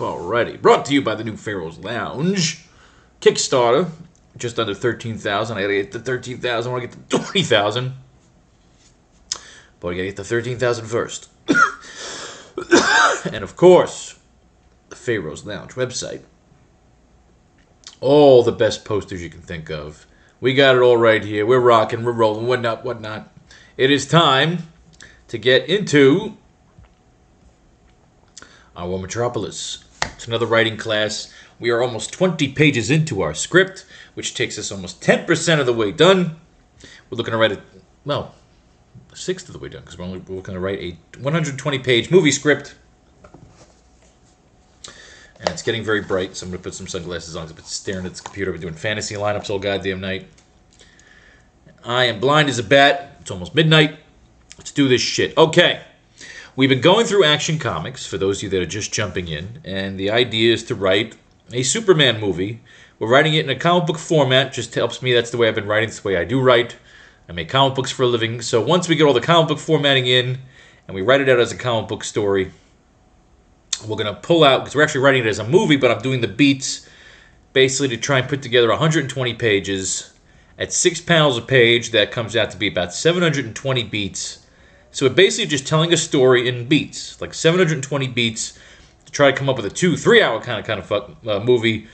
Alrighty. Brought to you by the new Pharaoh's Lounge. Kickstarter. Just under 13,000. I gotta get to 13,000. I wanna get to 20,000. But I gotta get to 13,000 first. And of course, the Pharaoh's Lounge website. All the best posters you can think of. We got it all right here. We're rocking, we're rolling, whatnot. It is time to get into our Metropolis. It's another writing class. We are almost 20 pages into our script, which takes us almost 10% of the way done. We're looking to write a, well, a sixth of the way done, because we're looking to write a 120-page movie script. And it's getting very bright, so I'm going to put some sunglasses on because I've been staring at this computer. I've been doing fantasy lineups all goddamn night. I am blind as a bat. It's almost midnight. Let's do this shit. Okay. We've been going through Action Comics, for those of you that are just jumping in, and the idea is to write a Superman movie. We're writing it in a comic book format. Just helps me. That's the way I've been writing. It's the way I do write. I make comic books for a living. So once we get all the comic book formatting in, and we write it out as a comic book story, we're going to pull out, because we're actually writing it as a movie, but I'm doing the beats basically to try and put together 120 pages at 6 panels a page. That comes out to be about 720 beats. So we're basically just telling a story in beats, like 720 beats, to try to come up with a 2-3 hour kind of movie,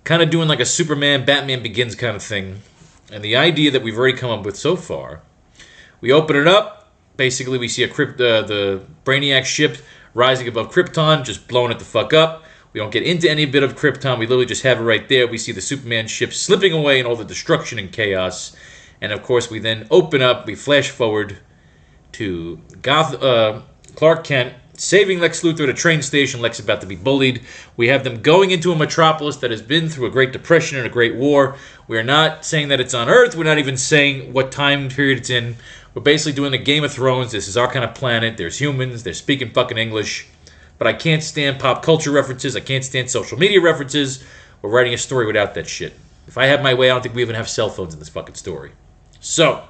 kind of doing like a Superman, Batman Begins kind of thing. And the idea that we've already come up with so far, we open it up. Basically, we see the Brainiac ship rising above Krypton, just blowing it the fuck up. We don't get into any bit of Krypton. We literally just have it right there. We see the Superman ship slipping away in all the destruction and chaos. And of course, we then open up, we flash forward to Clark Kent saving Lex Luthor at a train station. Lex is about to be bullied. We have them going into a metropolis that has been through a Great Depression and a Great War. We are not saying that it's on Earth. We're not even saying what time period it's in. We're basically doing the Game of Thrones. This is our kind of planet. There's humans. They're speaking fucking English. But I can't stand pop culture references. I can't stand social media references. We're writing a story without that shit. If I had my way, I don't think we even have cell phones in this fucking story. So,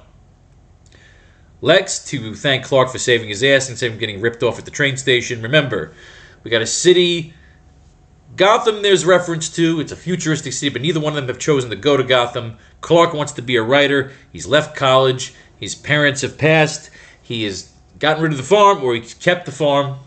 Lex, to thank Clark for saving his ass instead of getting ripped off at the train station. Remember, we got a city. Gotham there's reference to. It's a futuristic city, but neither one of them have chosen to go to Gotham. Clark wants to be a writer. He's left college. His parents have passed. He has gotten rid of the farm, or he's kept the farm.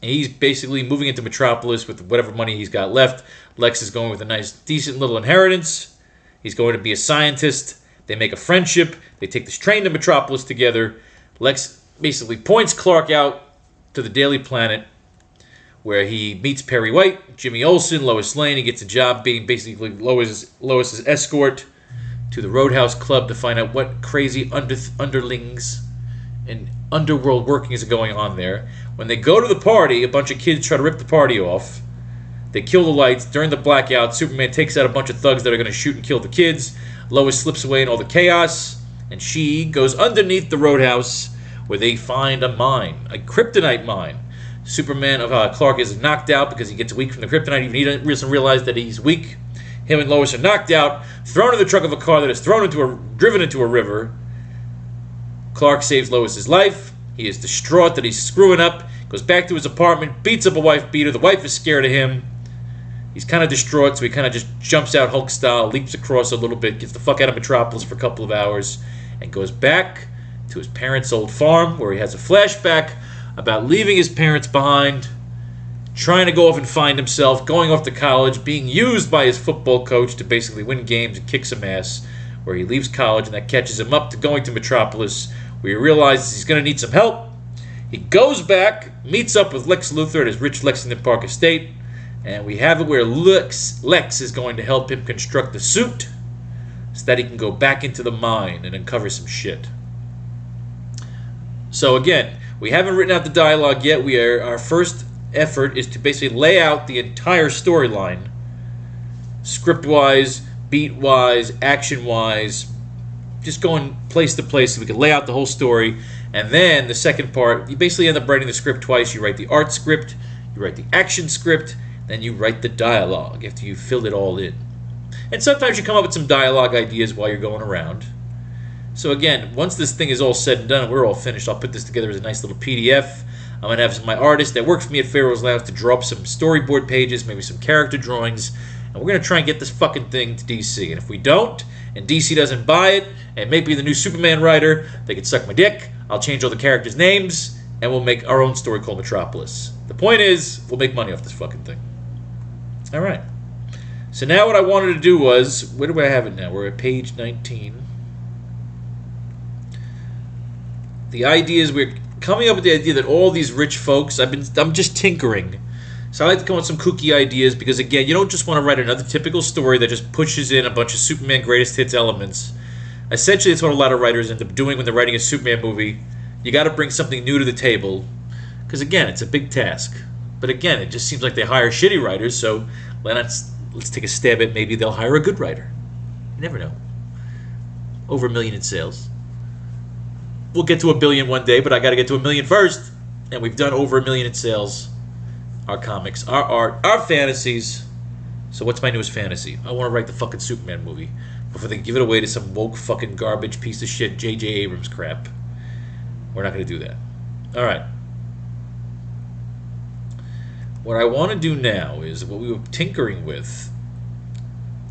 And he's basically moving into Metropolis with whatever money he's got left. Lex is going with a nice, decent little inheritance. He's going to be a scientist. They make a friendship. They take this train to Metropolis together. Lex basically points Clark out to the Daily Planet, where he meets Perry White, Jimmy Olsen, Lois Lane. He gets a job being basically Lois's escort to the Roadhouse Club to find out what crazy underlings and underworld workings are going on there. When they go to the party, a bunch of kids try to rip the party off. They kill the lights. During the blackout, Superman takes out a bunch of thugs that are going to shoot and kill the kids. Lois slips away in all the chaos, and she goes underneath the Roadhouse, where they find a mine, a kryptonite mine. Clark is knocked out because he gets weak from the kryptonite. Even he doesn't realize that he's weak. Him and Lois are knocked out, thrown in the trunk of a car that is driven into a river. Clark saves Lois's life. He is distraught that he's screwing up. Goes back to his apartment, beats up a wife beater. The wife is scared of him. He's kind of distraught, so he kind of just jumps out Hulk style, leaps across a little bit, gets the fuck out of Metropolis for a couple of hours, and goes back to his parents' old farm, where he has a flashback about leaving his parents behind, trying to go off and find himself, going off to college, being used by his football coach to basically win games and kick some ass, where he leaves college, and that catches him up to going to Metropolis, where he realizes he's going to need some help. He goes back, meets up with Lex Luthor at his rich Lexington Park estate, and we have it where Lex is going to help him construct the suit so that he can go back into the mine and uncover some shit. So again, we haven't written out the dialogue yet. Our first effort is to basically lay out the entire storyline, script-wise, beat-wise, action-wise, just going place to place so we can lay out the whole story. And then the second part, you basically end up writing the script twice. You write the art script, you write the action script, then you write the dialogue after you fill it all in. And sometimes you come up with some dialogue ideas while you're going around. So again, once this thing is all said and done and we're all finished, I'll put this together as a nice little PDF. I'm going to have my artists that work for me at Pharaoh's Lounge to draw up some storyboard pages, maybe some character drawings, and we're going to try and get this fucking thing to DC. And if we don't, and DC doesn't buy it, and maybe the new Superman writer, they can suck my dick. I'll change all the characters' names, and we'll make our own story called Metropolis. The point is, we'll make money off this fucking thing. All right. So now what I wanted to do was, where do I have it now? We're at page 19. The idea is we're coming up with the idea that all these rich folks, I'm just tinkering. So I like to come up with some kooky ideas because, again, you don't just want to write another typical story that just pushes in a bunch of Superman greatest hits elements. Essentially, it's what a lot of writers end up doing when they're writing a Superman movie. You got to bring something new to the table because, again, it's a big task. But again, it just seems like they hire shitty writers, so let's take a stab at maybe they'll hire a good writer. You never know. Over 1 million in sales. We'll get to 1 billion one day, but I got to get to 1 million first. And we've done over 1 million in sales. Our comics, our art, our fantasies. So what's my newest fantasy? I want to write the fucking Superman movie before they give it away to some woke fucking garbage piece of shit J.J. Abrams crap. We're not going to do that. All right. What I want to do now is what we were tinkering with.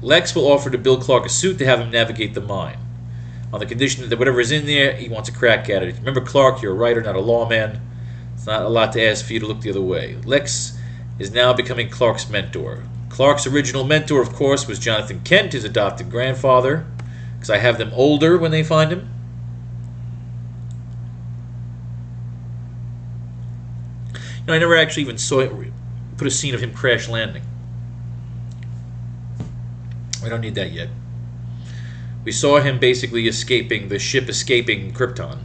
Lex will offer to Bill Clark a suit to have him navigate the mine, on the condition that whatever is in there, he wants a crack at it. Remember, Clark, you're a writer, not a lawman. It's not a lot to ask for you to look the other way. Lex is now becoming Clark's mentor. Clark's original mentor, of course, was Jonathan Kent, his adopted grandfather, because I have them older when they find him. You know, I never actually even put a scene of him crash landing. We don't need that yet. We saw him basically escaping, the ship escaping Krypton.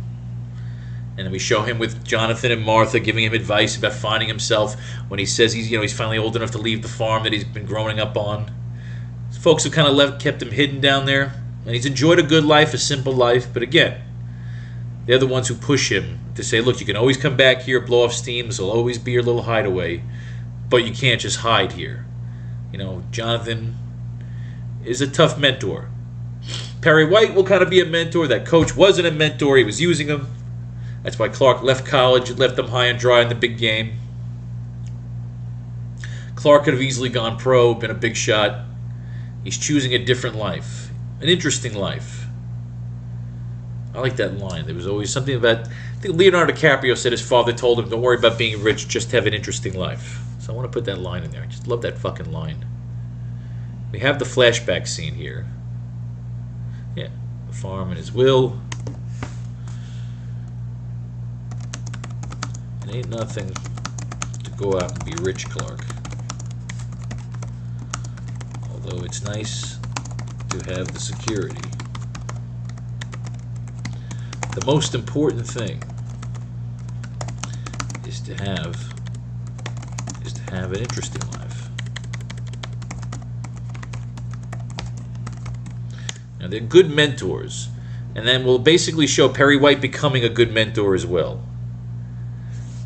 And then we show him with Jonathan and Martha giving him advice about finding himself when he says he's finally old enough to leave the farm that he's been growing up on. Folks who kind of kept him hidden down there. And he's enjoyed a good life, a simple life. But again, they're the ones who push him to say, look, you can always come back here, blow off steam. This will always be your little hideaway. But you can't just hide here. You know, Jonathan is a tough mentor. Perry White will kind of be a mentor. That coach wasn't a mentor. He was using him. That's why Clark left college, left them high and dry in the big game. Clark could have easily gone pro, been a big shot. He's choosing a different life. An interesting life. I like that line. There was always something about... I think Leonardo DiCaprio said his father told him, don't worry about being rich, just have an interesting life. So I want to put that line in there. I just love that fucking line. We have the flashback scene here. Yeah. The farm and his will. It ain't nothing to go out and be rich, Clark. Although it's nice to have the security. The most important thing is to have an interesting life. Now they're good mentors, and then we'll basically show Perry White becoming a good mentor as well.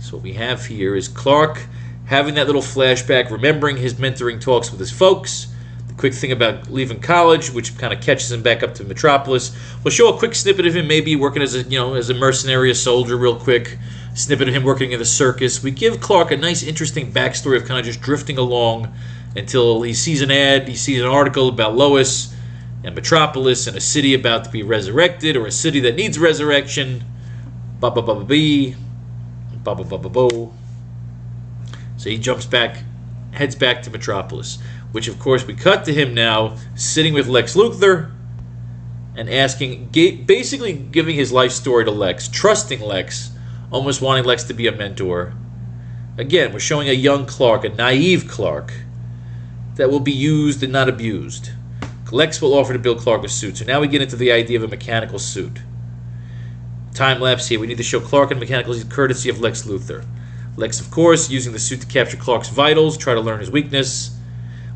So what we have here is Clark having that little flashback, remembering his mentoring talks with his folks. The quick thing about leaving college, which kind of catches him back up to Metropolis. We'll show a quick snippet of him maybe working as a mercenary, a soldier, real quick. Snippet of him working in the circus. We give Clark a nice, interesting backstory of kind of just drifting along until he sees an ad, he sees an article about Lois and Metropolis and a city about to be resurrected, or a city that needs resurrection. Ba-ba-ba-ba-bee. Ba-ba-ba-ba-bo. So he jumps back, heads back to Metropolis, which of course we cut to him now sitting with Lex Luthor and asking, basically giving his life story to Lex, trusting Lex, almost wanting Lex to be a mentor. Again, we're showing a young Clark, a naive Clark, that will be used and not abused. Lex will offer to Bill Clark a suit. So now we get into the idea of a mechanical suit. Time lapse here. We need to show Clark in mechanical suit courtesy of Lex Luthor. Lex, of course, using the suit to capture Clark's vitals, try to learn his weakness.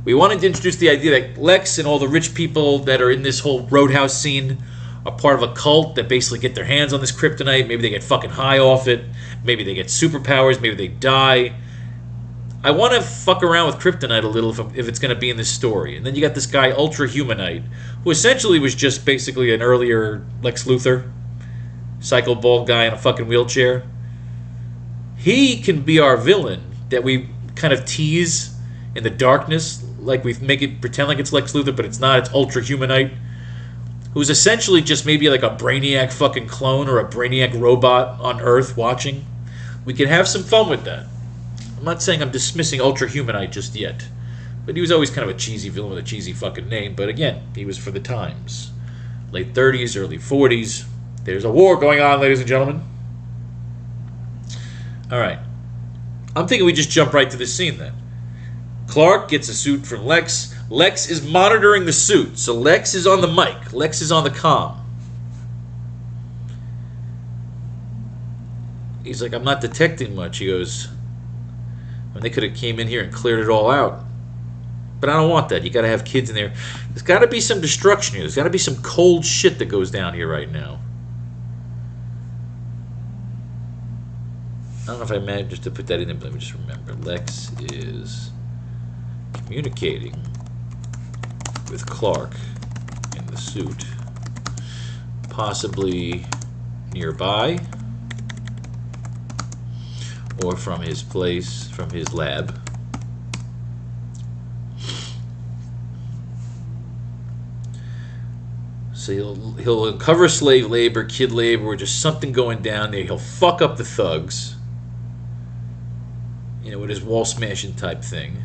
We wanted to introduce the idea that Lex and all the rich people that are in this whole roadhouse scene are part of a cult that basically get their hands on this kryptonite. Maybe they get fucking high off it. Maybe they get superpowers. Maybe they die. I want to fuck around with kryptonite a little if it's going to be in this story. And then you got this guy, Ultra Humanite, who essentially was just basically an earlier Lex Luthor. Cycle bald guy in a fucking wheelchair. He can be our villain that we kind of tease in the darkness, like we make it pretend like it's Lex Luthor, but it's not. It's Ultra Humanite, who's essentially just maybe like a Brainiac fucking clone or a Brainiac robot on Earth watching. We can have some fun with that. I'm not saying I'm dismissing Ultra Humanite just yet, but he was always kind of a cheesy villain with a cheesy fucking name. But again, he was for the times. Late 30s, early 40s. There's a war going on, ladies and gentlemen. Alright. I'm thinking we just jump right to this scene then. Clark gets a suit from Lex. Lex is monitoring the suit. So Lex is on the mic. Lex is on the comm. He's like, I'm not detecting much. He goes, well, they could have came in here and cleared it all out. But I don't want that. You got to have kids in there. There's got to be some destruction here. There's got to be some cold shit that goes down here right now. I don't know if I managed just to put that in there, but let me just remember. Lex is communicating with Clark in the suit. Possibly nearby. Or from his place, from his lab. So he'll uncover slave labor, kid labor, or just something going down there. He'll fuck up the thugs. You know, with his wall smashing type thing.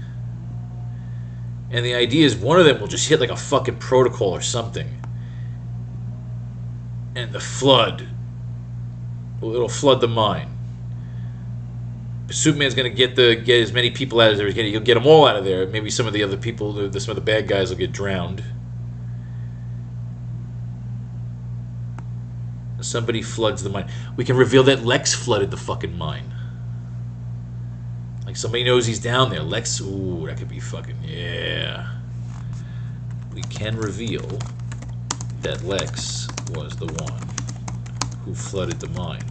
And the idea is one of them will just hit like a fucking protocol or something. And the flood. Well, it'll flood the mine. Superman's going to get as many people out as there. He'll get them all out of there. Maybe some of the other people, some of the bad guys will get drowned. Somebody floods the mine. We can reveal that Lex flooded the fucking mine. Like somebody knows he's down there. Lex, ooh, that could be fucking, yeah. We can reveal that Lex was the one who flooded the mine.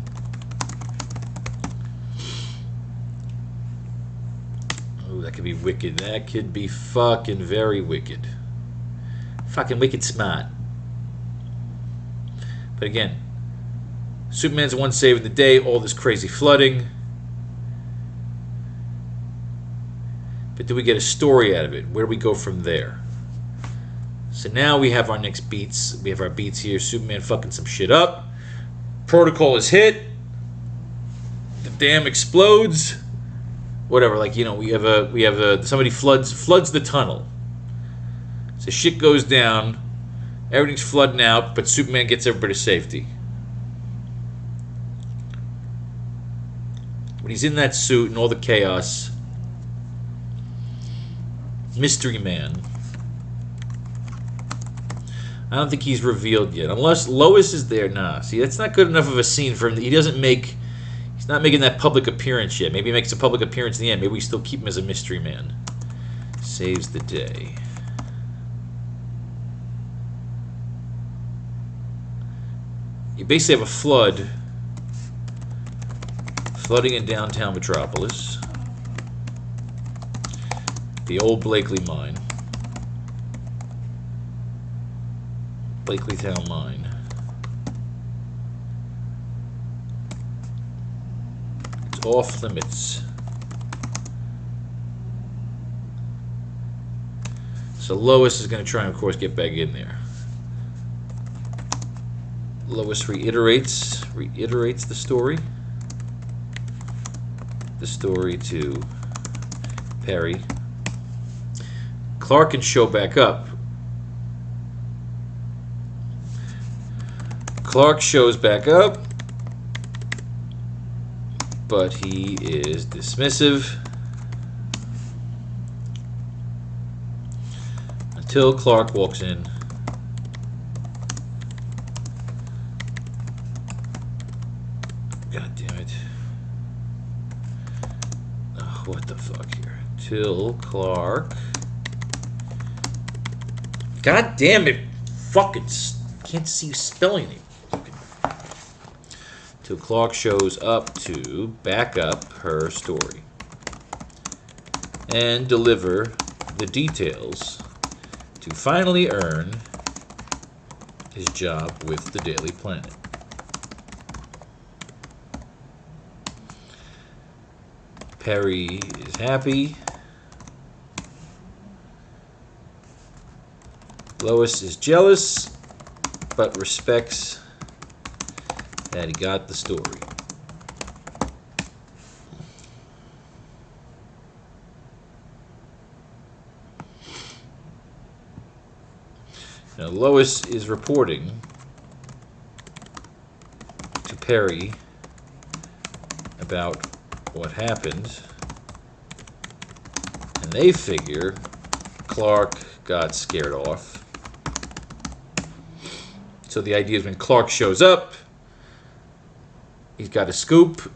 Ooh, that could be wicked. That could be fucking very wicked. Fucking wicked smart. But again, Superman's the one saving the day, all this crazy flooding. But do we get a story out of it? Where do we go from there? So now we have our next beats. We have our beats here. Superman fucking some shit up. Protocol is hit. The dam explodes. Whatever, like, you know, we have a somebody floods the tunnel. So shit goes down. Everything's flooding out, but Superman gets everybody to safety. When he's in that suit and all the chaos, Mystery Man. I don't think he's revealed yet. Unless Lois is there. Nah, see, that's not good enough of a scene for him. He's not making that public appearance yet. Maybe he makes a public appearance in the end. Maybe we still keep him as a Mystery Man. Saves the day. You basically have a flood. Flooding in downtown Metropolis. The old Blakely mine. Blakelytown mine. It's off limits. So Lois is going to try and, of course, get back in there. Lois reiterates the story. The story to Perry. Clark can show back up. Clark shows back up, but he is dismissive until Clark walks in. God damn it. Oh, what the fuck here? Till Clark. God damn it. Fucking can't see you spelling it. Till Clark shows up to back up her story and deliver the details to finally earn his job with the Daily Planet. Perry is happy. Lois is jealous, but respects that he got the story. Now, Lois is reporting to Perry about what happened, and they figure Clark got scared off. So the idea is when Clark shows up, he's got a scoop.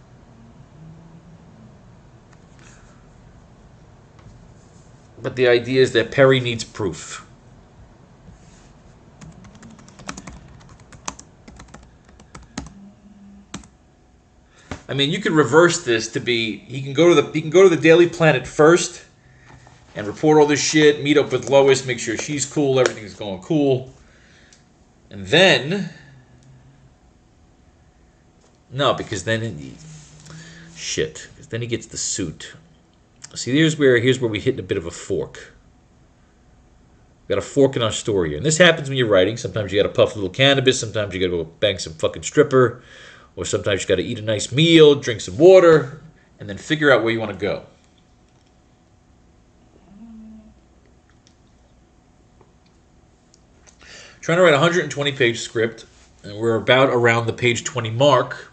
But the idea is that Perry needs proof. I mean, you could reverse this to be he can go to the Daily Planet first and report all this shit, meet up with Lois, make sure she's cool, everything's going cool. And then no, because then because then he gets the suit. See, here's where we hit a bit of a fork. We got a fork in our story here. And this happens when you're writing. Sometimes you got to puff a little cannabis, sometimes you got to go bang some fucking stripper, or sometimes you got to eat a nice meal, drink some water, and then figure out where you want to go. Trying to write a 120-page script, and we're about around the page 20 mark.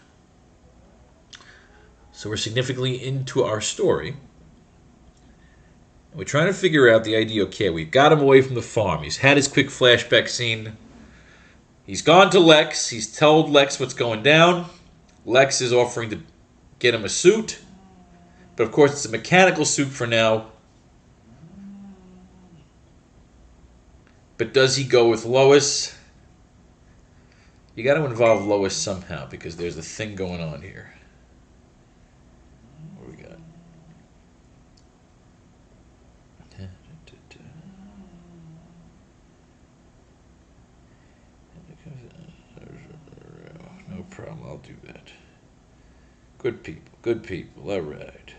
So we're significantly into our story. And we're trying to figure out the idea, okay, we've got him away from the farm. He's had his quick flashback scene. He's gone to Lex. He's told Lex what's going down. Lex is offering to get him a suit. But of course, it's a mechanical suit for now. But does he go with Lois? You got to involve Lois somehow because there's a thing going on here. What do we got? No problem, I'll do that. Good people, all right.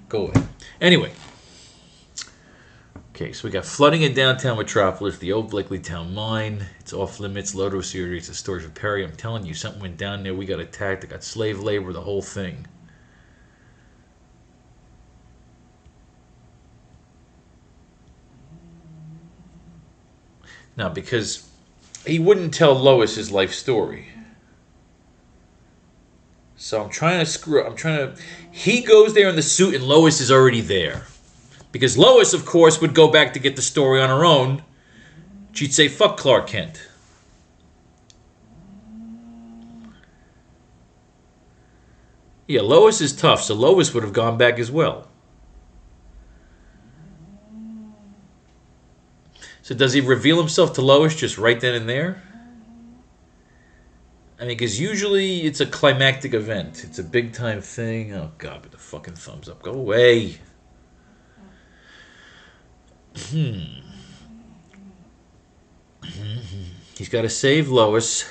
Go away. Anyway. Okay, so we got flooding in downtown Metropolis, the old Blakely Town mine. It's off limits. Lodo series, the storage of Perry. I'm telling you, something went down there. We got attacked. They got slave labor, the whole thing. Now, because he wouldn't tell Lois his life story. So I'm trying to he goes there in the suit and Lois is already there. Because Lois, of course, would go back to get the story on her own. She'd say, fuck Clark Kent. Yeah, Lois is tough, so Lois would have gone back as well. So does he reveal himself to Lois just right then and there? I mean, because usually it's a climactic event. It's a big-time thing. Oh, God, with the fucking thumbs up. Go away. He's got to save Lois.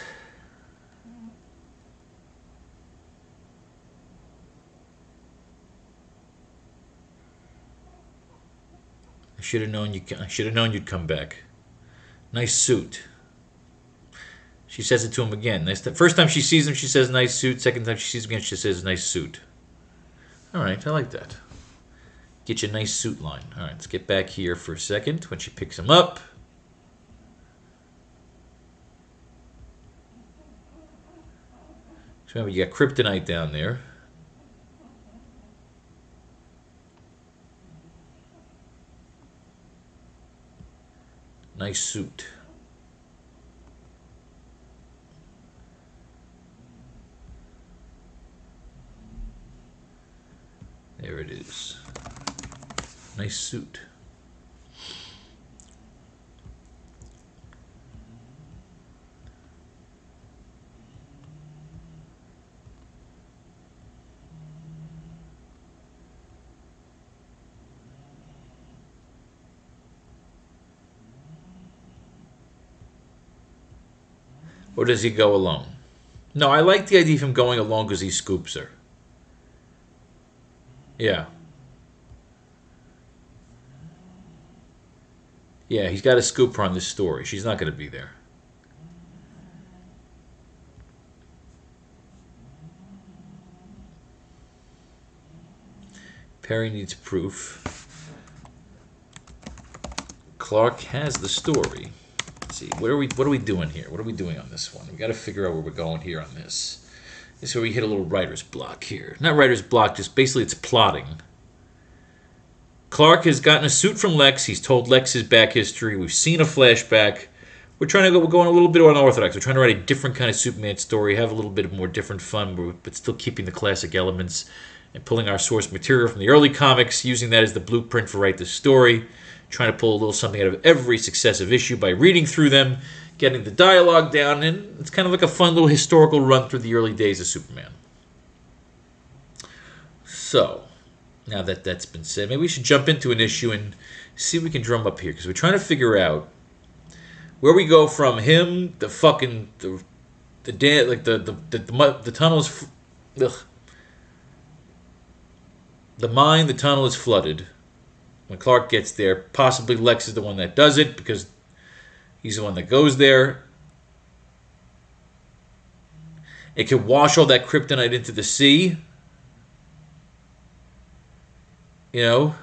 I should have known you'd come back. Nice suit. She says it to him again. First time she sees him, she says nice suit. Second time she sees him again, she says nice suit. All right, I like that. Get your nice suit line. All right, let's get back here for a second when she picks him up. So remember, you got kryptonite down there. Nice suit. There it is. Nice suit. Or does he go alone? No, I like the idea of him going alone because he scoops her. Yeah. Yeah, he's got to scoop her on this story. She's not going to be there. Perry needs proof. Clark has the story. Let's see, what are we doing here? What are we doing on this one? We got to figure out where we're going here on this. This is where we hit a little writer's block here. Not writer's block, just basically it's plotting. Clark has gotten a suit from Lex. He's told Lex his back history. We've seen a flashback. We're going a little bit unorthodox. We're trying to write a different kind of Superman story, have a little bit of more different fun, but still keeping the classic elements and pulling our source material from the early comics, using that as the blueprint for write this story, trying to pull a little something out of every successive issue by reading through them, getting the dialogue down, and it's kind of like a fun little historical run through the early days of Superman. So, now that that's been said, maybe we should jump into an issue and see if we can drum up here, because we're trying to figure out where we go from him, the fucking, the tunnels, the mine, the tunnel is flooded. When Clark gets there, possibly Lex is the one that does it because he's the one that goes there. It could wash all that kryptonite into the sea. You know?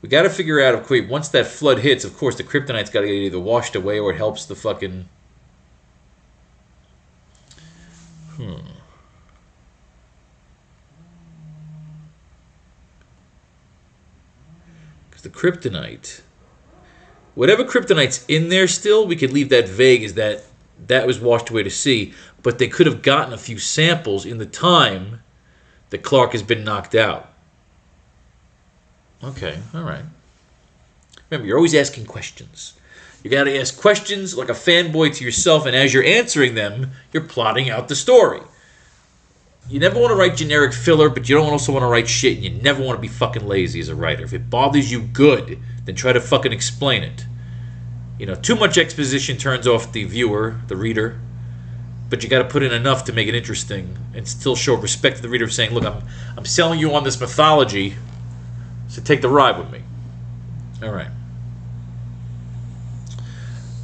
We got to figure out, of course, once that flood hits, of course, the kryptonite's got to get either washed away or it helps the fucking... The kryptonite, whatever kryptonite's in there still, we could leave that vague as that was washed away to sea, but they could have gotten a few samples in the time that Clark has been knocked out. Okay, all right. Remember, you're always asking questions. You got to ask questions like a fanboy to yourself, and as you're answering them, you're plotting out the story. You never want to write generic filler, but you don't also want to write shit, and you never want to be fucking lazy as a writer. If it bothers you, good, then try to fucking explain it. You know, too much exposition turns off the viewer, the reader, but you got to put in enough to make it interesting and still show respect to the reader of saying, look, I'm selling you on this mythology, so take the ride with me. All right.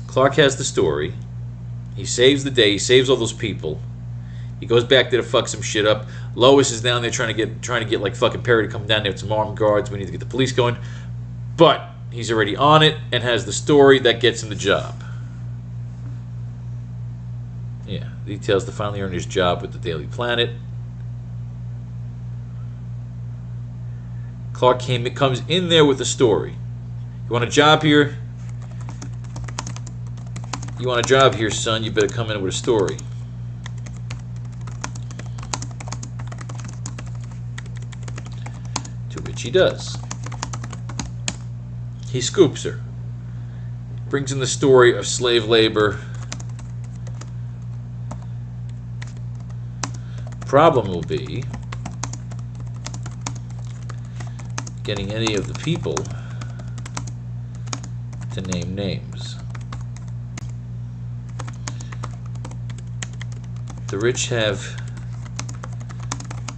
Clark has the story. He saves the day. He saves all those people. He goes back there to fuck some shit up. Lois is down there trying to get like fucking Perry to come down there with some armed guards. We need to get the police going. But he's already on it and has the story that gets him the job. Yeah, details to finally earn his job with the Daily Planet. Clark comes in there with the story. You want a job here? You want a job here, son? You better come in with a story. To which he does. He scoops her. Brings in the story of slave labor. Problem will be getting any of the people to name names. The rich have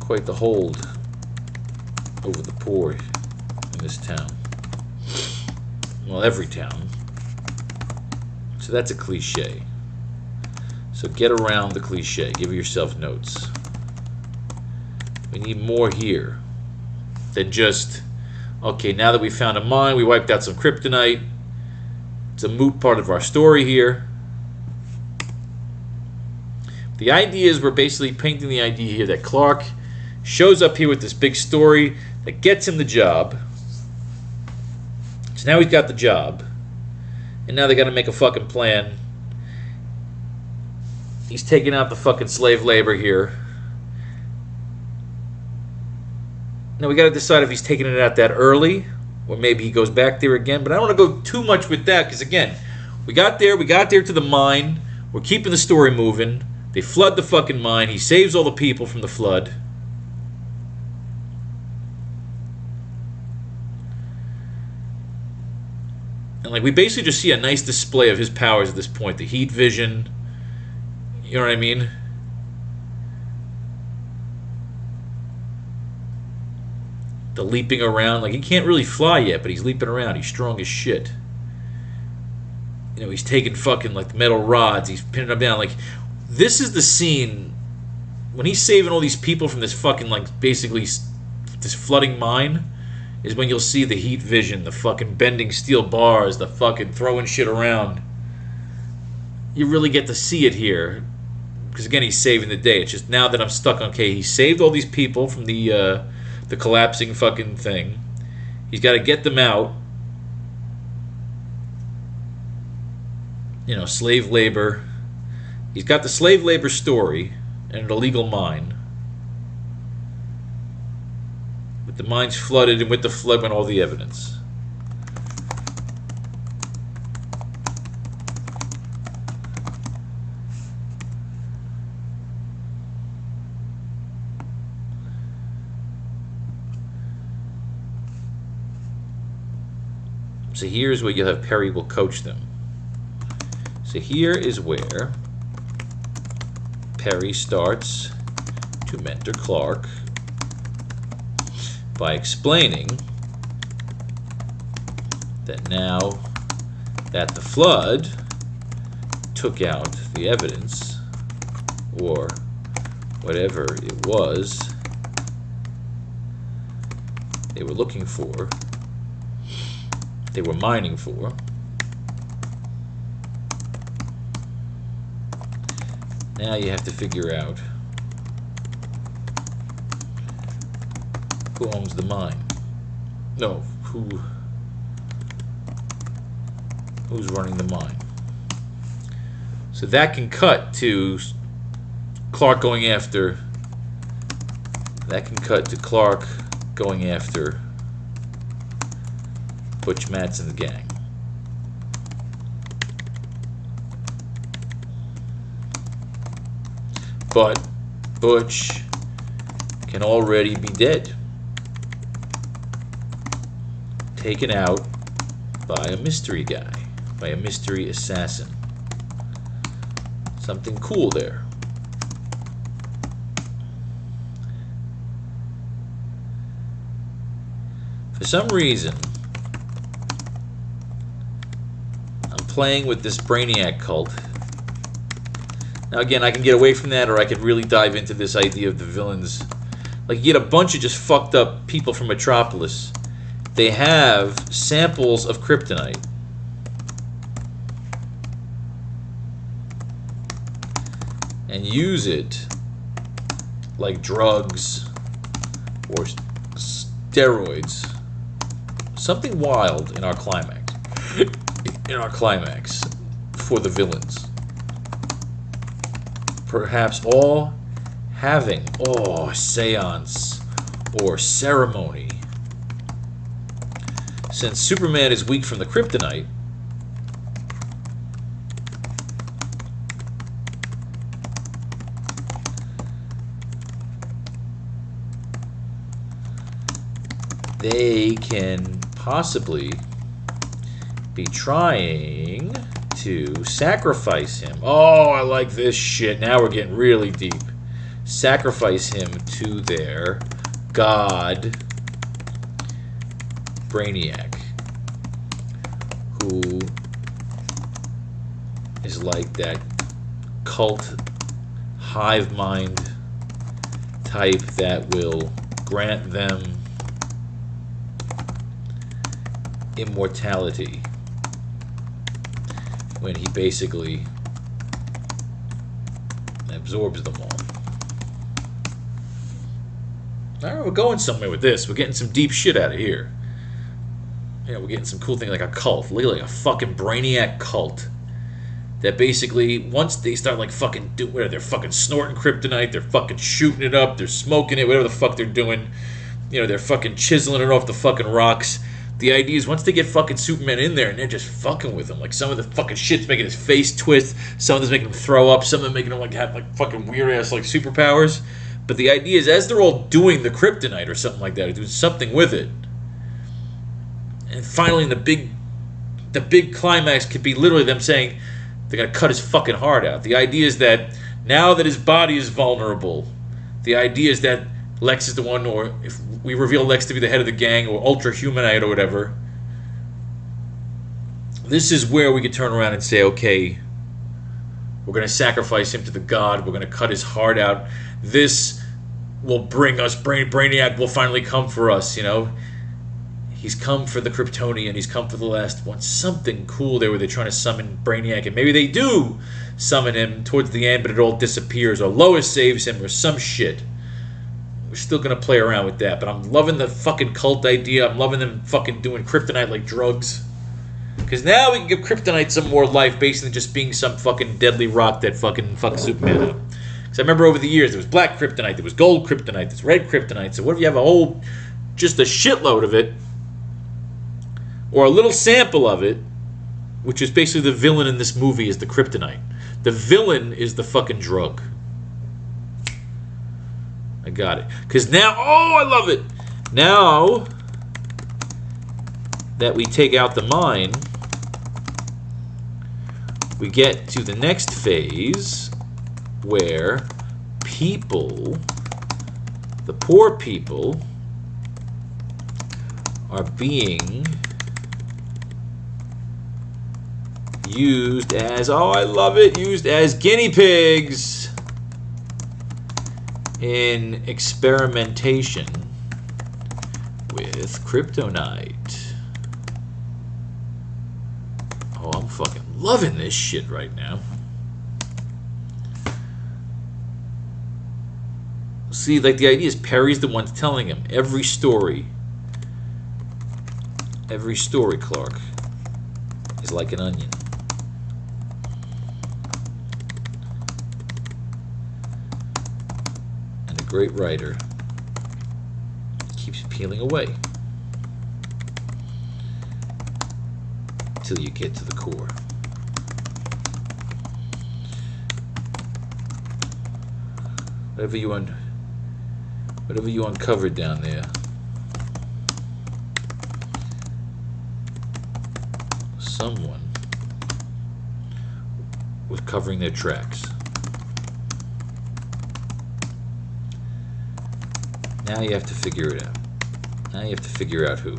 quite the hold over the poor in this town. Well, every town. So that's a cliche. So get around the cliche. Give yourself notes. We need more here than just, okay, now that we found a mine, we wiped out some kryptonite. It's a moot part of our story here. The idea is we're basically painting the idea here that Clark shows up here with this big story that gets him the job. So now he's got the job. And now they got to make a fucking plan. He's taking out the fucking slave labor here. Now we got to decide if he's taking it out that early, or maybe he goes back there again. But I don't want to go too much with that, because again, we got there to the mine. We're keeping the story moving. They flood the fucking mine. He saves all the people from the flood. And like we basically just see a nice display of his powers at this point. The heat vision, You know what I mean? The leaping around. Like, he can't really fly yet, but he's leaping around. He's strong as shit. You know, he's taking fucking, like, metal rods. He's pinning them down. Like, this is the scene when he's saving all these people from this fucking, like, basically this flooding mine, is when you'll see the heat vision, the fucking bending steel bars, the fucking throwing shit around. You really get to see it here. Because, again, he's saving the day. It's just now that I'm stuck on, okay, he saved all these people from the collapsing fucking thing. He's got to get them out. You know, slave labor. He's got the slave labor story and an illegal mine. With the mines flooded, and with the flood went all the evidence. So here's where you'll have Perry will coach them. So here is where Perry starts to mentor Clark by explaining that now that the flood took out the evidence, or whatever it was they were looking for, they were mining for, now you have to figure out who owns the mine. No, who's running the mine. So that can cut to Clark going after, Butch Matz and the gang. But Butch can already be dead. Taken out by a mystery guy, by a mystery assassin. Something cool there. For some reason, I'm playing with this Brainiac cult. Now again, I can get away from that, or I could really dive into this idea of the villains. Like, you get a bunch of just fucked up people from Metropolis. They have samples of kryptonite. And use it like drugs or steroids. Something wild in our climax. For the villains. Perhaps all having, seance or ceremony. Since Superman is weak from the kryptonite, they can possibly be trying to sacrifice him. Oh, I like this shit. Now we're getting really deep. Sacrifice him to their god, Brainiac, who is like that cult hive mind type that will grant them immortality when he basically absorbs them all. Alright, we're going somewhere with this. We're getting some deep shit out of here. Yeah, we're getting some cool thing like a cult. Literally like a fucking Brainiac cult. That basically, once they start like fucking doing whatever, they're fucking snorting kryptonite, they're fucking shooting it up, they're smoking it, whatever the fuck they're doing. You know, they're fucking chiseling it off the fucking rocks. The idea is once they get fucking Superman in there and they're just fucking with him, like some of the fucking shit's making his face twist, some of it's making him throw up, some of them making him like have like fucking weird ass like superpowers. But the idea is as they're all doing the kryptonite or something like that, or doing something with it, and finally the big climax could be literally them saying they're gonna cut his fucking heart out. The idea is that Now that his body is vulnerable, the idea is that Lex is the one, or if we reveal Lex to be the head of the gang, or Ultra Humanite or whatever, this is where we could turn around and say, okay, we're going to sacrifice him to the god, we're going to cut his heart out, this will bring us, Brainiac will finally come for us, you know? He's come for the Kryptonian, he's come for the last one. Something cool there where they're trying to summon Brainiac, and maybe they do summon him towards the end, but it all disappears, or Lois saves him, or some shit. We're still going to play around with that, but I'm loving the fucking cult idea. I'm loving them fucking doing kryptonite like drugs. Because now we can give kryptonite some more life based on just being some fucking deadly rock that fucking fucks Superman up. Because I remember over the years, there was black kryptonite, there was gold kryptonite, there's red kryptonite. So what if you have a whole, just a shitload of it, or a little sample of it, which is basically the villain in this movie is the kryptonite. The villain is the fucking drug. I got it. Because now, oh, I love it. Now that we take out the mine, we get to the next phase where people, the poor people, are being used as, oh, I love it, used as guinea pigs in experimentation with kryptonite. Oh, I'm fucking loving this shit right now. See, like, the idea is Perry's the one telling him every story, Clark, is like an onion. And a great writer keeps peeling away till you get to the core. Whatever you uncovered down there, someone was covering their tracks. Now you have to figure it out. Now you have to figure out who.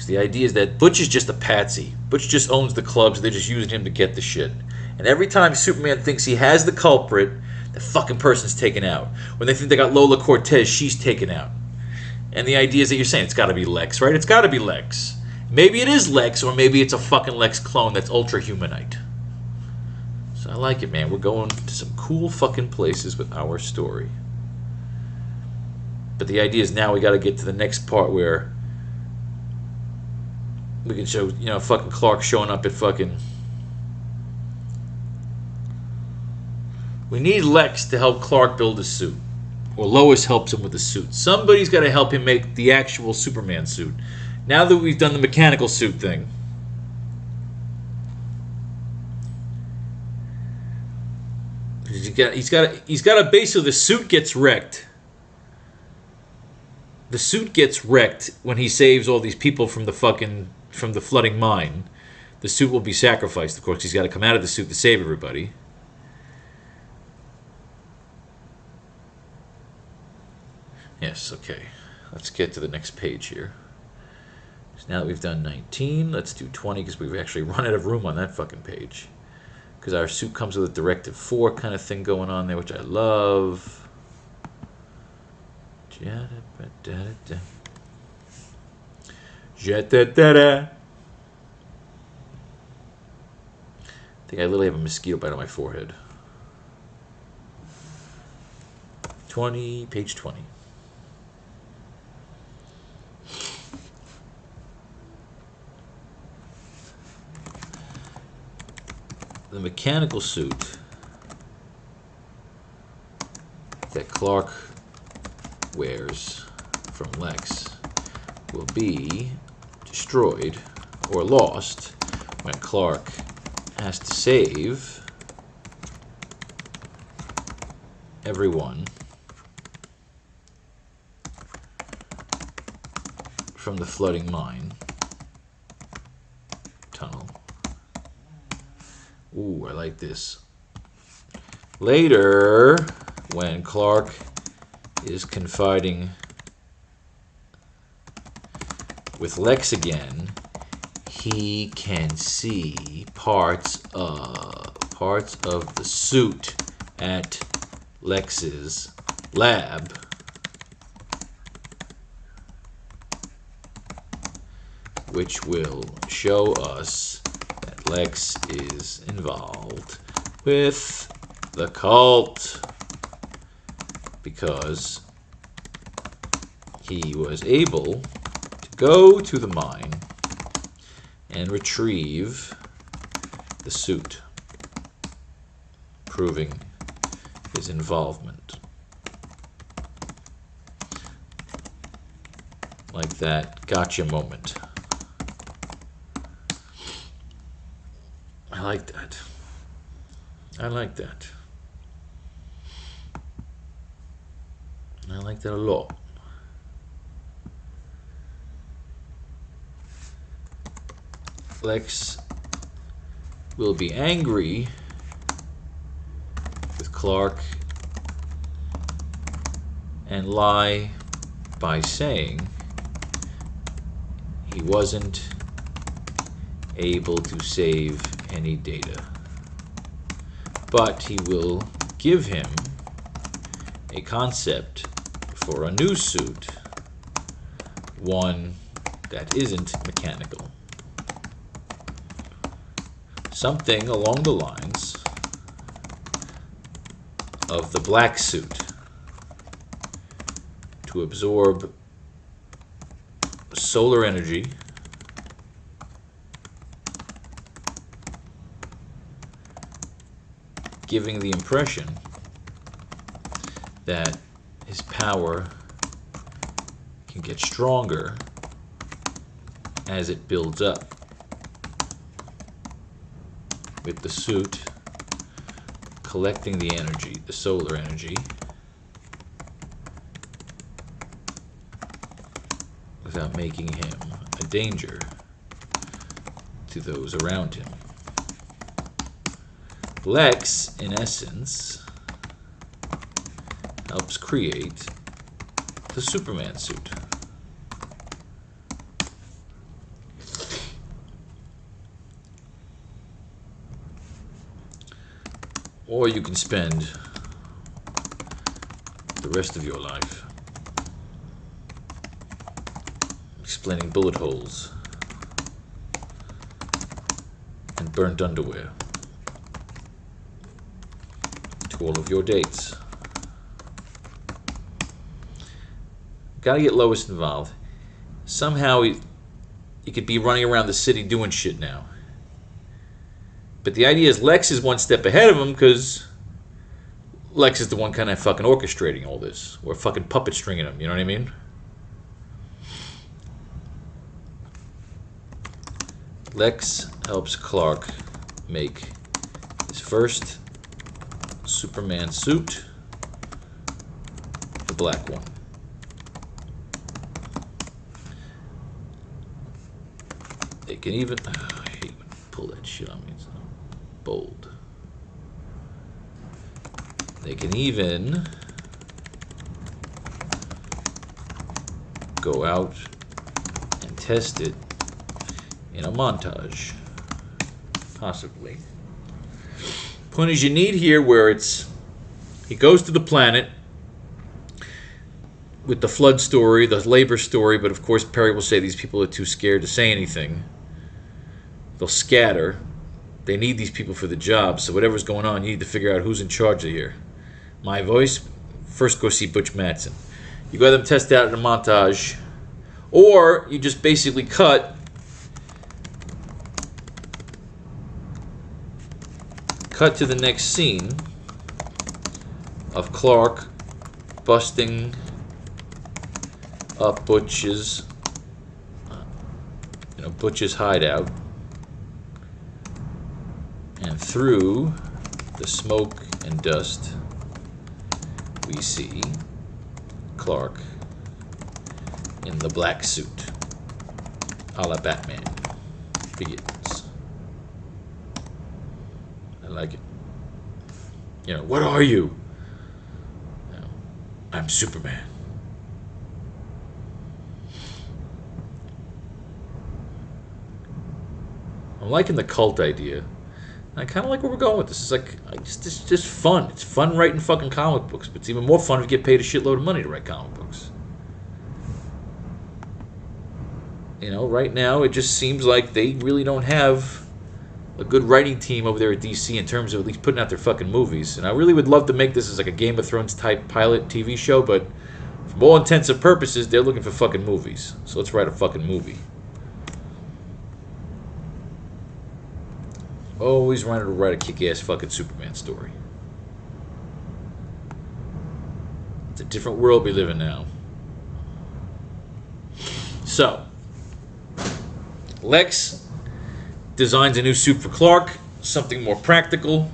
The idea is that Butch is just a patsy. Butch just owns the clubs. They're just using him to get the shit. And every time Superman thinks he has the culprit, the fucking person's taken out. When they think they got Lola Cortez, she's taken out. And the idea is that you're saying it's got to be Lex, right? It's got to be Lex. Maybe it is Lex, or maybe it's a fucking Lex clone that's Ultra Humanite. So I like it, man. We're going to some cool fucking places with our story. But the idea is now we got to get to the next part where we can show, you know, fucking Clark showing up at fucking... We need Lex to help Clark build a suit. Or Lois helps him with the suit. Somebody's got to help him make the actual Superman suit. Now that we've done the mechanical suit thing, he's got to basically, the suit gets wrecked. The suit gets wrecked when he saves all these people from the flooding mine. The suit will be sacrificed, of course. He's got to come out of the suit to save everybody. Yes, okay. Let's get to the next page here. So now that we've done 19, let's do 20 because we've actually run out of room on that fucking page. Because our suit comes with a Directive 4 kind of thing going on there, which I love. I think I literally have a mosquito bite on my forehead. 20, page 20. The mechanical suit that Clark wears from Lex will be destroyed or lost when Clark has to save everyone from the flooding mine tunnel. Ooh, I like this. Later, when Clark is confiding with Lex again, he can see parts of the suit at Lex's lab, which will show us that Lex is involved with the cult because he was able to go to the mine and retrieve the suit, proving his involvement. Like that gotcha moment. I like that. I like that. I like that a lot. Lex will be angry with Clark and lie by saying he wasn't able to save any data. But he will give him a concept for a new suit, one that isn't mechanical. Something along the lines of the black suit to absorb solar energy giving the impression that his power can get stronger as it builds up, with the suit collecting the energy, the solar energy, without making him a danger to those around him. Lex, in essence, helps create the Superman suit. Or you can spend the rest of your life explaining bullet holes and burnt underwear to all of your dates. Gotta get Lois involved. Somehow he could be running around the city doing shit now. But the idea is Lex is one step ahead of him because Lex is the one kind of fucking orchestrating all this. Or fucking puppet stringing him, you know what I mean? Lex helps Clark make his first Superman suit, the black one. They can even... I hate when you pull that shit on me. It's not bold. They can even go out and test it in a montage. Possibly. Point is, you need here where it's... He goes to the planet with the flood story, the labor story, but of course Perry will say these people are too scared to say anything. They'll scatter. They need these people for the job, so whatever's going on, you need to figure out who's in charge of here. My voice? First go see Butch Matson. You go have them test out in a montage, or you just basically cut to the next scene of Clark busting up Butch's hideout, and through the smoke and dust we see Clark in the black suit, a la Batman begins. like it. You know, what are you? You know, I'm Superman. I'm liking the cult idea. I kind of like where we're going with this. It's like, it's just fun. It's fun writing fucking comic books, but it's even more fun if you get paid a shitload of money to write comic books. You know, right now it just seems like they really don't have a good writing team over there at DC in terms of at least putting out their fucking movies. And I really would love to make this as like a Game of Thrones type pilot TV show, but for all intents and purposes, they're looking for fucking movies. So let's write a fucking movie. Always wanted to write a kick-ass fucking Superman story. It's a different world we live in now. So, Lex designs a new suit for Clark, something more practical,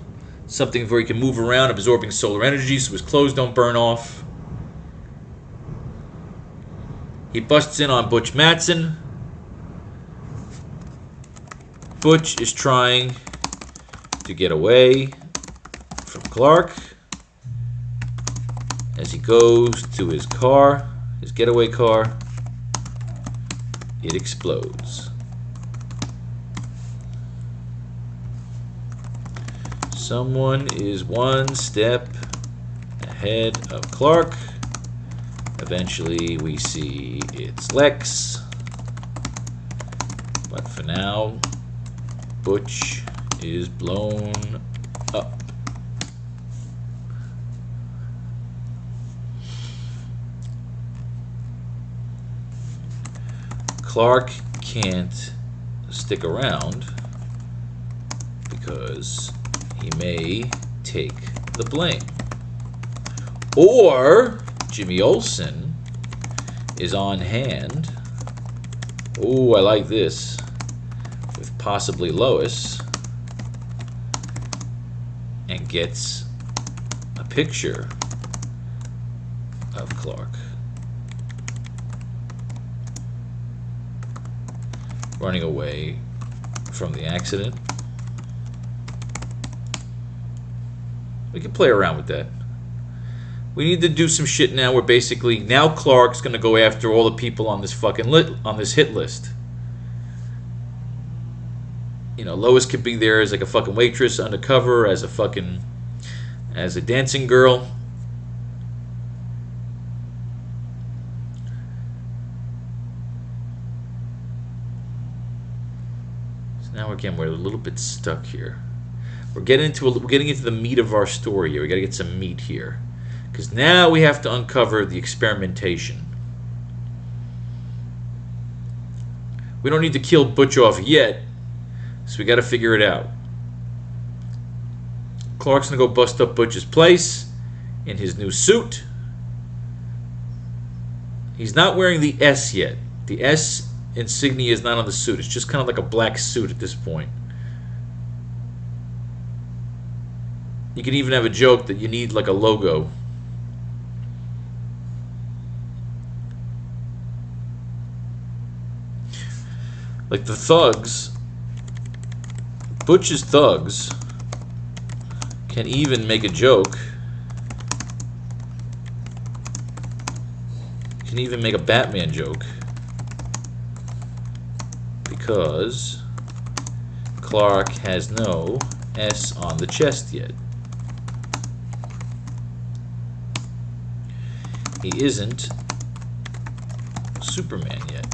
something where he can move around, absorbing solar energy so his clothes don't burn off. He busts in on Butch Matson. Butch is trying to get away from Clark. As he goes to his car, his getaway car, it explodes. Someone is one step ahead of Clark. Eventually we see it's Lex. But for now, Butch is blown up. Clark can't stick around because he may take the blame. Or Jimmy Olsen is on hand. Oh, I like this. With possibly Lois. And gets a picture of Clark running away from the accident. We can play around with that. We need to do some shit now where basically now Clark's gonna go after all the people on this fucking hit list. You know, Lois could be there as like a fucking waitress undercover, as a dancing girl. So now again, we're a little bit stuck here. We're getting into the meat of our story here. We got to get some meat here, because now we have to uncover the experimentation. We don't need to kill Butch off yet. So we got to figure it out. Clark's going to go bust up Butch's place in his new suit. He's not wearing the S yet. The S insignia is not on the suit. It's just kind of like a black suit at this point. You can even have a joke that you need like a logo. Like the thugs... Butch's thugs can even make a joke. Can even make a Batman joke. Because Clark has no S on the chest yet. He isn't Superman yet.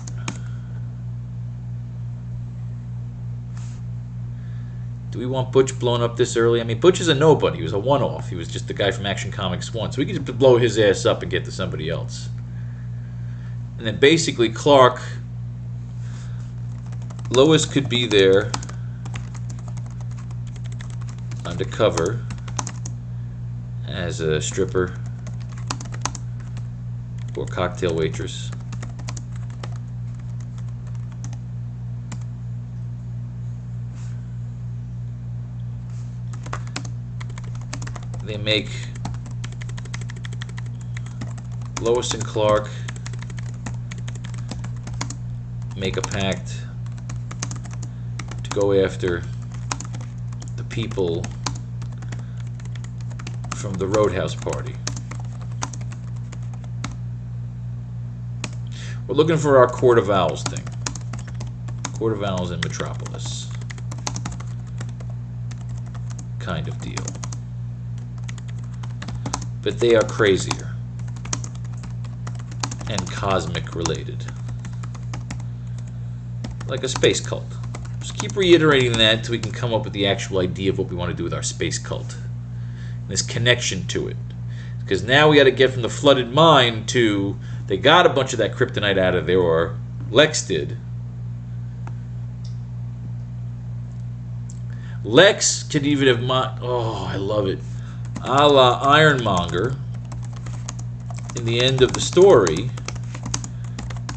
Do we want Butch blown up this early? I mean, Butch is a nobody. He was a one-off. He was just the guy from Action Comics 1. So we could just blow his ass up and get to somebody else. And then basically Clark... Lois could be there undercover as a stripper or cocktail waitress. They make Lois and Clark make a pact to go after the people from the Roadhouse party. We're looking for our Court of Owls thing. Court of Owls in Metropolis. Kind of deal. But they are crazier. And cosmic related. Like a space cult. Just keep reiterating that until we can come up with the actual idea of what we want to do with our space cult. And this connection to it. Because now we got to get from the flooded mine to... They got a bunch of that kryptonite out of there, or Lex did. Lex could even have... Oh, I love it. A la Ironmonger. In the end of the story,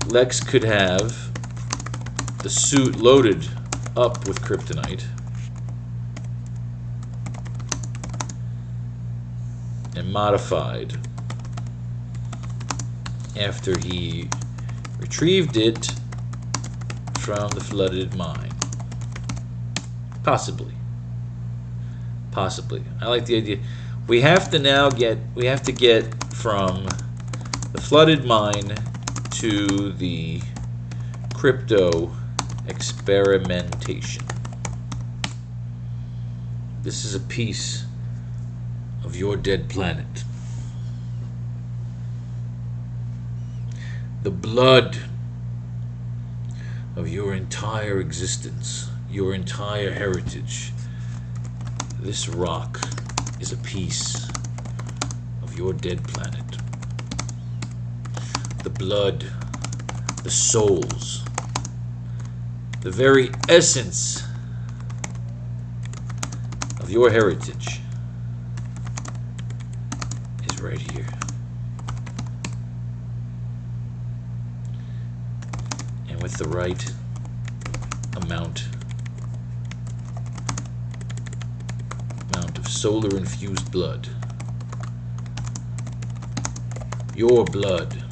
Lex could have the suit loaded up with kryptonite. And modified after he retrieved it from the flooded mine. Possibly. Possibly. I like the idea. We have to now get from the flooded mine to the crypto experimentation. This is a piece of your dead planet. The blood of your entire existence, your entire heritage. This rock is a piece of your dead planet. The blood, the souls, the very essence of your heritage is right here. And with the right amount of solar infused blood, your blood,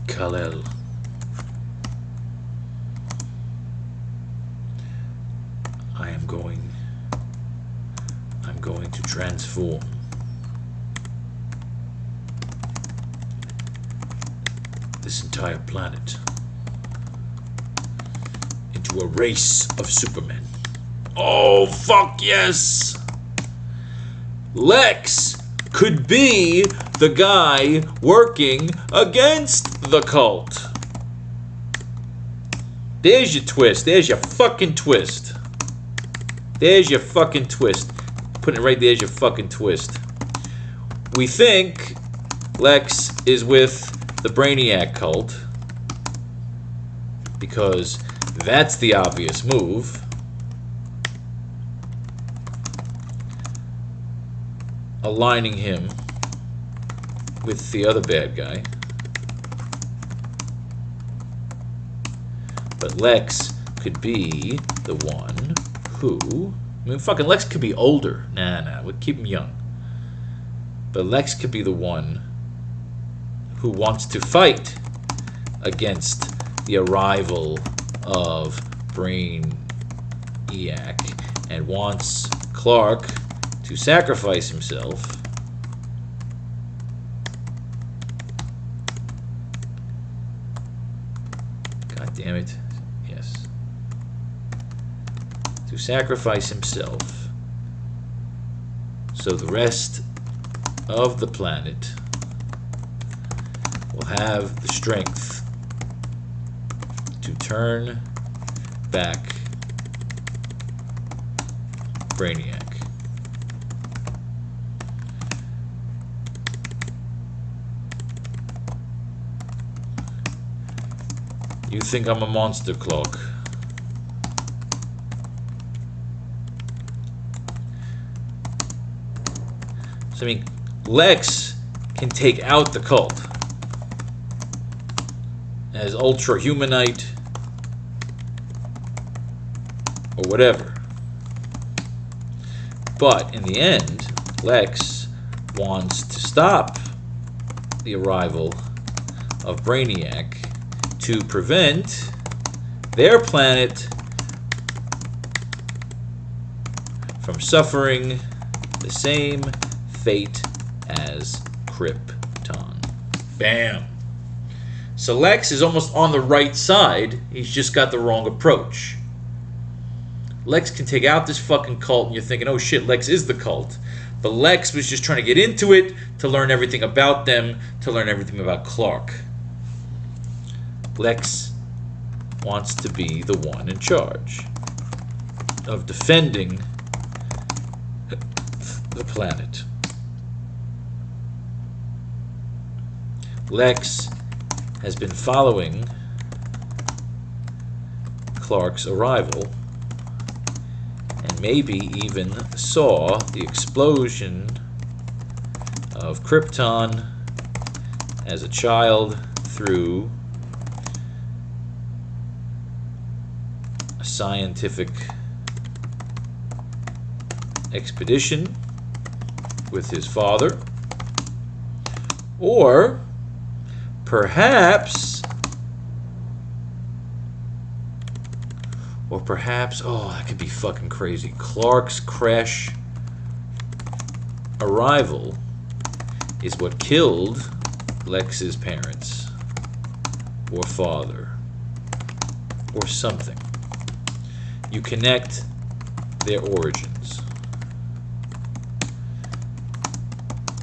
Kal-El, I'm going to transform this entire planet into a race of Supermen. Oh, fuck yes! Lex could be the guy working against the cult. There's your twist. There's your fucking twist. There's your fucking twist. Putting it right there's your fucking twist. We think Lex is with the Brainiac cult because that's the obvious move. Aligning him with the other bad guy. But Lex could be the one who... I mean, fucking Lex could be older. Nah, we'll keep him young. But Lex could be the one who wants to fight against the arrival of Brainiac and wants Clark to sacrifice himself God damn it. Yes. To sacrifice himself so the rest of the planet will have the strength to turn back Brainiac. You think I'm a monster, Clark? So, I mean, Lex can take out the cult as Ultra Humanite or whatever. But in the end, Lex wants to stop the arrival of Brainiac to prevent their planet from suffering the same fate as Krypton. Bam. So Lex is almost on the right side. He's just got the wrong approach. Lex can take out this fucking cult, and you're thinking, oh shit, Lex is the cult. But Lex was just trying to get into it to learn everything about them, to learn everything about Clark. Lex wants to be the one in charge of defending the planet. Lex has been following Clark's arrival and maybe even saw the explosion of Krypton as a child through a scientific expedition with his father. Or perhaps, oh, that could be fucking crazy. Clark's crash arrival is what killed Lex's parents, or father, or something. You connect their origins.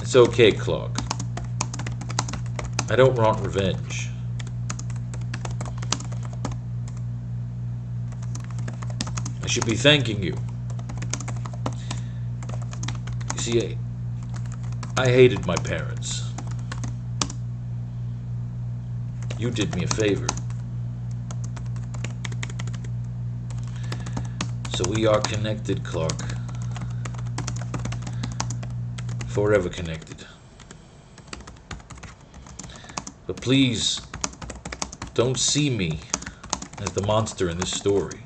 It's okay, Clark. I don't want revenge. I should be thanking you. You see, I hated my parents. You did me a favor. So we are connected, Clark. Forever connected. But please, don't see me as the monster in this story.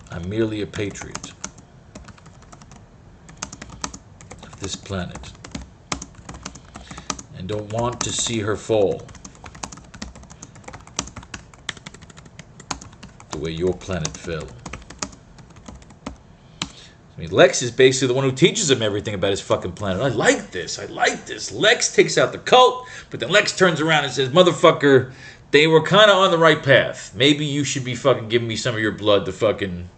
I'm merely a patriot of this planet, and don't want to see her fall the way your planet fell. I mean, Lex is basically the one who teaches him everything about his fucking planet. I like this. Lex takes out the cult, but then Lex turns around and says, motherfucker, they were kind of on the right path. Maybe you should be fucking giving me some of your blood to fucking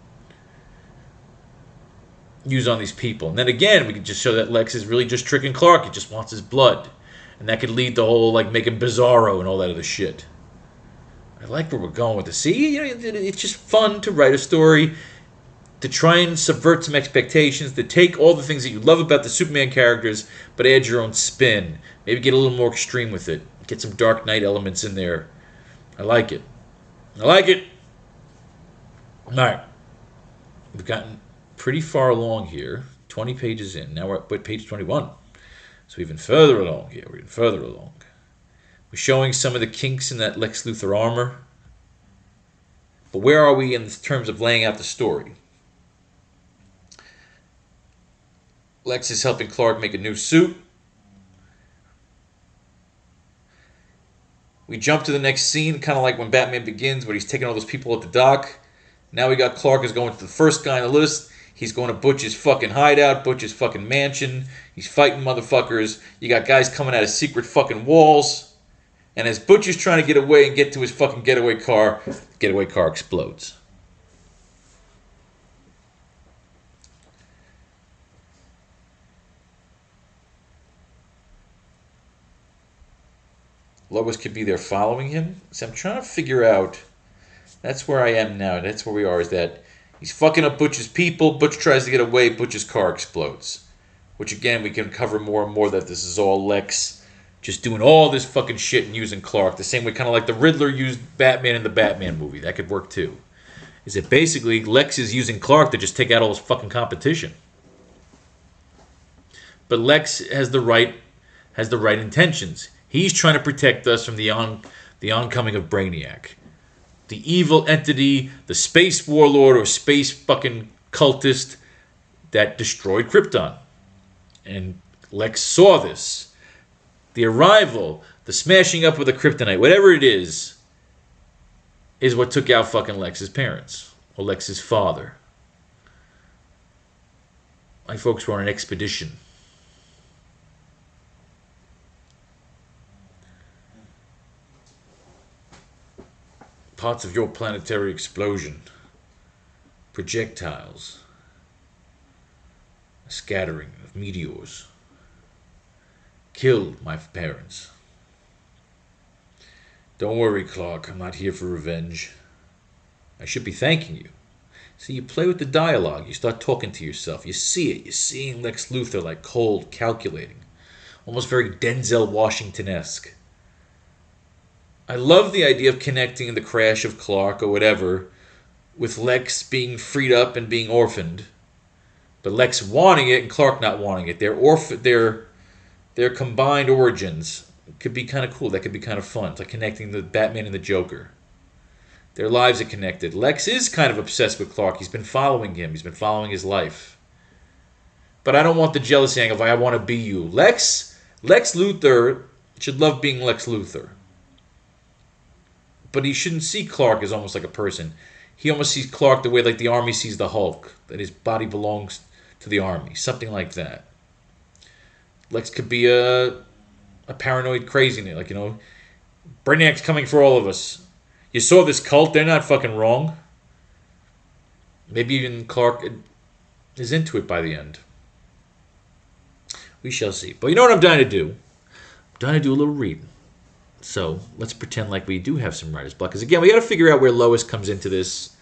use on these people. And then again, we could just show that Lex is really just tricking Clark. He just wants his blood. And that could lead to whole, like, making Bizarro and all that other shit. I like where we're going with this. See, you know, it's just fun to write a story, to try and subvert some expectations, to take all the things that you love about the Superman characters, but add your own spin. Maybe get a little more extreme with it. Get some Dark Knight elements in there. I like it. I like it. All right. We've gotten pretty far along here. 20 pages in. Now we're at page 21. So even further along here. We're even further along. We're showing some of the kinks in that Lex Luthor armor. But where are we in terms of laying out the story? Lex is helping Clark make a new suit. We jump to the next scene, kind of like when Batman Begins, where he's taking all those people at the dock. Now we got Clark is going to the first guy on the list. He's going to Butch's fucking hideout, Butch's fucking mansion. He's fighting motherfuckers. You got guys coming out of secret fucking walls. And as Butch is trying to get away and get to his fucking getaway car, the getaway car explodes. Lois could be there following him. So I'm trying to figure out, that's where I am now. That's where we are, is that he's fucking up Butch's people. Butch tries to get away. Butch's car explodes. Which, again, we can cover more and more that this is all Lex just doing all this fucking shit and using Clark. The same way kind of like the Riddler used Batman in the Batman movie. That could work too. Is that basically Lex is using Clark to just take out all his fucking competition. But Lex has the right intentions. He's trying to protect us from the oncoming of Brainiac. The evil entity, the space warlord or space fucking cultist that destroyed Krypton. And Lex saw this. The arrival, the smashing up of the kryptonite, whatever it is what took out fucking Lex's parents. or Lex's father. My folks were on an expedition. Parts of your planetary explosion, projectiles, a scattering of meteors, killed my parents. Don't worry, Clark, I'm not here for revenge. I should be thanking you. See, you play with the dialogue, you start talking to yourself, you see it, you're seeing Lex Luthor like cold, calculating, almost very Denzel Washington-esque. I love the idea of connecting the crash of Clark or whatever with Lex being freed up and being orphaned, but Lex wanting it and Clark not wanting it. Their combined origins could be kind of cool. That could be kind of fun. It's like connecting the Batman and the Joker. Their lives are connected. Lex is kind of obsessed with Clark. He's been following him. He's been following his life. But I don't want the jealousy angle of I want to be you. Lex Luthor should love being Lex Luthor. But he shouldn't see Clark as almost like a person. He almost sees Clark the way like the Army sees the Hulk. That his body belongs to the Army. Something like that. Lex could be a paranoid craziness. Like, Brainiac's coming for all of us. You saw this cult. They're not fucking wrong. Maybe even Clark is into it by the end. We shall see. But you know what I'm dying to do? I'm dying to do a little reading. So let's pretend like we do have some writer's block. Because again, we got to figure out where Lois comes into this.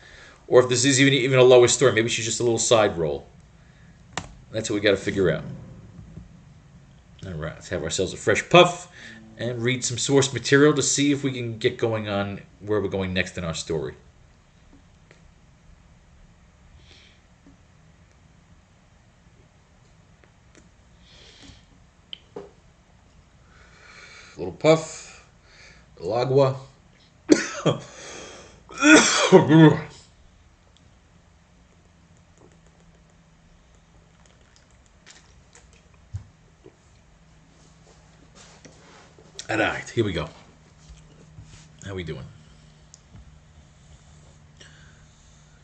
Or if this is even a Lois story. Maybe she's just a little side role. That's what we got to figure out. Alright, let's have ourselves a fresh puff. And read some source material to see if we can get going on where we're going next in our story. Little puff. Agua. Alright, here we go. How we doing?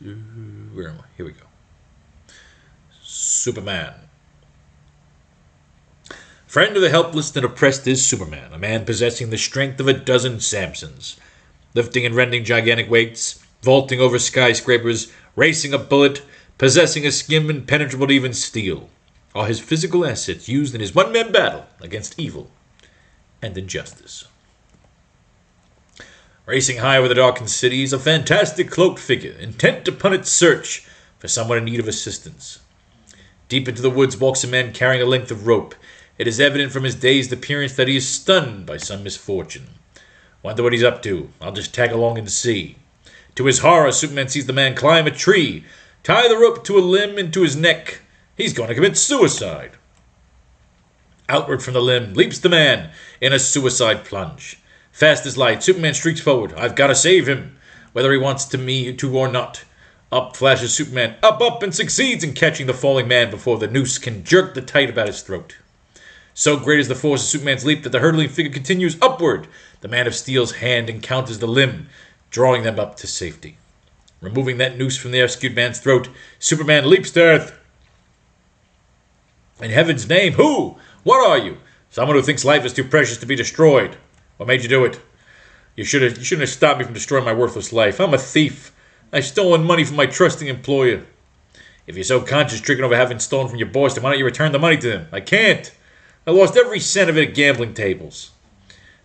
Where am I? Here we go. Superman. Friend of the helpless and oppressed is Superman, a man possessing the strength of a dozen Samsons, lifting and rending gigantic weights, vaulting over skyscrapers, racing a bullet, possessing a skin impenetrable to even steel, are his physical assets used in his one-man battle against evil and injustice. Racing high over the darkened city is a fantastic cloaked figure, intent upon its search for someone in need of assistance. Deep into the woods walks a man carrying a length of rope. It is evident from his dazed appearance that he is stunned by some misfortune. Wonder what he's up to. I'll just tag along and see. To his horror, Superman sees the man climb a tree, tie the rope to a limb into his neck. He's going to commit suicide. Outward from the limb leaps the man in a suicide plunge. Fast as light, Superman streaks forward. I've got to save him, whether he wants me to or not. Up flashes Superman, up, and succeeds in catching the falling man before the noose can jerk the tight about his throat. So great is the force of Superman's leap that the hurtling figure continues upward. The Man of Steel's hand encounters the limb, drawing them up to safety. Removing that noose from the rescued man's throat, Superman leaps to earth. In heaven's name, who? What are you? Someone who thinks life is too precious to be destroyed. What made you do it? You shouldn't have stopped me from destroying my worthless life. I'm a thief. I've stolen money from my trusting employer. If you're so conscience-stricken over having stolen from your boss, then why don't you return the money to him? I can't. I lost every cent of it at gambling tables.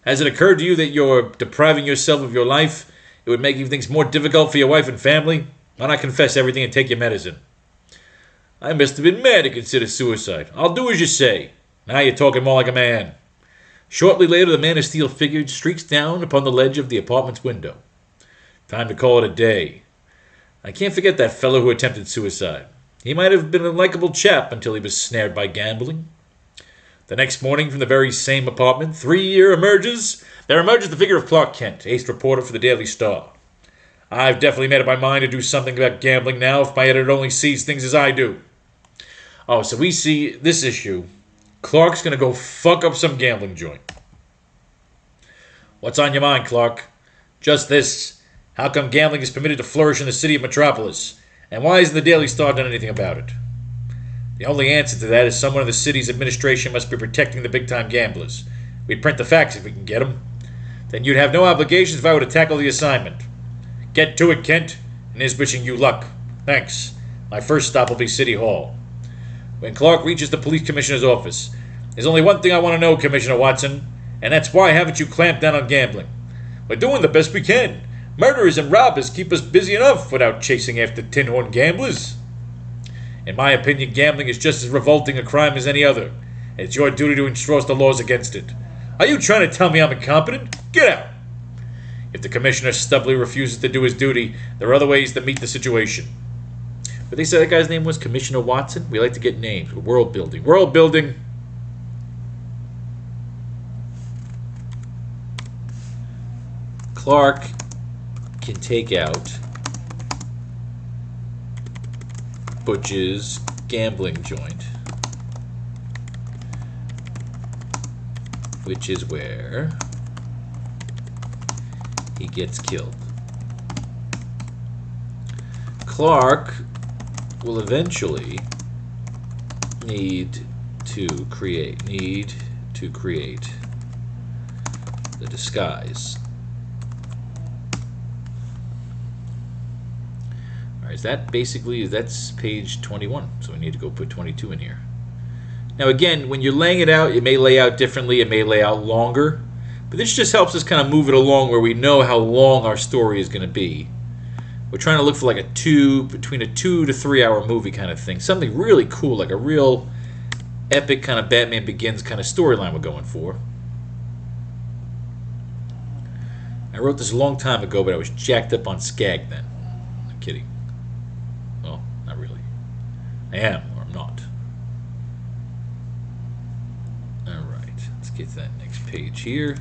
Has it occurred to you that you're depriving yourself of your life? It would make even things more difficult for your wife and family? Why not confess everything and take your medicine? I must have been mad to consider suicide. I'll do as you say. Now you're talking more like a man. Shortly later, the Man of Steel figure streaks down upon the ledge of the apartment's window. Time to call it a day. I can't forget that fellow who attempted suicide. He might have been a likable chap until he was snared by gambling. The next morning, from the very same apartment, there emerges the figure of Clark Kent, ace reporter for the Daily Star. I've definitely made up my mind to do something about gambling now if my editor only sees things as I do. Oh, so we see this issue. Clark's going to go fuck up some gambling joint. What's on your mind, Clark? Just this. How come gambling is permitted to flourish in the city of Metropolis? And why hasn't the Daily Star done anything about it? The only answer to that is someone in the city's administration must be protecting the big-time gamblers. We'd print the facts if we can get them. Then you'd have no obligations if I were to tackle the assignment. Get to it, Kent, and here's wishing you luck. Thanks. My first stop will be City Hall. When Clark reaches the police commissioner's office, there's only one thing I want to know, Commissioner Watson, and that's why haven't you clamped down on gambling? We're doing the best we can. Murderers and robbers keep us busy enough without chasing after tin-horn gamblers. In my opinion, gambling is just as revolting a crime as any other, and it's your duty to enforce the laws against it. Are you trying to tell me I'm incompetent? Get out! If the commissioner stubbornly refuses to do his duty, there are other ways to meet the situation. But they said that guy's name was Commissioner Watson? We like to get names. World building. World building! Clark can take out Butch's gambling joint, which is where he gets killed. Clark will eventually need to create the disguise. Is that basically, that's page 21, so we need to go put 22 in here. Now again, when you're laying it out, it may lay out differently, it may lay out longer, but this just helps us kind of move it along where we know how long our story is going to be. We're trying to look for like between a 2 to 3 hour movie kind of thing, something really cool, like a real epic kind of Batman Begins kind of storyline we're going for. I wrote this a long time ago, but I was jacked up on Skag then. I'm kidding. Well, not really. I am, or I'm not. Alright, let's get to that next page here.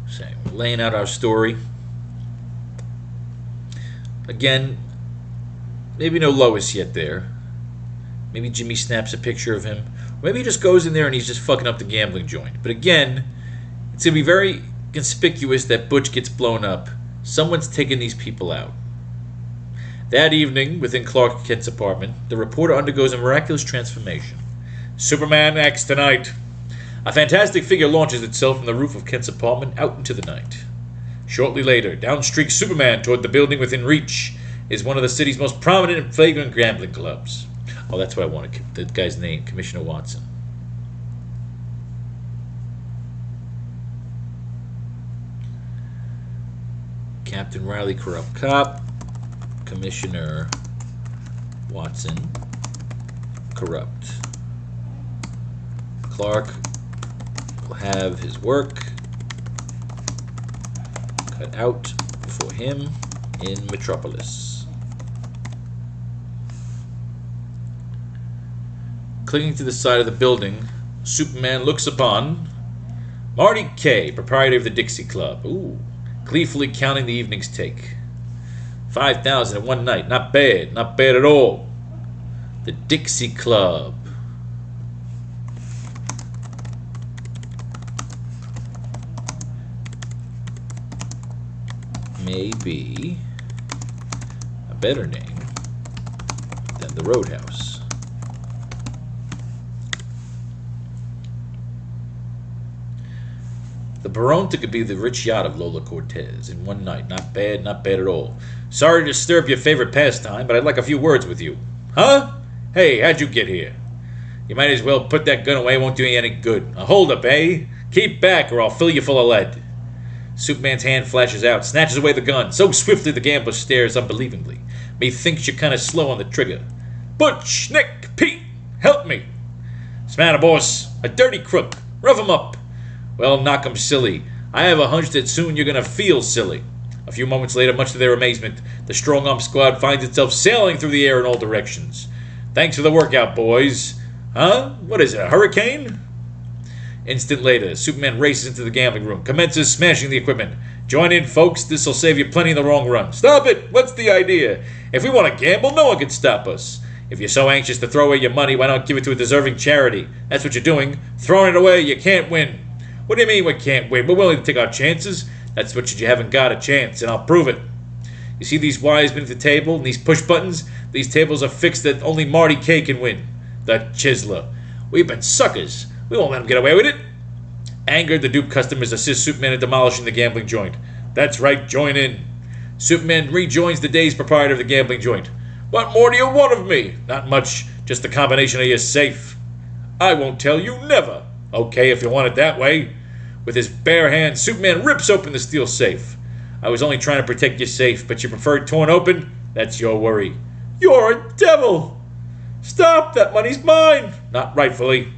So, we're laying out our story. Again, maybe no Lois yet there. Maybe Jimmy snaps a picture of him. Maybe he just goes in there and he's just fucking up the gambling joint. But again, it's going to be very conspicuous that Butch gets blown up. Someone's taking these people out. That evening, within Clark Kent's apartment, the reporter undergoes a miraculous transformation. Superman acts tonight. A fantastic figure launches itself from the roof of Kent's apartment out into the night. Shortly later, down streaks Superman toward the building within reach. Is one of the city's most prominent and flagrant gambling clubs. Oh, that's what I wanted. The guy's name, Commissioner Watson. Captain Riley, corrupt cop. Commissioner Watson, corrupt. Clark will have his work cut out for him in Metropolis. Clinging to the side of the building, Superman looks upon Marty K., proprietor of the Dixie Club. Ooh, gleefully counting the evening's take. 5,000 in one night. Not bad. Not bad at all. The Dixie Club. May be a better name than the Roadhouse. The Baronta could be the rich yacht of Lola Cortez in one night. Not bad at all. Sorry to disturb your favorite pastime, but I'd like a few words with you. Huh? Hey, how'd you get here? You might as well put that gun away, won't do you any good. Hold up, eh? Keep back or I'll fill you full of lead. Superman's hand flashes out, snatches away the gun. So swiftly the gambler stares unbelievingly. Methinks you're kind of slow on the trigger. Butch, Nick, Pete, help me. What's the matter, boss? A dirty crook. Rough him up. Well, knock 'em silly. I have a hunch that soon you're going to feel silly. A few moments later, much to their amazement, the strong-arm squad finds itself sailing through the air in all directions. Thanks for the workout, boys. Huh? What is it, a hurricane? Instant later, Superman races into the gambling room, commences smashing the equipment. Join in, folks. This'll save you plenty in the long run. Stop it! What's the idea? If we want to gamble, no one can stop us. If you're so anxious to throw away your money, why not give it to a deserving charity? That's what you're doing. Throwing it away, you can't win. What do you mean we can't win? We're willing to take our chances. That's what you haven't got a chance, and I'll prove it. You see these wires beneath the table and these push buttons? These tables are fixed that only Marty K can win. The chiseler. We've been suckers. We won't let him get away with it. Angered, the dupe customers assist Superman in demolishing the gambling joint. That's right, join in. Superman rejoins the dazed proprietor of the gambling joint. What more do you want of me? Not much, just the combination of your safe. I won't tell you, never. Okay, if you want it that way. With his bare hands, Superman rips open the steel safe. I was only trying to protect your safe, but you prefer it torn open? That's your worry. You're a devil! Stop, that money's mine! Not rightfully.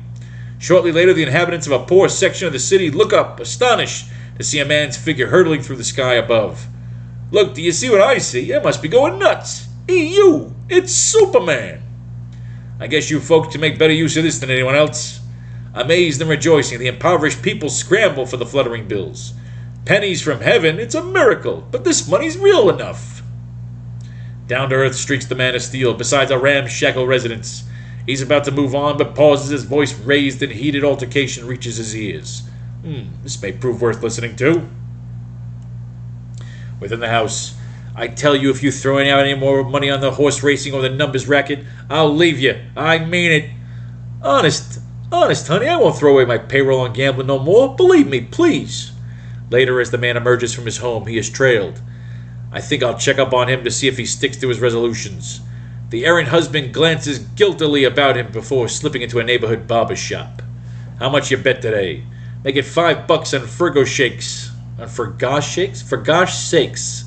Shortly later, the inhabitants of a poor section of the city look up, astonished, to see a man's figure hurtling through the sky above. Look, do you see what I see? I must be going nuts. You! It's Superman! I guess you folks can make better use of this than anyone else. Amazed and rejoicing, the impoverished people scramble for the fluttering bills. Pennies from heaven, it's a miracle, but this money's real enough. Down to earth streaks the man of steel, besides a ramshackle residence. He's about to move on, but pauses, his voice raised in heated altercation reaches his ears. This may prove worth listening to. Within the house, I tell you, if you throw out any more money on the horse racing or the numbers racket, I'll leave you. I mean it. Honest, honey, I won't throw away my payroll on gambling no more. Believe me, please. Later, as the man emerges from his home, he is trailed. I think I'll check up on him to see if he sticks to his resolutions. The errant husband glances guiltily about him before slipping into a neighborhood barber shop. How much you bet today? Make it $5 on Fergo shakes. On Fergosh shakes? For gosh sakes.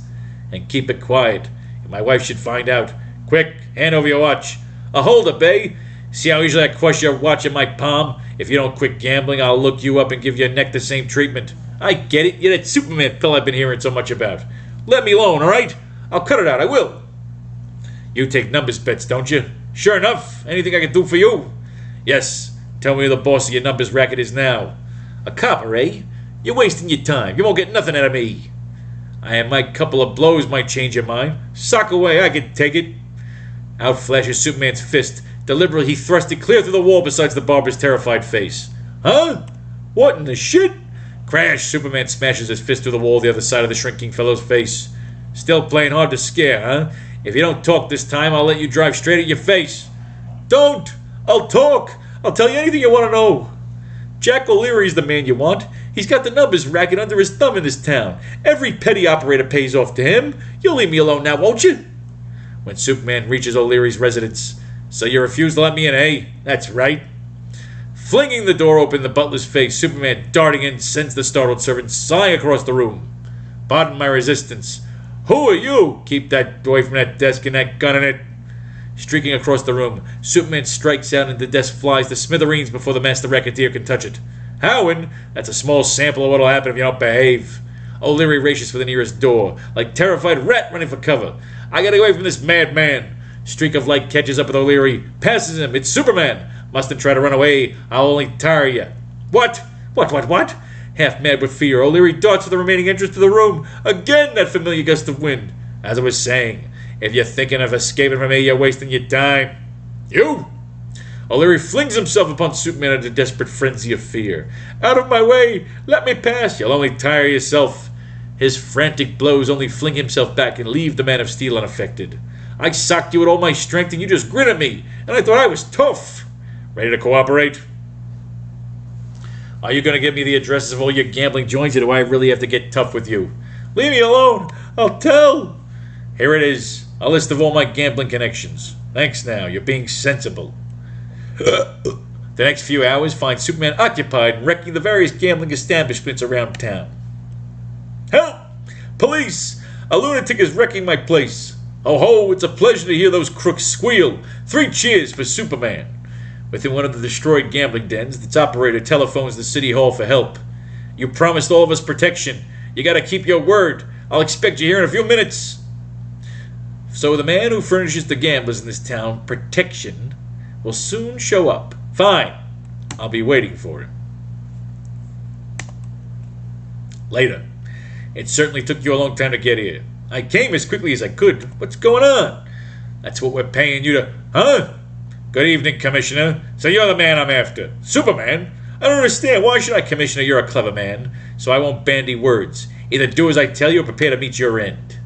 And keep it quiet. My wife should find out. Quick, hand over your watch. Hold it, babe. See how easily I crush your watch in my palm? If you don't quit gambling, I'll look you up and give your neck the same treatment. I get it. You're that Superman pill I've been hearing so much about. Let me alone, all right? I'll cut it out. I will. You take numbers bets, don't you? Sure enough. Anything I can do for you? Yes. Tell me who the boss of your numbers racket is now. A copper, eh? You're wasting your time. You won't get nothing out of me. My couple of blows might change your mind. Sock away. I can take it. Out flashes Superman's fist. Deliberately, he thrust it clear through the wall beside the barber's terrified face. Huh? What in the shit? Crash! Superman smashes his fist through the wall the other side of the shrinking fellow's face. Still playing hard to scare, huh? If you don't talk this time, I'll let you drive straight at your face. Don't! I'll talk! I'll tell you anything you want to know. Jack O'Leary's the man you want. He's got the numbers racket under his thumb in this town. Every petty operator pays off to him. You'll leave me alone now, won't you? When Superman reaches O'Leary's residence. So you refuse to let me in, eh? That's right. Flinging the door open in the butler's face, Superman darting in sends the startled servant sighing across the room. Pardon my resistance. Who are you? Keep that away from that desk and that gun in it. Streaking across the room, Superman strikes out and the desk flies to smithereens before the master racketeer can touch it. Howin, that's a small sample of what'll happen if you don't behave. O'Leary races for the nearest door, like terrified rat running for cover. I gotta get away from this madman. Streak of light catches up with O'Leary, passes him. It's Superman. Mustn't try to run away. I'll only tire you. What? What? Half mad with fear, O'Leary darts for the remaining entrance to the room. Again, that familiar gust of wind. As I was saying, if you're thinking of escaping from me, you're wasting your time. You! O'Leary flings himself upon Superman in a desperate frenzy of fear. Out of my way! Let me pass! You'll only tire yourself. His frantic blows only fling himself back and leave the Man of Steel unaffected. I socked you with all my strength and you just grin at me, and I thought I was tough. Ready to cooperate? Are you going to give me the addresses of all your gambling joints, or do I really have to get tough with you? Leave me alone! I'll tell! Here it is. A list of all my gambling connections. Thanks now. You're being sensible. The next few hours find Superman occupied and wrecking the various gambling establishments around town. Help! Police! A lunatic is wrecking my place. Oh ho, it's a pleasure to hear those crooks squeal. 3 cheers for Superman. Within one of the destroyed gambling dens, its operator telephones the city hall for help. You promised all of us protection. You gotta keep your word. I'll expect you here in a few minutes. So the man who furnishes the gamblers in this town protection will soon show up. Fine. I'll be waiting for him. Later. It certainly took you a long time to get here. I came as quickly as I could. What's going on? That's what we're paying you to... Huh? Good evening, Commissioner. So you're the man I'm after. Superman? I don't understand. Why should I, Commissioner? You're a clever man, so I won't bandy words. Either do as I tell you or prepare to meet your end.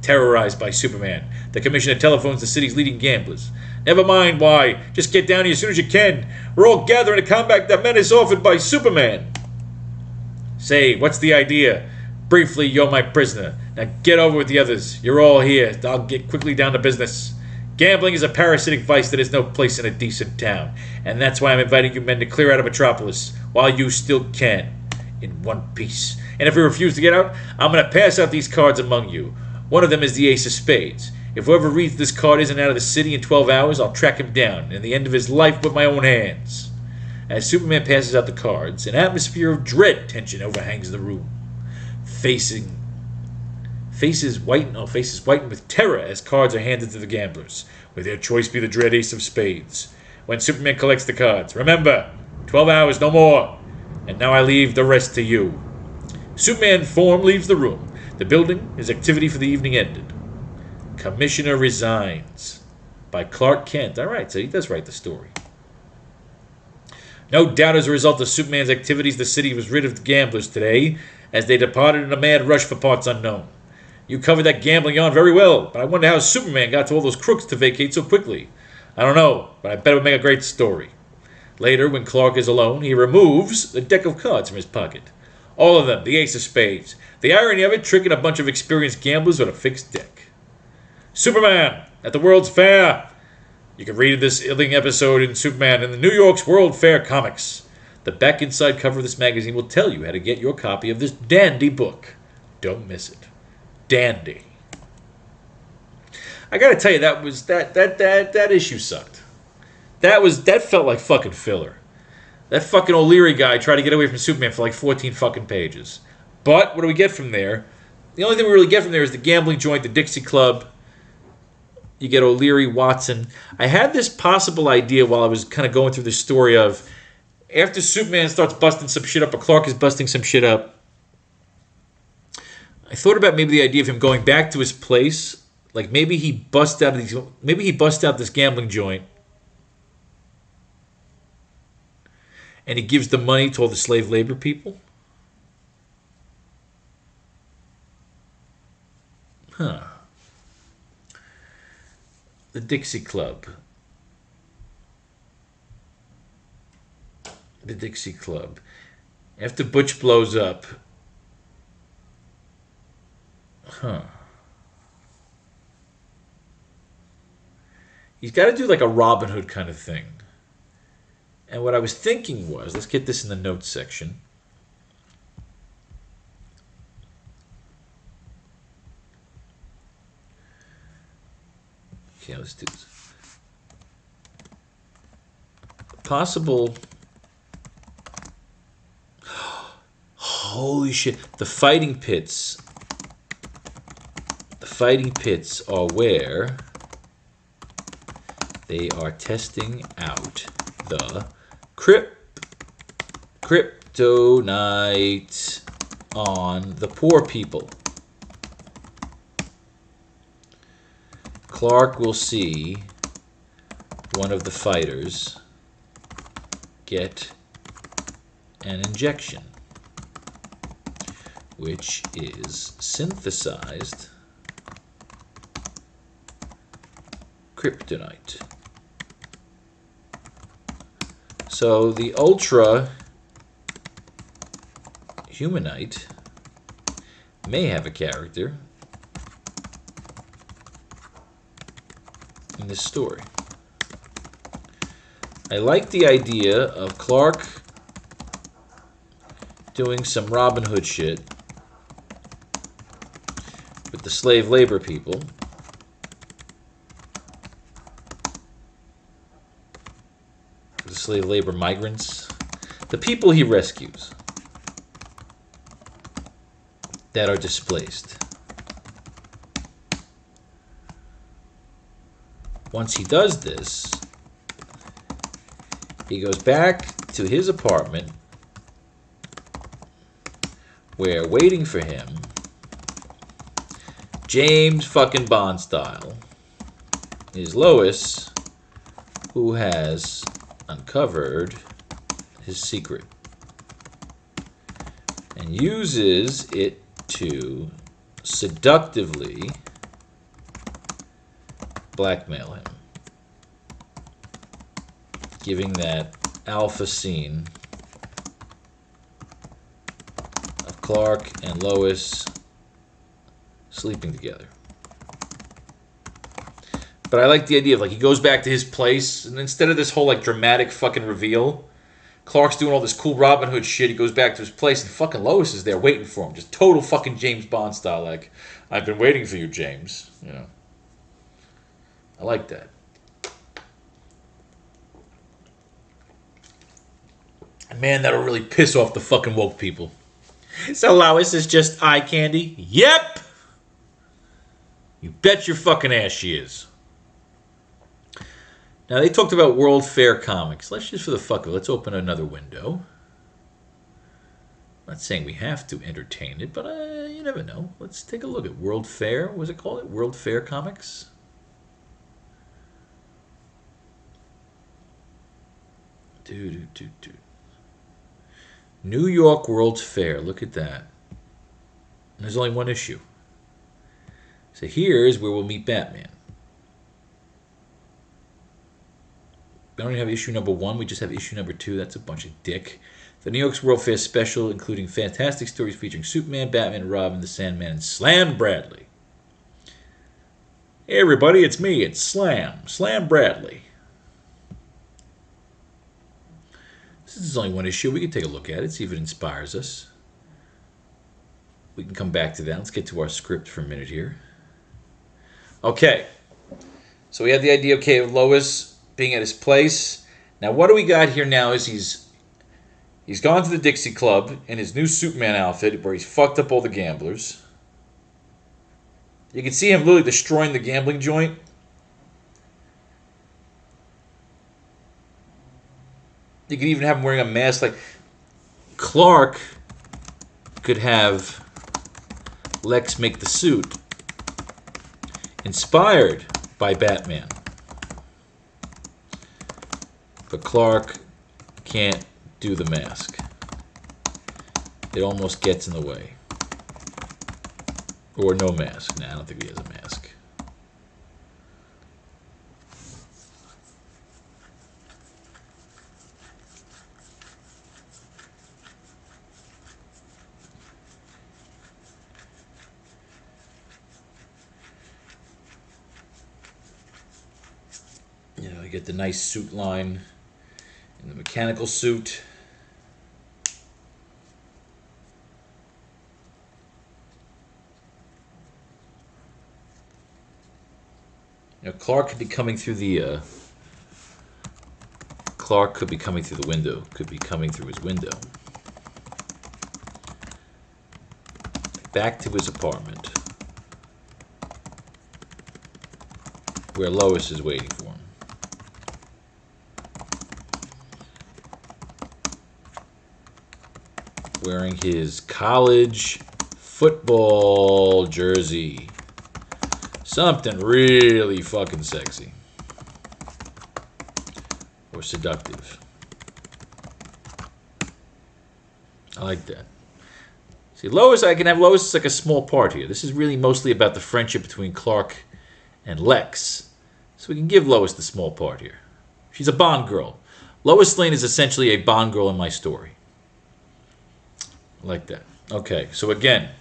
Terrorized by Superman, the Commissioner telephones the city's leading gamblers. Never mind why. Just get down here as soon as you can. We're all gathering to combat the menace offered by Superman. Say, what's the idea? Briefly, you're my prisoner. Now get over with the others. You're all here. I'll get quickly down to business. Gambling is a parasitic vice that has no place in a decent town. And that's why I'm inviting you men to clear out of Metropolis while you still can. In one piece. And if you refuse to get out, I'm going to pass out these cards among you. One of them is the Ace of Spades. If whoever reads this card isn't out of the city in 12 hours, I'll track him down and the end of his life with my own hands. As Superman passes out the cards, an atmosphere of dread tension overhangs the room. Faces whiten with terror as cards are handed to the gamblers, with their choice be the dread Ace of Spades. When Superman collects the cards, remember, 12 hours, no more. And now I leave the rest to you. Superman form leaves the room. The building, his activity for the evening ended. Commissioner resigns. By Clark Kent. Alright, so he does write the story. No doubt as a result of Superman's activities, the city was rid of the gamblers today, as they departed in a mad rush for parts unknown. You covered that gambling yarn very well, but I wonder how Superman got to all those crooks to vacate so quickly. I don't know, but I bet it would make a great story. Later, when Clark is alone, he removes the deck of cards from his pocket. All of them, the Ace of Spades. The irony of it, tricking a bunch of experienced gamblers with a fixed deck. Superman at the World's Fair. You can read this illing episode in Superman in the New York's World Fair Comics. The back inside cover of this magazine will tell you how to get your copy of this dandy book. Don't miss it. Dandy. I gotta tell you, that issue sucked. That felt like fucking filler. That fucking O'Leary guy tried to get away from Superman for like 14 fucking pages. But what do we get from there? The only thing we really get from there is the gambling joint, the Dixie Club. You get O'Leary, Watson. I had this possible idea while I was kind of going through the story of after Superman starts busting some shit up, or Clark is busting some shit up, I thought about maybe the idea of him going back to his place. Like maybe he busts out this gambling joint and he gives the money to all the slave labor people. Huh. The Dixie Club. The Dixie Club. After Butch blows up. Huh. He's got to do like a Robin Hood kind of thing. And what I was thinking was, let's get this in the notes section. Okay, let's do this. Possible. Holy shit. The fighting pits. The fighting pits are where they are testing out the kryptonite on the poor people. Clark will see one of the fighters get an injection, which is synthesized kryptonite. So the Ultra Humanite may have a character in this story. I like the idea of Clark doing some Robin Hood shit with the slave labor people. The slave labor migrants. The people he rescues that are displaced. Once he does this, he goes back to his apartment where waiting for him, James fucking Bond style, is Lois, who has uncovered his secret. and uses it to seductively blackmail him, giving that alpha scene of Clark and Lois sleeping together. But I like the idea of, like, he goes back to his place, and instead of this whole, like, dramatic fucking reveal, Clark's doing all this cool Robin Hood shit. He goes back to his place, and fucking Lois is there waiting for him. Just total fucking James Bond style, like, I've been waiting for you, James. You know. I like that. And man, that'll really piss off the fucking woke people. So Lois is just eye candy? Yep! You bet your fucking ass she is. Now, they talked about World Fair Comics. Let's just, for the fuck of it, let's open another window. I'm not saying we have to entertain it, but you never know. Let's take a look at World Fair. What was it called? World Fair Comics? New York World's Fair. Look at that. And there's only one issue. So here's where we'll meet Batman. We don't even have issue number 1. We just have issue number 2. That's a bunch of dick. The New York's World Fair special, including fantastic stories featuring Superman, Batman, Robin, the Sandman, and Slam Bradley. Hey everybody, it's me. It's Slam Bradley. This is only one issue. We can take a look at it, see if it inspires us. We can come back to that. Let's get to our script for a minute here. Okay. So we have the idea, okay, of Lois being at his place. Now, what do we got here now is he's gone to the Dixie Club in his new Superman outfit where he's fucked up all the gamblers. You can see him literally destroying the gambling joint. You could even have him wearing a mask. Like, Clark could have Lex make the suit inspired by Batman. But Clark can't do the mask. It almost gets in the way. Or no mask. Nah, I don't think he has a mask. You know, you get the nice suit line in the mechanical suit. You know, Clark could be coming through the Clark could be coming through the window. Could be coming through his window. Back to his apartment, where Lois is waiting for him. Wearing his college football jersey. Something really fucking sexy. Or seductive. I like that. See, Lois, I can have Lois as like a small part here. This is really mostly about the friendship between Clark and Lex. So we can give Lois the small part here. She's a Bond girl. Lois Lane is essentially a Bond girl in my story. Like that. Okay, so again,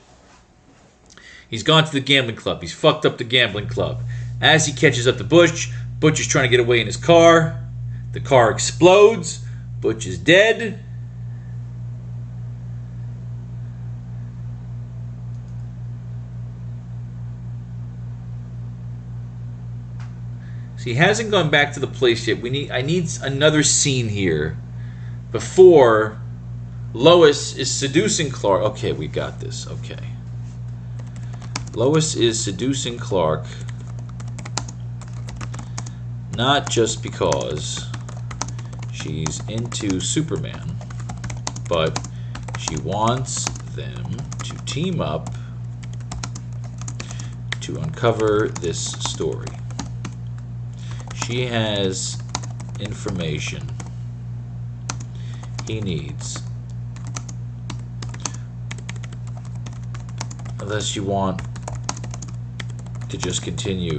he's gone to the gambling club. He's fucked up the gambling club. As he catches up to Butch, Butch is trying to get away in his car. The car explodes. Butch is dead. So he hasn't gone back to the place yet. I need another scene here before Lois is seducing Clark. Okay, we got this. Okay. Lois is seducing Clark not just because she's into Superman, but she wants them to team up to uncover this story. She has information he needs Unless you want to just continue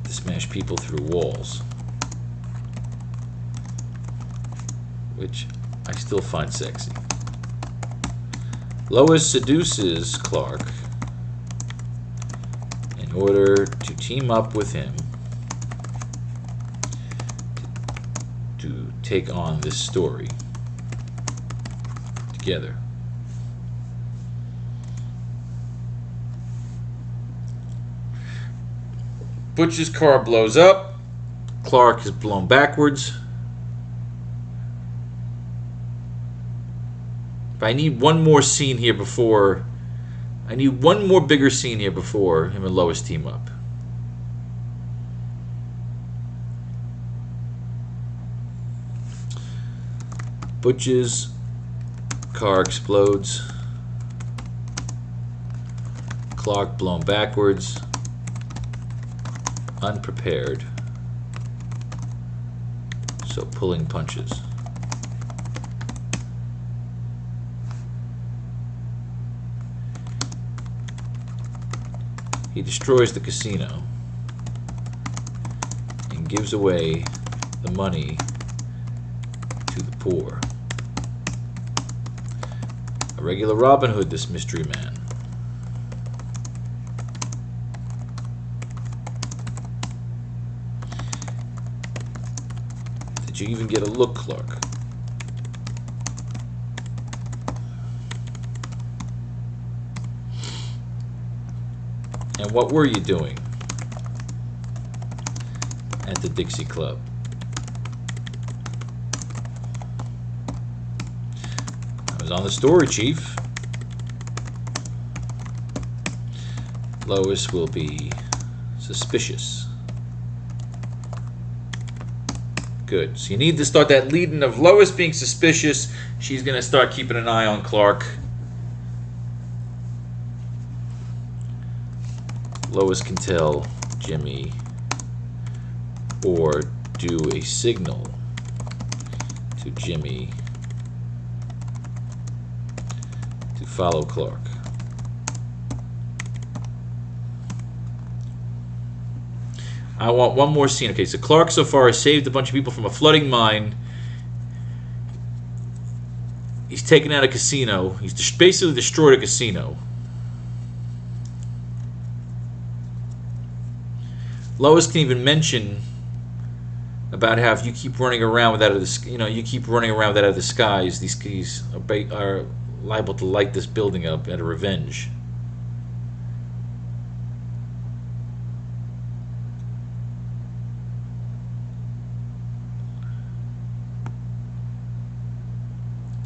to smash people through walls, which I still find sexy. Lois seduces Clark in order to team up with him to take on this story together. Butch's car blows up. Clark is blown backwards. But I need one more scene here before... I need one more bigger scene here before him and Lois team up. Butch's car explodes. Clark blown backwards. Unprepared. So pulling punches. He destroys the casino and gives away the money to the poor. A regular Robin Hood, this mystery man. Did you even get a look, Clark? And what were you doing at the Dixie Club? I was on the story, Chief. Lois will be suspicious. Good. So you need to start that leading of Lois being suspicious. She's going to start keeping an eye on Clark. Lois can tell Jimmy or do a signal to Jimmy to follow Clark. I want one more scene. Okay, so Clark so far has saved a bunch of people from a flooding mine. He's taken out a casino. He's basically destroyed a casino. Lois can even mention about how if you keep running around without you keep running around without a disguise, these keys are liable to light this building up out of revenge.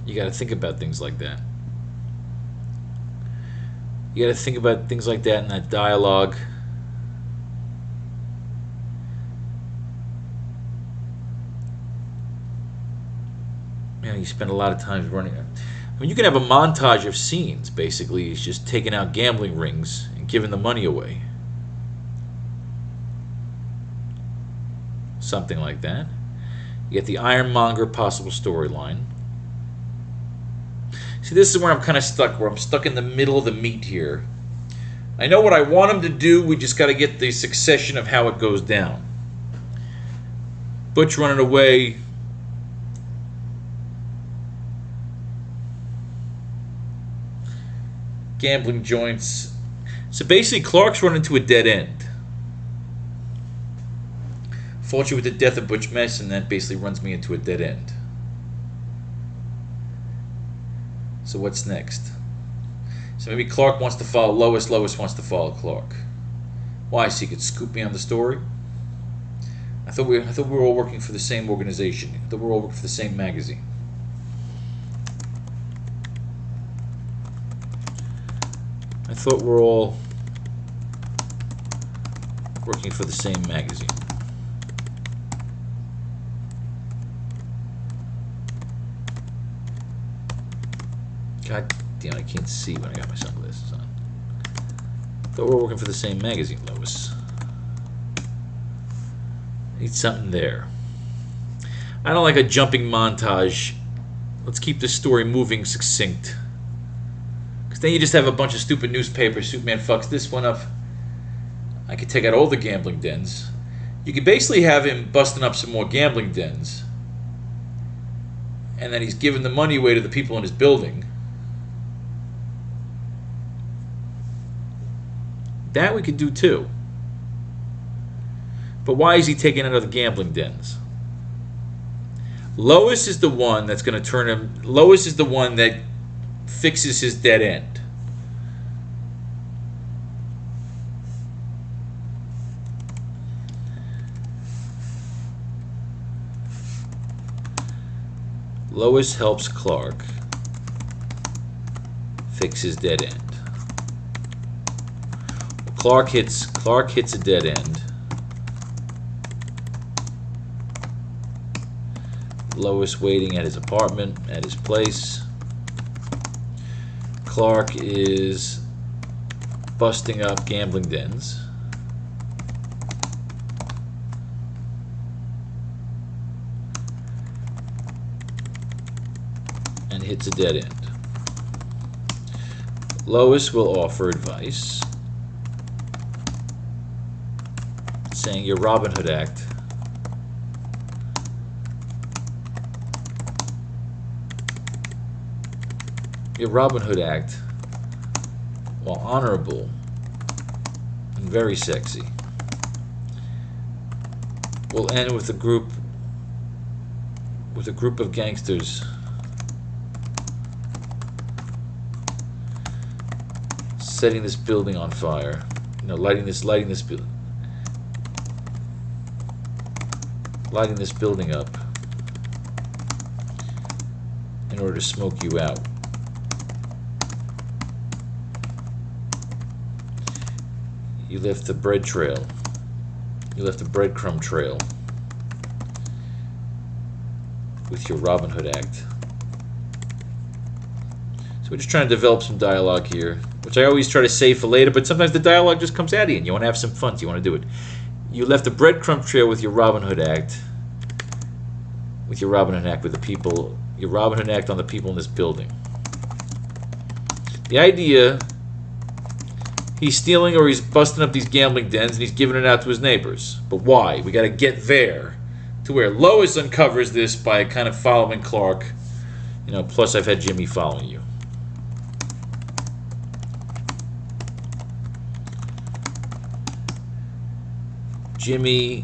You got to think about things like that. You got to think about things like that in that dialogue. You spend a lot of time running. I mean, you can have a montage of scenes. Basically, he's just taking out gambling rings and giving the money away. Something like that. You get the Ironmonger possible storyline. See, this is where I'm kind of stuck, where I'm stuck in the middle of the meat here. I know what I want him to do, we just got to get the succession of how it goes down. Butch running away. Gambling joints. So basically, Clark's run into a dead end. Fortunate with the death of Butch Mess, and that basically runs me into a dead end. So what's next? So maybe Clark wants to follow Lois, Lois wants to follow Clark. Why? So he could scoop me on the story? I thought we were all working for the same organization. I thought we were all working for the same magazine. I thought we're all working for the same magazine. God damn, I can't see when I got my sunglasses on. I thought we were working for the same magazine, Lois. I need something there. I don't like a jumping montage. Let's keep this story moving, succinct. then you just have a bunch of stupid newspapers. Superman fucks this one up. I could take out all the gambling dens. You could basically have him busting up some more gambling dens. And then he's giving the money away to the people in his building. That we could do too. But why is he taking out of the gambling dens? Lois is the one that's going to turn him... Lois is the one that fixes his dead end. Lois helps Clark fix his dead end. Clark hits a dead end. Lois waiting at his apartment, at his place. Clark is busting up gambling dens. And hits a dead end. Lois will offer advice, saying your Robin Hood act while honorable and very sexy, will end with a group of gangsters setting this building on fire. Lighting this building up in order to smoke you out. You left the bread trail. You left a breadcrumb trail with your Robin Hood act. So we're just trying to develop some dialogue here, which I always try to save for later, but sometimes the dialogue just comes out of you and you want to have some fun, so you want to do it. You left a breadcrumb trail with your Robin Hood act. With your Robin Hood act with the people. Your Robin Hood act on the people in this building. The idea... He's stealing or he's busting up these gambling dens and he's giving it out to his neighbors. But why? We got to get there to where Lois uncovers this by kind of following Clark. Plus I've had Jimmy following you. Jimmy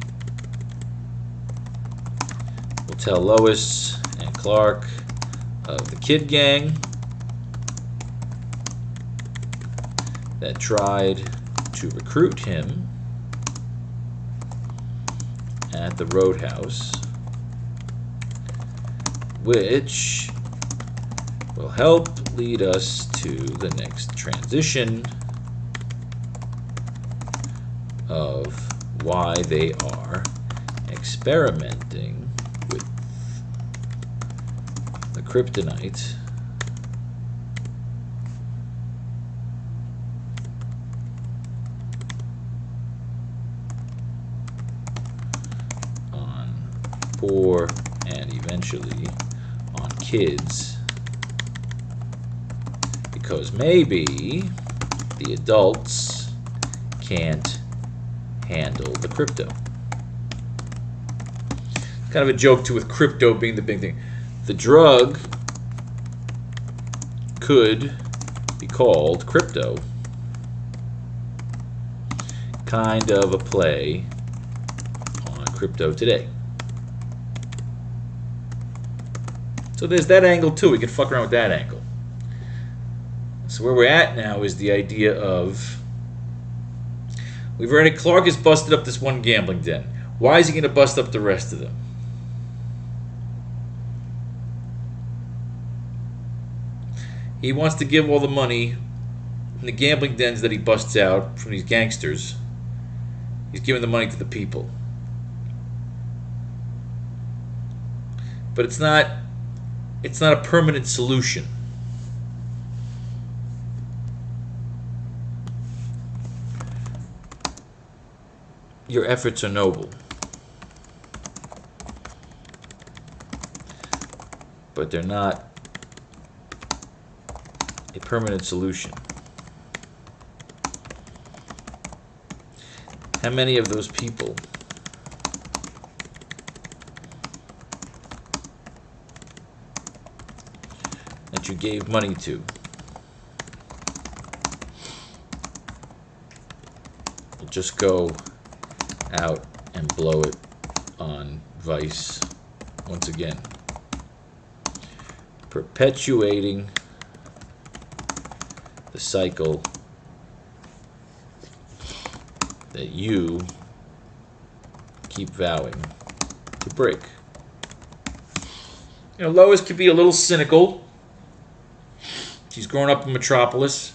will tell Lois and Clark of the Kid Gang that tried to recruit him at the Roadhouse, which will help lead us to the next transition of why they are experimenting with the kryptonite poor and eventually on kids, because maybe the adults can't handle the crypto. Kind of a joke too with crypto being the big thing. The drug could be called crypto. Kind of a play on crypto today. So there's that angle too. We can fuck around with that angle. So where we're at now is the idea of Clark has busted up this one gambling den. Why is he going to bust up the rest of them? He wants to give all the money in the gambling dens that he busts out from these gangsters. He's giving the money to the people. But it's not a permanent solution. Your efforts are noble, but they're not a permanent solution. How many of those people that you gave money to will just go out and blow it on Vice once again, perpetuating the cycle that you keep vowing to break. You know, Lois could be a little cynical. She's grown up in Metropolis.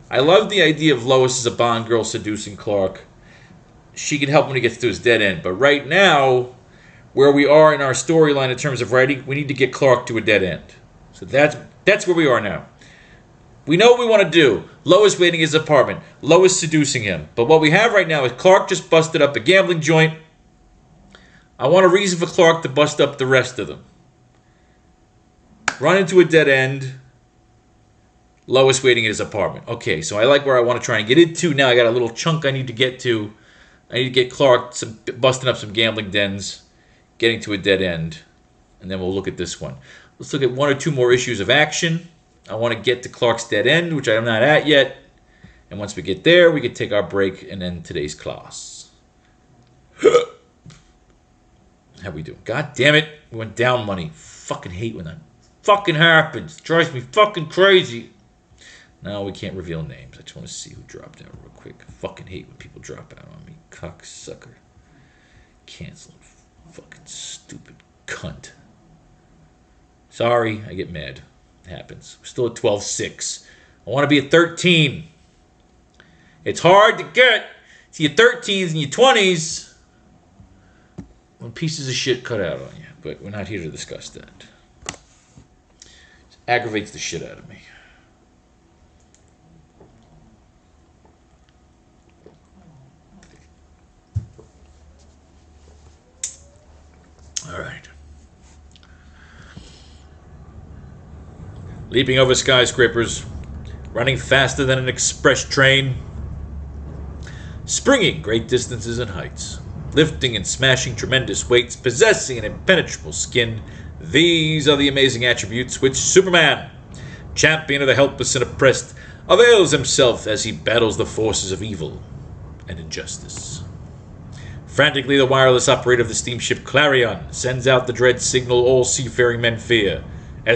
I love the idea of Lois as a Bond girl seducing Clark. She can help when he gets to his dead end. But right now, where we are in our storyline in terms of writing, we need to get Clark to a dead end. So that's where we are now. We know what we want to do. Lois waiting in his apartment. Lois seducing him. But what we have right now is Clark just busted up a gambling joint. I want a reason for Clark to bust up the rest of them. Run into a dead end. Lois waiting in his apartment. Okay, so I like where I want to try and get into. Now I got a little chunk I need to get to. I need to get Clark busting up some gambling dens, getting to a dead end, and then we'll look at this one. Let's look at one or two more issues of action. I want to get to Clark's dead end, which I'm not at yet. And once we get there, we can take our break and end today's class. How we doing? God damn it. We went down money. Fucking hate when that fucking happens. It drives me fucking crazy. No, we can't reveal names. I just want to see who dropped out real quick. I fucking hate when people drop out on me. Cocksucker. Cancel. Fucking stupid cunt. Sorry, I get mad. It happens. We're still at 12-6. I want to be at 13. It's hard to get to your 13s and your 20s when pieces of shit cut out on you. But we're not here to discuss that. It aggravates the shit out of me. All right. Leaping over skyscrapers, running faster than an express train, springing great distances and heights, lifting and smashing tremendous weights, possessing an impenetrable skin. These are the amazing attributes which Superman, champion of the helpless and oppressed, avails himself as he battles the forces of evil and injustice. Frantically, the wireless operator of the steamship Clarion sends out the dread signal all seafaring men fear.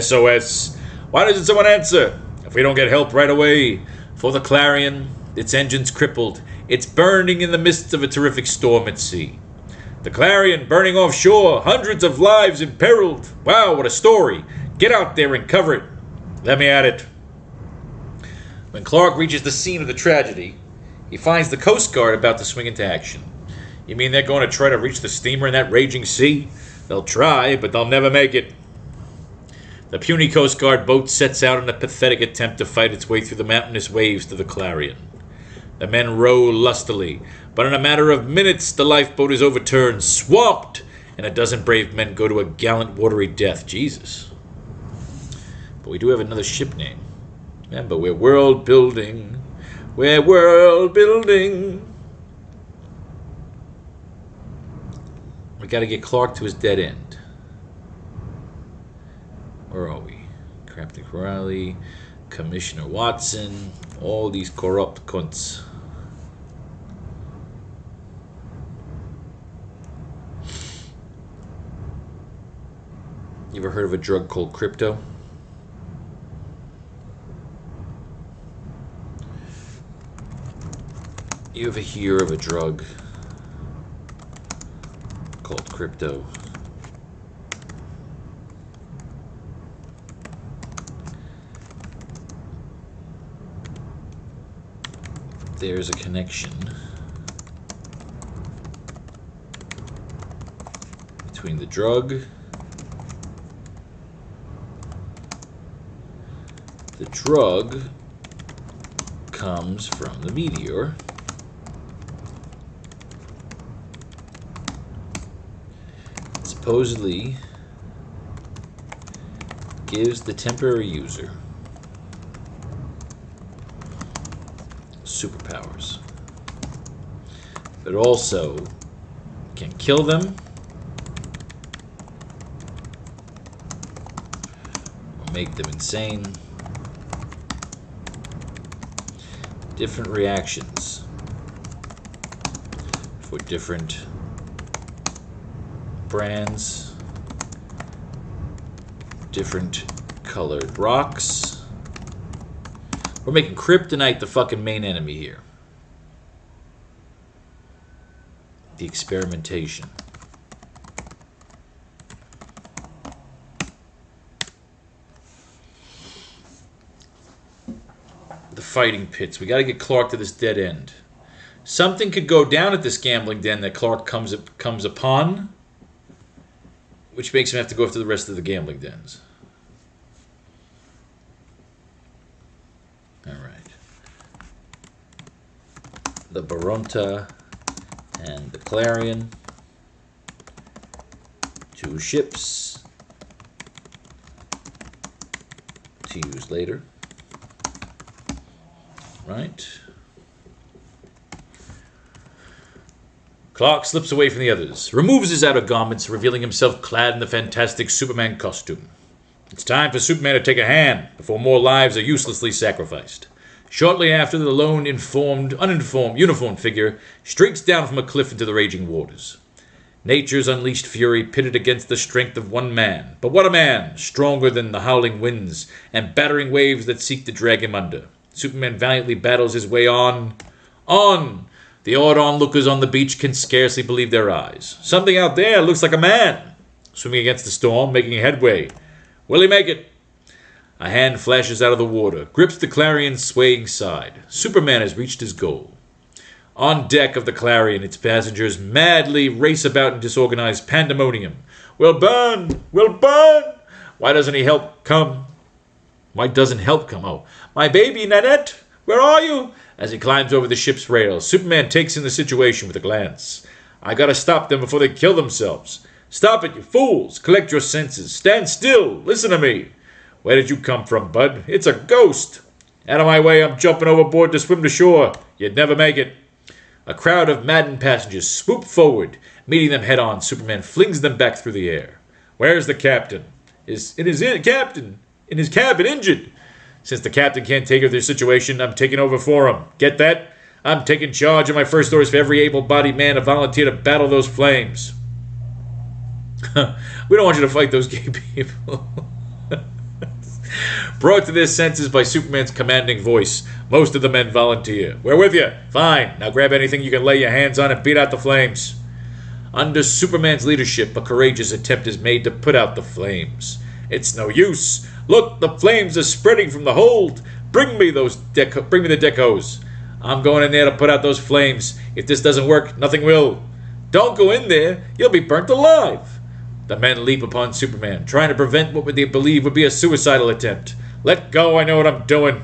SOS. Why doesn't someone answer? If we don't get help right away. For the Clarion, its engine's crippled. It's burning in the midst of a terrific storm at sea. The Clarion burning offshore. Hundreds of lives imperiled. Wow, what a story. Get out there and cover it. Let me at it. When Clark reaches the scene of the tragedy, he finds the Coast Guard about to swing into action. You mean they're going to try to reach the steamer in that raging sea? They'll try, but they'll never make it. The puny Coast Guard boat sets out in a pathetic attempt to fight its way through the mountainous waves to the Clarion. The men row lustily, but in a matter of minutes the lifeboat is overturned, swamped, and a dozen brave men go to a gallant watery death. Jesus. But we do have another ship name. Remember, we're world building. We're world building. We got to get Clark to his dead end. Where are we? Captain Corrali, Commissioner Watson, all these corrupt cunts. You ever heard of a drug called crypto? You ever hear of a drug called crypto? There's a connection between the drug, comes from the meteor, it supposedly gives the temporary user superpowers. But also can kill them or make them insane. Different reactions for different brands, different colored rocks. We're making kryptonite the fucking main enemy here. The experimentation. The fighting pits. We got to get Clark to this dead end. Something could go down at this gambling den that Clark comes upon, which makes him have to go after the rest of the gambling dens. All right. The Baronta and the Clarion. 2 ships to use later. Right. Clark slips away from the others, removes his outer garments, revealing himself clad in the fantastic Superman costume. It's time for Superman to take a hand before more lives are uselessly sacrificed. Shortly after, the lone uniformed figure streaks down from a cliff into the raging waters. Nature's unleashed fury pitted against the strength of one man. But what a man! Stronger than the howling winds and battering waves that seek to drag him under. Superman valiantly battles his way on. On! The awed onlookers on the beach can scarcely believe their eyes. Something out there looks like a man, swimming against the storm, making headway. Will he make it? A hand flashes out of the water, grips the Clarion's swaying side. Superman has reached his goal. On deck of the Clarion, its passengers madly race about in disorganized pandemonium. We'll burn! We'll burn! Why doesn't help come? Oh, my baby, Nanette! Where are you? As he climbs over the ship's rails, Superman takes in the situation with a glance. I gotta stop them before they kill themselves. Stop it, you fools! Collect your senses. Stand still! Listen to me! Where did you come from, bud? It's a ghost! Out of my way, I'm jumping overboard to swim to shore. You'd never make it. A crowd of maddened passengers swoop forward. Meeting them head-on, Superman flings them back through the air. Where's the captain? Is his cabin injured? Since the captain can't take over their situation, I'm taking over for him. Get that? I'm taking charge, and my first orders for every able-bodied man to volunteer to battle those flames. We don't want you to fight those gay people. Brought to their senses by Superman's commanding voice, most of the men volunteer. We're with you. Fine. Now grab anything you can lay your hands on and beat out the flames. Under Superman's leadership, a courageous attempt is made to put out the flames. It's no use. Look, the flames are spreading from the hold. Bring me the deck hose. I'm going in there to put out those flames. If this doesn't work, nothing will. Don't go in there. You'll be burnt alive. The men leap upon Superman, trying to prevent what they believe would be a suicidal attempt. Let go, I know what I'm doing.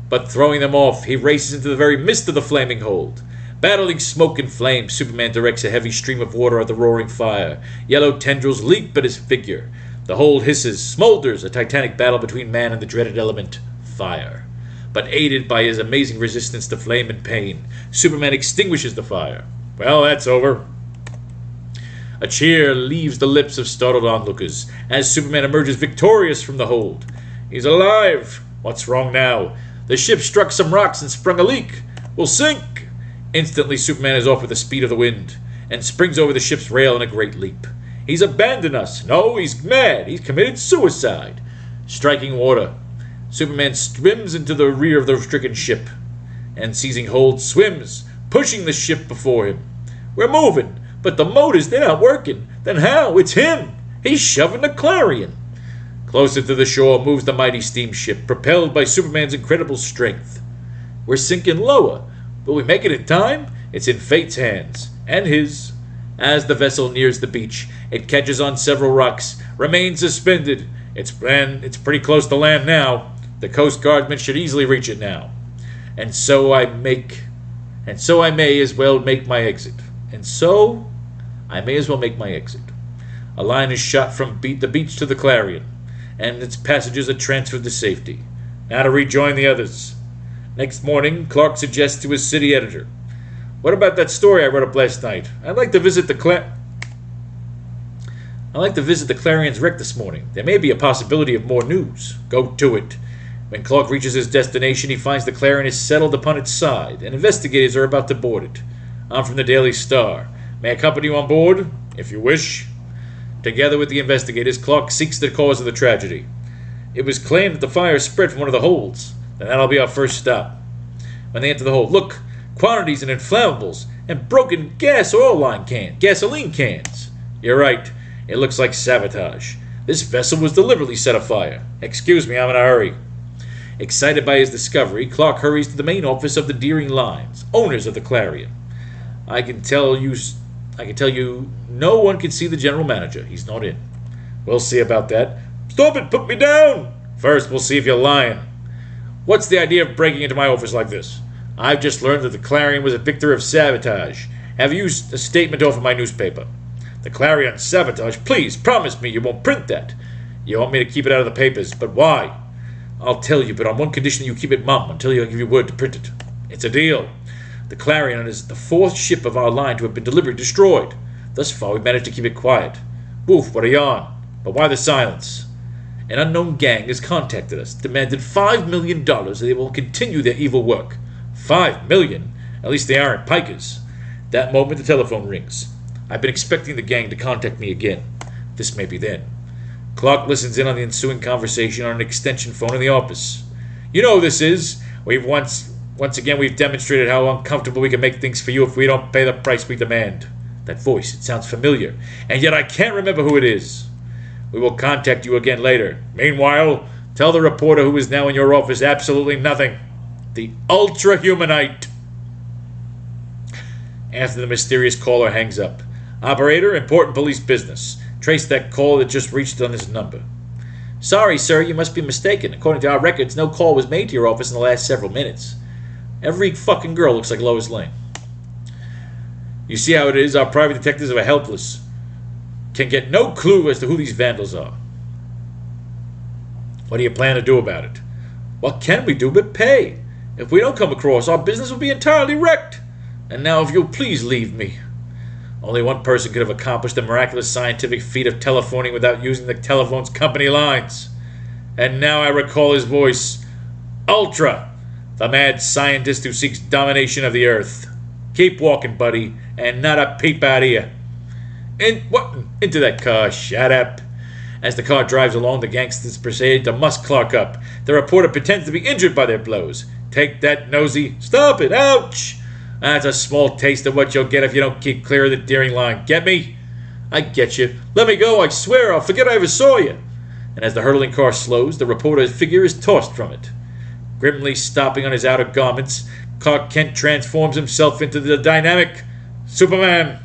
But throwing them off, he races into the very midst of the flaming hold. Battling smoke and flame, Superman directs a heavy stream of water at the roaring fire. Yellow tendrils leap at his figure. The hold hisses, smolders, a titanic battle between man and the dreaded element, fire. But aided by his amazing resistance to flame and pain, Superman extinguishes the fire. Well, that's over. A cheer leaves the lips of startled onlookers as Superman emerges victorious from the hold. He's alive! What's wrong now? The ship struck some rocks and sprung a leak. We'll sink! Instantly, Superman is off with the speed of the wind and springs over the ship's rail in a great leap. He's abandoned us. No, he's mad. He's committed suicide. Striking water, Superman swims into the rear of the stricken ship and, seizing hold, swims, pushing the ship before him. We're moving, but the motors, they're not working. Then how? It's him. He's shoving the Clarion. Closer to the shore moves the mighty steamship, propelled by Superman's incredible strength. We're sinking lower. Will we make it in time? It's in fate's hands, and his. As the vessel nears the beach, it catches on several rocks, remains suspended. It's pretty close to land now. The Coast Guardmen should easily reach it now. And so I may as well make my exit. A line is shot from the beach to the Clarion, and its passengers are transferred to safety. Now to rejoin the others. Next morning, Clark suggests to his city editor, "What about that story I wrote up last night? I'd like to visit the Clarion's wreck this morning. There may be a possibility of more news." "Go to it." When Clark reaches his destination, he finds the Clarion is settled upon its side, and investigators are about to board it. "I'm from the Daily Star. May I accompany you on board?" "If you wish." Together with the investigators, Clark seeks the cause of the tragedy. It was claimed that the fire spread from one of the holds. "Then that'll be our first stop." When they enter the hold, "Look, quantities of inflammables and broken gasoline cans." "You're right. It looks like sabotage. This vessel was deliberately set afire." "Excuse me, I'm in a hurry." Excited by his discovery, Clark hurries to the main office of the Deering Lines, owners of the Clarion. I can tell you, no one can see the general manager. He's not in." "We'll see about that." "Stop it! Put me down!" "First, we'll see if you're lying." "What's the idea of breaking into my office like this?" "I've just learned that the Clarion was a victim of sabotage. Have you a statement off of my newspaper?" "The Clarion sabotage? Please, promise me you won't print that." "You want me to keep it out of the papers, but why?" "I'll tell you, but on one condition: you keep it mum until you give your word to print it." "It's a deal." "The Clarion is the fourth ship of our line to have been deliberately destroyed. Thus far, we've managed to keep it quiet." "Woof, what a yarn. But why the silence?" "An unknown gang has contacted us, demanded $5 million, and they will continue their evil work." $5 million? At least they aren't pikers. That moment, the telephone rings. I've been expecting the gang to contact me again. This may be then. Clark listens in on the ensuing conversation on an extension phone in the office. "You know who this is. Once again, we've demonstrated how uncomfortable we can make things for you if we don't pay the price we demand." That voice, it sounds familiar, and yet I can't remember who it is. "We will contact you again later. Meanwhile, tell the reporter who is now in your office absolutely nothing. The Ultra-Humanite." After the mysterious caller hangs up, "Operator, important police business. Trace that call that just reached on this number." "Sorry, sir, you must be mistaken. According to our records, no call was made to your office in the last several minutes. Every fucking girl looks like Lois Lane." "You see how it is? Our private detectives are helpless. Can get no clue as to who these vandals are." "What do you plan to do about it?" "What can we do but pay? If we don't come across, our business will be entirely wrecked. And now, if you'll please leave me." Only one person could have accomplished the miraculous scientific feat of telephoning without using the telephone's company lines. And now I recall his voice. Ultra, the mad scientist who seeks domination of the Earth. Keep walking, buddy, and not a peep out of you. Into that car, shut up. As the car drives along, the gangsters proceed to muss Clark up. The reporter pretends to be injured by their blows. "Take that, nosy. Stop it. Ouch. That's a small taste of what you'll get if you don't keep clear of the Deering line. Get me?" "I get you. Let me go. I swear I'll forget I ever saw you." And as the hurtling car slows, the reporter's figure is tossed from it. Grimly stopping on his outer garments, Clark Kent transforms himself into the dynamic Superman.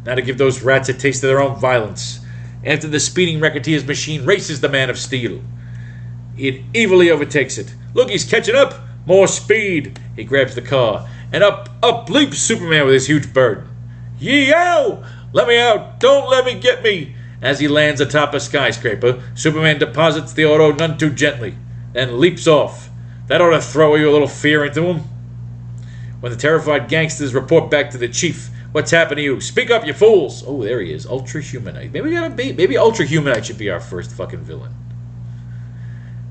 Now to give those rats a taste of their own violence. After the speeding racketeer's machine races the Man of Steel, it evilly overtakes it. "Look, he's catching up. More speed." He grabs the car, and up leaps Superman with his huge burden. "Yee-ow! Let me out! Don't let me get me!" As he lands atop a skyscraper, Superman deposits the auto none too gently, then leaps off. That ought to throw you a little fear into him. When the terrified gangsters report back to the chief, "What's happened to you? Speak up, you fools!" Oh, there he is, Ultra-Humanite. Maybe Ultra-Humanite should be our first fucking villain.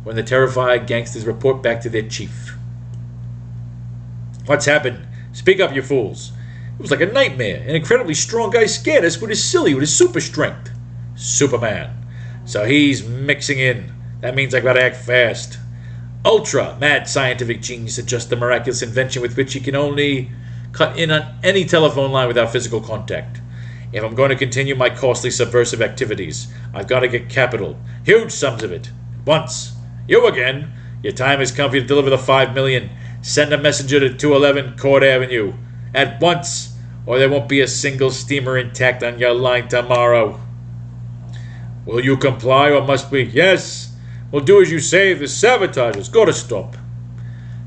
When the terrified gangsters report back to their chief. "What's happened? Speak up, you fools." It was like a nightmare. An incredibly strong guy scared us with his super strength. Superman. So he's mixing in. That means I gotta act fast. Ultra, mad scientific genius, suggests the miraculous invention with which he can only cut in on any telephone line without physical contact. If I'm going to continue my costly subversive activities, I've got to get capital. Huge sums of it. Once. You again. Your time has come for you to deliver the $5 million. Send a messenger to 211 Court Avenue. At once, or there won't be a single steamer intact on your line tomorrow. Will you comply, or must we? Yes. We'll do as you say. The sabotage's got to stop.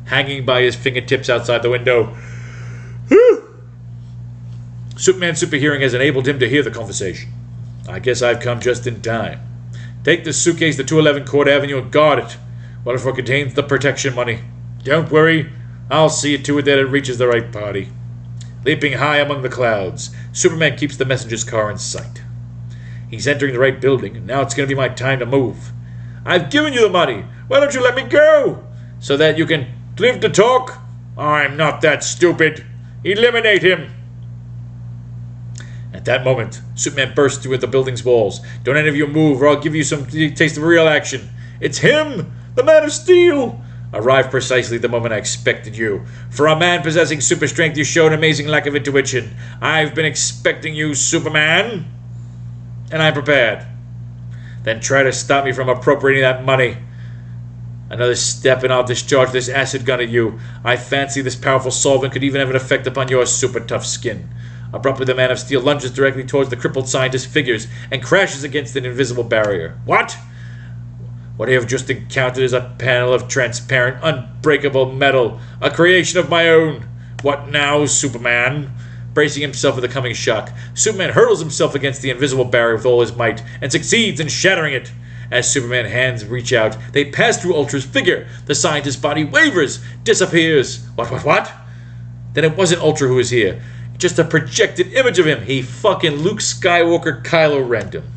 Hanging by his fingertips outside the window. Superman's superhearing has enabled him to hear the conversation. I guess I've come just in time. Take this suitcase to 211 Court Avenue and guard it. What if it contains the protection money? Don't worry, I'll see to it that it reaches the right party. Leaping high among the clouds, Superman keeps the messenger's car in sight. He's entering the right building, and now it's going to be my time to move. I've given you the money. Why don't you let me go? So that you can live to talk? I'm not that stupid. Eliminate him. At that moment, Superman bursts through the building's walls. Don't any of you move, or I'll give you some taste of real action. It's him, the Man of Steel. Arrived precisely the moment I expected you. For a man possessing super strength, you show an amazing lack of intuition. I've been expecting you, Superman. And I'm prepared. Then try to stop me from appropriating that money. Another step and I'll discharge this acid gun at you. I fancy this powerful solvent could even have an effect upon your super tough skin. Abruptly, the Man of Steel lunges directly towards the crippled scientist figures and crashes against an invisible barrier. What? What I have just encountered is a panel of transparent, unbreakable metal, a creation of my own. What now, Superman? Bracing himself for the coming shock, Superman hurls himself against the invisible barrier with all his might and succeeds in shattering it. As Superman's hands reach out, they pass through Ultra's figure. The scientist's body wavers, disappears. What? Then it wasn't Ultra who was here. Just a projected image of him. He fucking Luke Skywalker Kylo Ren'd him.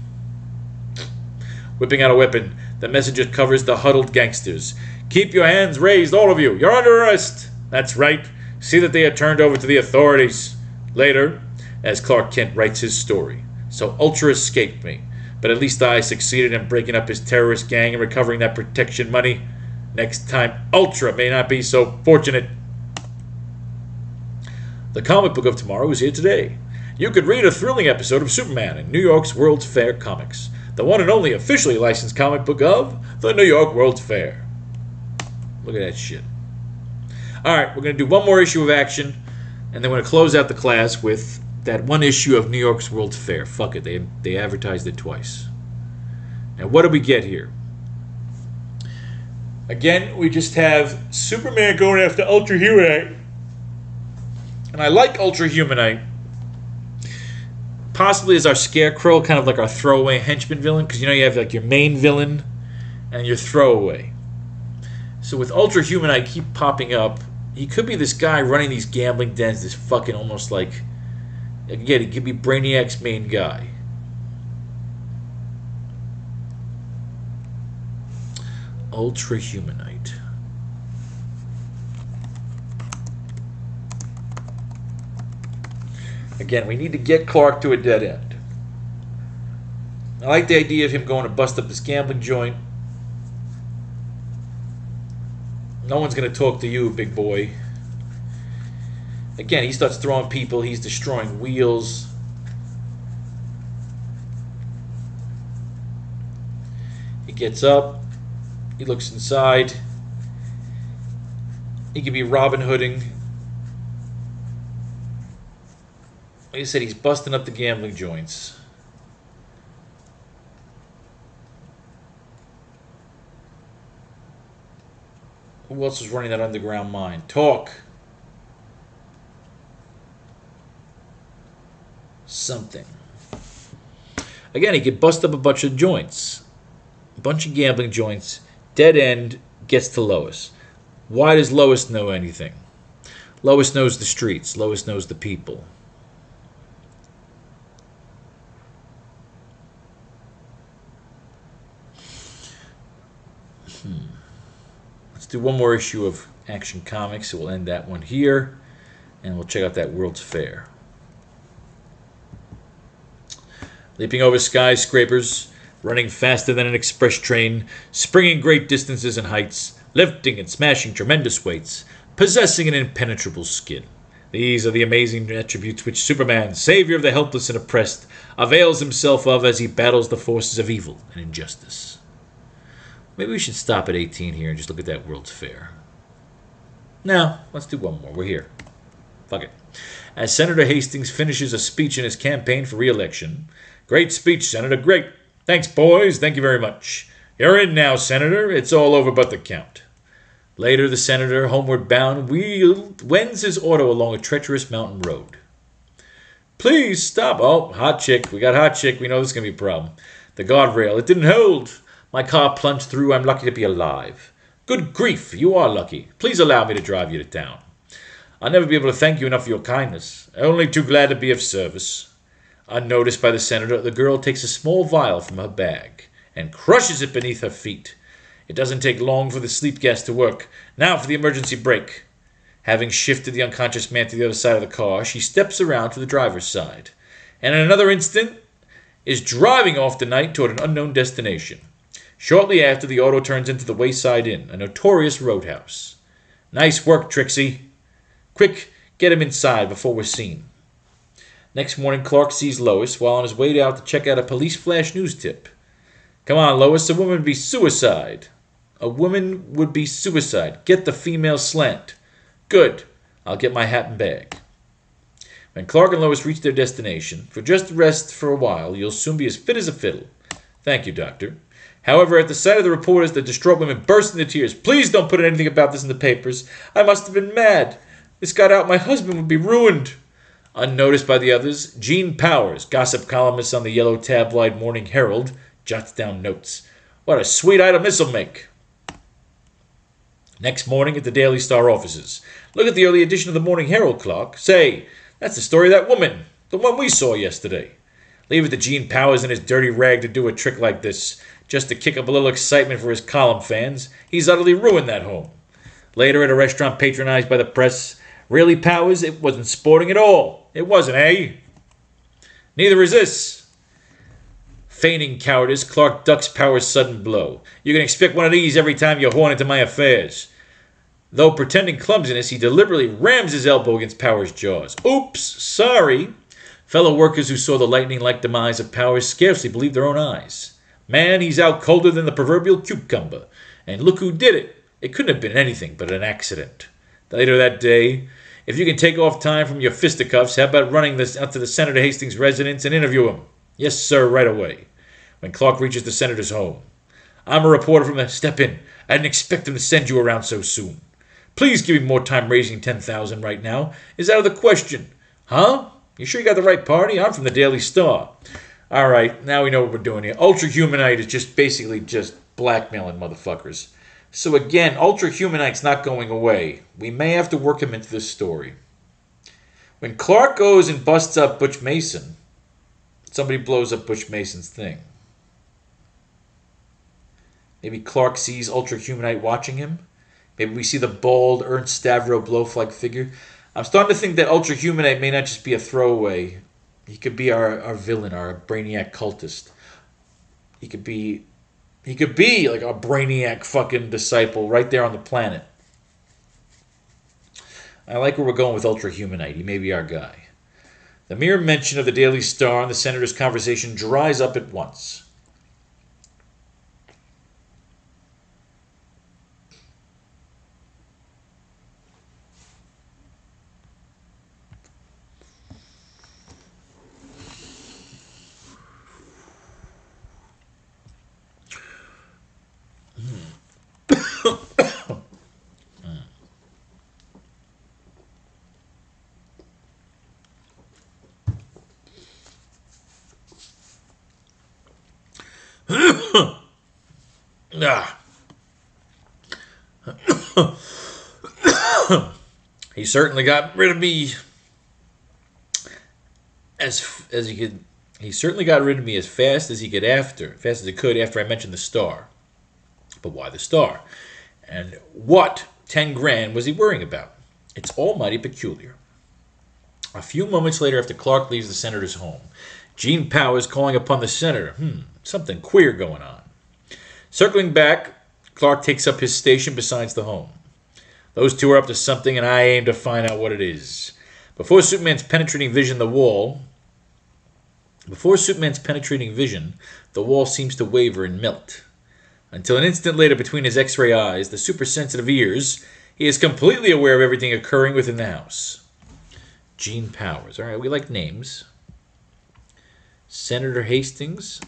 Whipping out a weapon, the messenger covers the huddled gangsters. Keep your hands raised, all of you. You're under arrest. That's right. See that they are turned over to the authorities. Later, as Clark Kent writes his story. So Ultra escaped me. But at least I succeeded in breaking up his terrorist gang and recovering that protection money. Next time, Ultra may not be so fortunate. The comic book of tomorrow is here today. You could read a thrilling episode of Superman in New York's World's Fair Comics, the one and only officially licensed comic book of the New York World's Fair. Look at that shit. Alright, we're going to do one more issue of Action, and then we're going to close out the class with that one issue of New York's World's Fair. Fuck it, they advertised it twice. Now, what do we get here? Again, we just have Superman going after Ultra Humanite. And I like Ultra Humanite. Possibly as our Scarecrow, kind of like our throwaway henchman villain. Because you know you have like your main villain and your throwaway. So with Ultra Humanite keep popping up, he could be this guy running these gambling dens, this fucking almost like... Again, he could be Brainiac's main guy. Ultra Humanite. Again, we need to get Clark to a dead end. I like the idea of him going to bust up this gambling joint. No one's going to talk to you, big boy. Again, he starts throwing people. He's destroying wheels. He gets up. He looks inside. He could be Robin Hooding. Like I said, he's busting up the gambling joints. Who else is running that underground mine? Talk. Something. Again, he could bust up a bunch of joints. A bunch of gambling joints. Dead end gets to Lois. Why does Lois know anything? Lois knows the streets. Lois knows the people. Let's do one more issue of Action Comics. So we'll end that one here. And we'll check out that World's Fair. Leaping over skyscrapers, running faster than an express train, springing great distances and heights, lifting and smashing tremendous weights, possessing an impenetrable skin. These are the amazing attributes which Superman, savior of the helpless and oppressed, avails himself of as he battles the forces of evil and injustice. Maybe we should stop at 18 here and just look at that World's Fair. No, let's do one more. We're here. Fuck it. As Senator Hastings finishes a speech in his campaign for re-election. Great speech, Senator. Great. Thanks, boys. Thank you very much. You're in now, Senator. It's all over but the count. Later, the senator, homeward bound, wends his auto along a treacherous mountain road. Please stop. Oh, hot chick. We got hot chick. We know this is going to be a problem. The guardrail. It didn't hold. My car plunged through. I'm lucky to be alive. Good grief, you are lucky. Please allow me to drive you to town. I'll never be able to thank you enough for your kindness. Only too glad to be of service. Unnoticed by the senator, the girl takes a small vial from her bag and crushes it beneath her feet. It doesn't take long for the sleep gas to work. Now for the emergency brake. Having shifted the unconscious man to the other side of the car, she steps around to the driver's side, and in another instant is driving off the night toward an unknown destination. Shortly after, the auto turns into the Wayside Inn, a notorious roadhouse. Nice work, Trixie. Quick, get him inside before we're seen. Next morning, Clark sees Lois while on his way out to check out a police flash news tip. Come on, Lois, a woman would be suicide. A woman would be suicide. Get the female slant. Good. I'll get my hat and bag. When Clark and Lois reach their destination, for just rest for a while, you'll soon be as fit as a fiddle. Thank you, Doctor. However, at the sight of the reporters, the distraught women burst into tears. Please don't put anything about this in the papers. I must have been mad. This got out, my husband would be ruined. Unnoticed by the others, Gene Powers, gossip columnist on the yellow tabloid Morning Herald, jots down notes. What a sweet item this'll make. Next morning at the Daily Star offices. Look at the early edition of the Morning Herald, Clark. Say, that's the story of that woman, the one we saw yesterday. Leave it to Gene Powers and his dirty rag to do a trick like this, just to kick up a little excitement for his column fans. He's utterly ruined that home. Later at a restaurant patronized by the press, really, Powers, it wasn't sporting at all. It wasn't, eh? Neither is this. Feigning cowardice, Clark ducks Powers' sudden blow. You can expect one of these every time you horn into my affairs. Though pretending clumsiness, he deliberately rams his elbow against Powers' jaws. Oops, sorry. Fellow workers who saw the lightning-like demise of Powers scarcely believed their own eyes. Man, he's out colder than the proverbial cucumber. And look who did it. It couldn't have been anything but an accident. Later that day, if you can take off time from your fisticuffs, how about running this out to the Senator Hastings' residence and interview him? Yes, sir, right away. When Clark reaches the senator's home. I'm a reporter from the... Step in. I didn't expect him to send you around so soon. Please give me more time raising 10,000 right now. Is out of the question. Huh? You sure you got the right party? I'm from the Daily Star. All right, now we know what we're doing here. Ultra-Humanite is just basically just blackmailing motherfuckers. So again, Ultra-Humanite's not going away. We may have to work him into this story. When Clark goes and busts up Butch Mason, somebody blows up Butch Mason's thing. Maybe Clark sees Ultra-Humanite watching him. Maybe we see the bald Ernst Stavro Blofeld figure. I'm starting to think that Ultra-Humanite may not just be a throwaway. He could be our villain, our brainiac cultist. He could be like a brainiac fucking disciple right there on the planet. I like where we're going with Ultra-Humanite. He may be our guy. The mere mention of the Daily Star and the senator's conversation dries up at once. He certainly got rid of me as he could. He certainly got rid of me as fast as he could fast as he could after I mentioned the Star. But why the Star? And what 10 grand was he worrying about? It's all mighty peculiar. A few moments later, after Clark leaves the senator's home, Gene Powers calling upon the senator. Something queer going on. Circling back, Clark takes up his station beside the home. Those two are up to something, and I aim to find out what it is. Before Superman's penetrating vision, the wall seems to waver and melt. Until an instant later, between his X-ray eyes, the super-sensitive ears, he is completely aware of everything occurring within the house. Gene Powers. All right, we like names. Senator Hastings.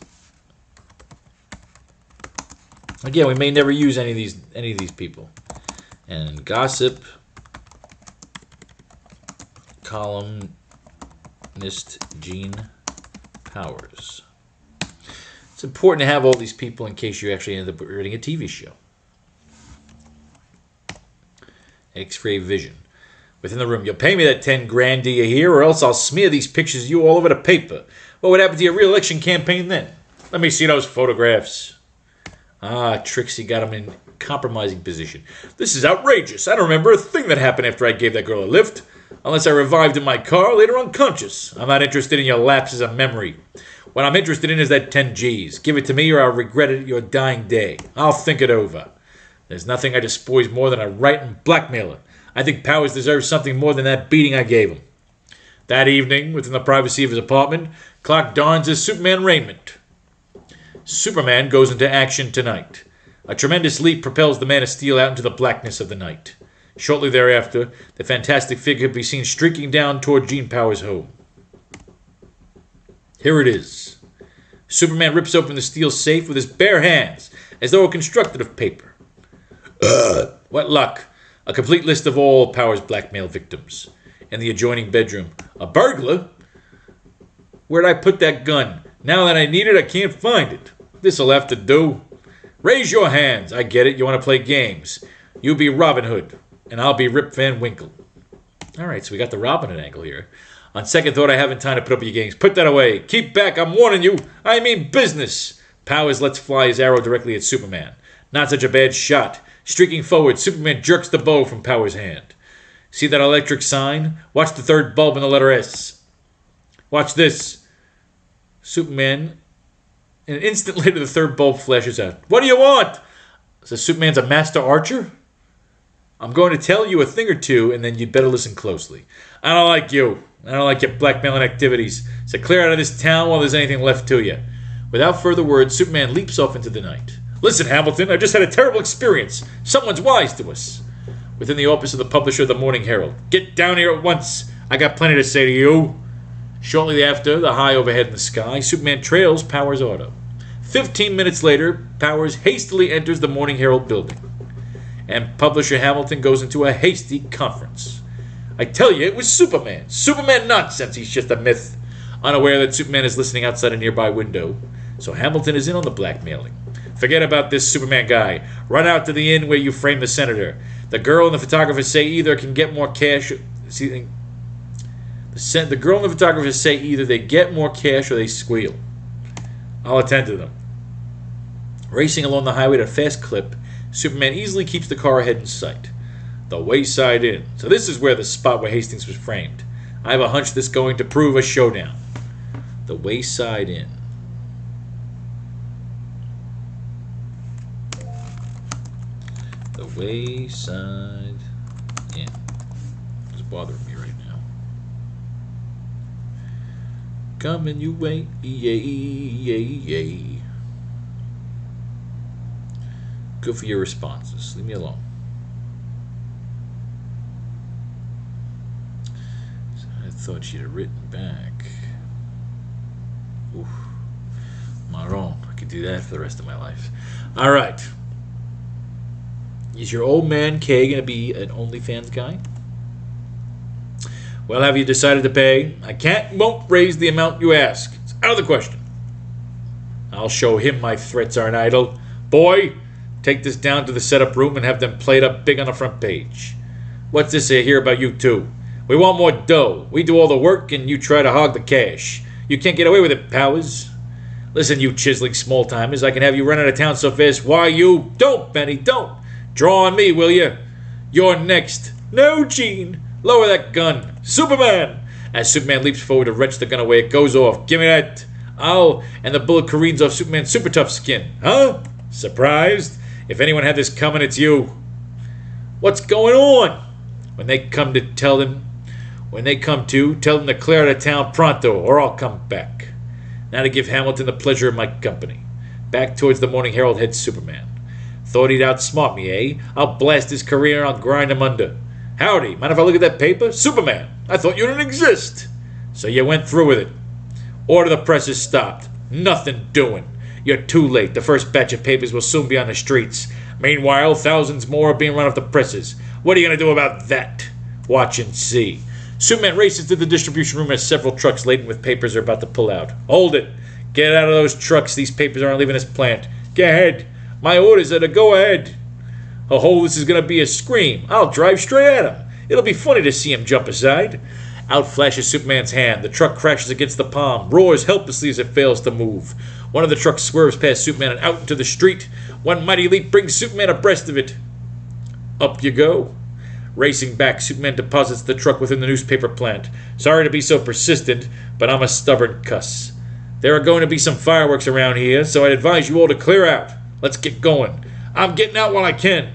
Again, we may never use any of these people. And gossip columnist Gene Powers. It's important to have all these people in case you actually end up writing a TV show. X-ray vision. Within the room, you'll pay me that 10 grand, do you hear? Or else I'll smear these pictures of you all over the paper. What would happen to your re-election campaign then? Let me see those photographs. Ah, Trixie got him in compromising position. This is outrageous. I don't remember a thing that happened after I gave that girl a lift. Unless I revived in my car, later unconscious. I'm not interested in your lapses of memory. What I'm interested in is that 10 G's. Give it to me or I'll regret it at your dying day. I'll think it over. There's nothing I despise more than a right blackmailer. I think Powers deserves something more than that beating I gave him. That evening, within the privacy of his apartment, Clark dons his Superman raiment. Superman goes into action tonight. A tremendous leap propels the Man of Steel out into the blackness of the night. Shortly thereafter, the fantastic figure could be seen streaking down toward Gene Powers' home. Here it is. Superman rips open the steel safe with his bare hands, as though it were constructed of paper. What luck! A complete list of all Powers' blackmail victims. In the adjoining bedroom. A burglar? Where'd I put that gun? Now that I need it, I can't find it. This'll have to do. Raise your hands. I get it. You want to play games. You be Robin Hood, and I'll be Rip Van Winkle. All right, so we got the Robin Hood angle here. On second thought, I haven't time to put up your games. Put that away. Keep back. I'm warning you. I mean business. Powers lets fly his arrow directly at Superman. Not such a bad shot. Streaking forward, Superman jerks the bow from Powers' hand. See that electric sign? Watch the third bulb in the letter S. Watch this. Superman, an instant later, the third bulb flashes out. What do you want? So Superman's a master archer? I'm going to tell you a thing or two, and then you'd better listen closely. I don't like you. I don't like your blackmailing activities. So clear out of this town while there's anything left to you. Without further words, Superman leaps off into the night. Listen, Hamilton, I just had a terrible experience. Someone's wise to us. Within the office of the publisher of the Morning Herald. Get down here at once. I got plenty to say to you. Shortly after, the high overhead in the sky, Superman trails Powers' auto. 15 minutes later, Powers hastily enters the Morning Herald building. And publisher Hamilton goes into a hasty conference. I tell you, it was Superman. Superman nonsense. He's just a myth. Unaware that Superman is listening outside a nearby window. So Hamilton is in on the blackmailing. Forget about this Superman guy. Run out to the inn where you framed the senator. The girl and the photographer say either can get more cash. The girl and the photographer say either they get more cash or they squeal. I'll attend to them. Racing along the highway at a fast clip, Superman easily keeps the car ahead in sight. The Wayside Inn. So this is where the spot where Hastings was framed. I have a hunch this is going to prove a showdown. The Wayside Inn. The Wayside Inn. It's bothering me right now. Coming your way, yay, yay, yay. Good for your responses. Leave me alone. I thought she'd have written back. Oof. Am I wrong? I could do that for the rest of my life. All right. Is your old man Kay going to be an OnlyFans guy? Well, have you decided to pay? I won't raise the amount you ask. It's out of the question. I'll show him my threats aren't idle. Boy, take this down to the setup room and have them played up big on the front page. What's this I hear about you two? We want more dough. We do all the work and you try to hog the cash. You can't get away with it, Powers. Listen, you chiseling small-timers, I can have you run out of town so fast. Why you? Don't, Benny, don't. Draw on me, will you? You're next. No, Gene. Lower that gun. Superman! As Superman leaps forward to wrench the gun away, it goes off. Give me that. Ow! And the bullet careens off Superman's super tough skin. Huh? Surprised? If anyone had this coming, it's you. What's going on? When they come to, tell them to clear out of town pronto, or I'll come back. Now to give Hamilton the pleasure of my company. Back towards the Morning Herald heads Superman. Thought he'd outsmart me, eh? I'll blast his career and I'll grind him under. Howdy, mind if I look at that paper? Superman, I thought you didn't exist. So you went through with it. Order the presses stopped. Nothing doing. You're too late. The first batch of papers will soon be on the streets. Meanwhile, thousands more are being run off the presses. What are you going to do about that? Watch and see. Superman races to the distribution room as several trucks laden with papers are about to pull out. Hold it. Get out of those trucks. These papers aren't leaving this plant. Go ahead. My orders are to go ahead. Oh, this is going to be a scream. I'll drive straight at him. It'll be funny to see him jump aside. Out flashes Superman's hand. The truck crashes against the palm, roars helplessly as it fails to move. One of the trucks swerves past Superman and out into the street. One mighty leap brings Superman abreast of it. Up you go. Racing back, Superman deposits the truck within the newspaper plant. Sorry to be so persistent, but I'm a stubborn cuss. There are going to be some fireworks around here, so I'd advise you all to clear out. Let's get going. I'm getting out while I can.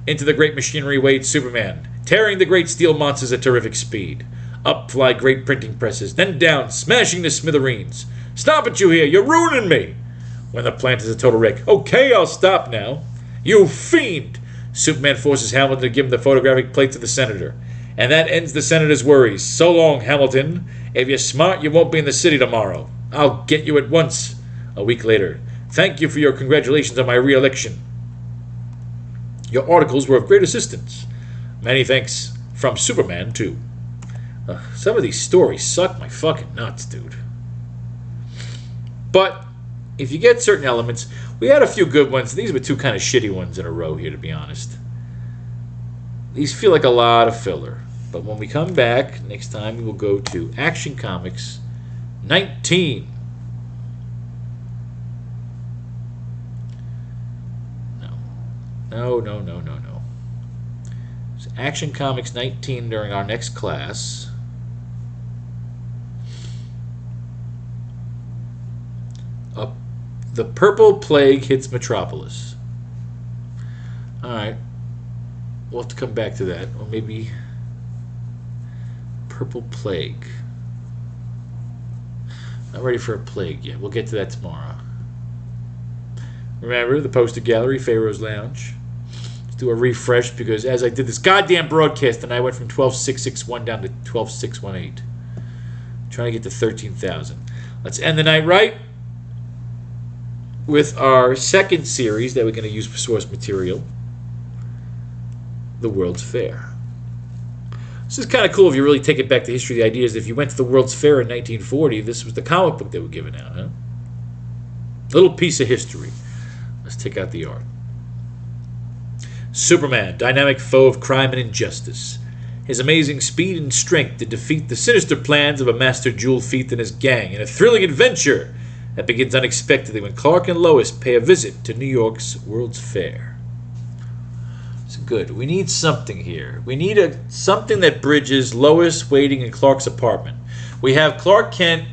Into the great machinery wades Superman, tearing the great steel monsters at terrific speed. Up fly great printing presses, then down, smashing to smithereens. Stop it, you here! You're ruining me! When the plant is a total wreck. Okay, I'll stop now. You fiend! Superman forces Hamilton to give him the photographic plate to the senator. And that ends the senator's worries. So long, Hamilton. If you're smart, you won't be in the city tomorrow. I'll get you at once. A week later. Thank you for your congratulations on my re-election. Your articles were of great assistance. Many thanks. From Superman, too. Some of these stories suck my fucking nuts, dude. But if you get certain elements, we had a few good ones. These were two kind of shitty ones in a row here, to be honest. These feel like a lot of filler. But when we come back next time, we will go to Action Comics 19. No. It's Action Comics 19 during our next class. The Purple Plague hits Metropolis. Alright. We'll have to come back to that. Or maybe Purple Plague. Not ready for a plague yet. We'll get to that tomorrow. Remember, the poster gallery, Pharaoh's Lounge. Let's do a refresh because as I did this goddamn broadcast, and I went from 12,661 down to 12,618. Trying to get to 13,000. Let's end the night right with our second series that we're going to use for source material, the World's Fair. This is kind of cool if you really take it back to history. The idea is if you went to the World's Fair in 1940, this was the comic book they were giving out, huh? Little piece of history. Let's take out the art. Superman, dynamic foe of crime and injustice. His amazing speed and strength to defeat the sinister plans of a master jewel thief and his gang in a thrilling adventure that begins unexpectedly when Clark and Lois pay a visit to New York's World's Fair. It's good. We need something here. We need something that bridges Lois waiting in Clark's apartment. We have Clark Kent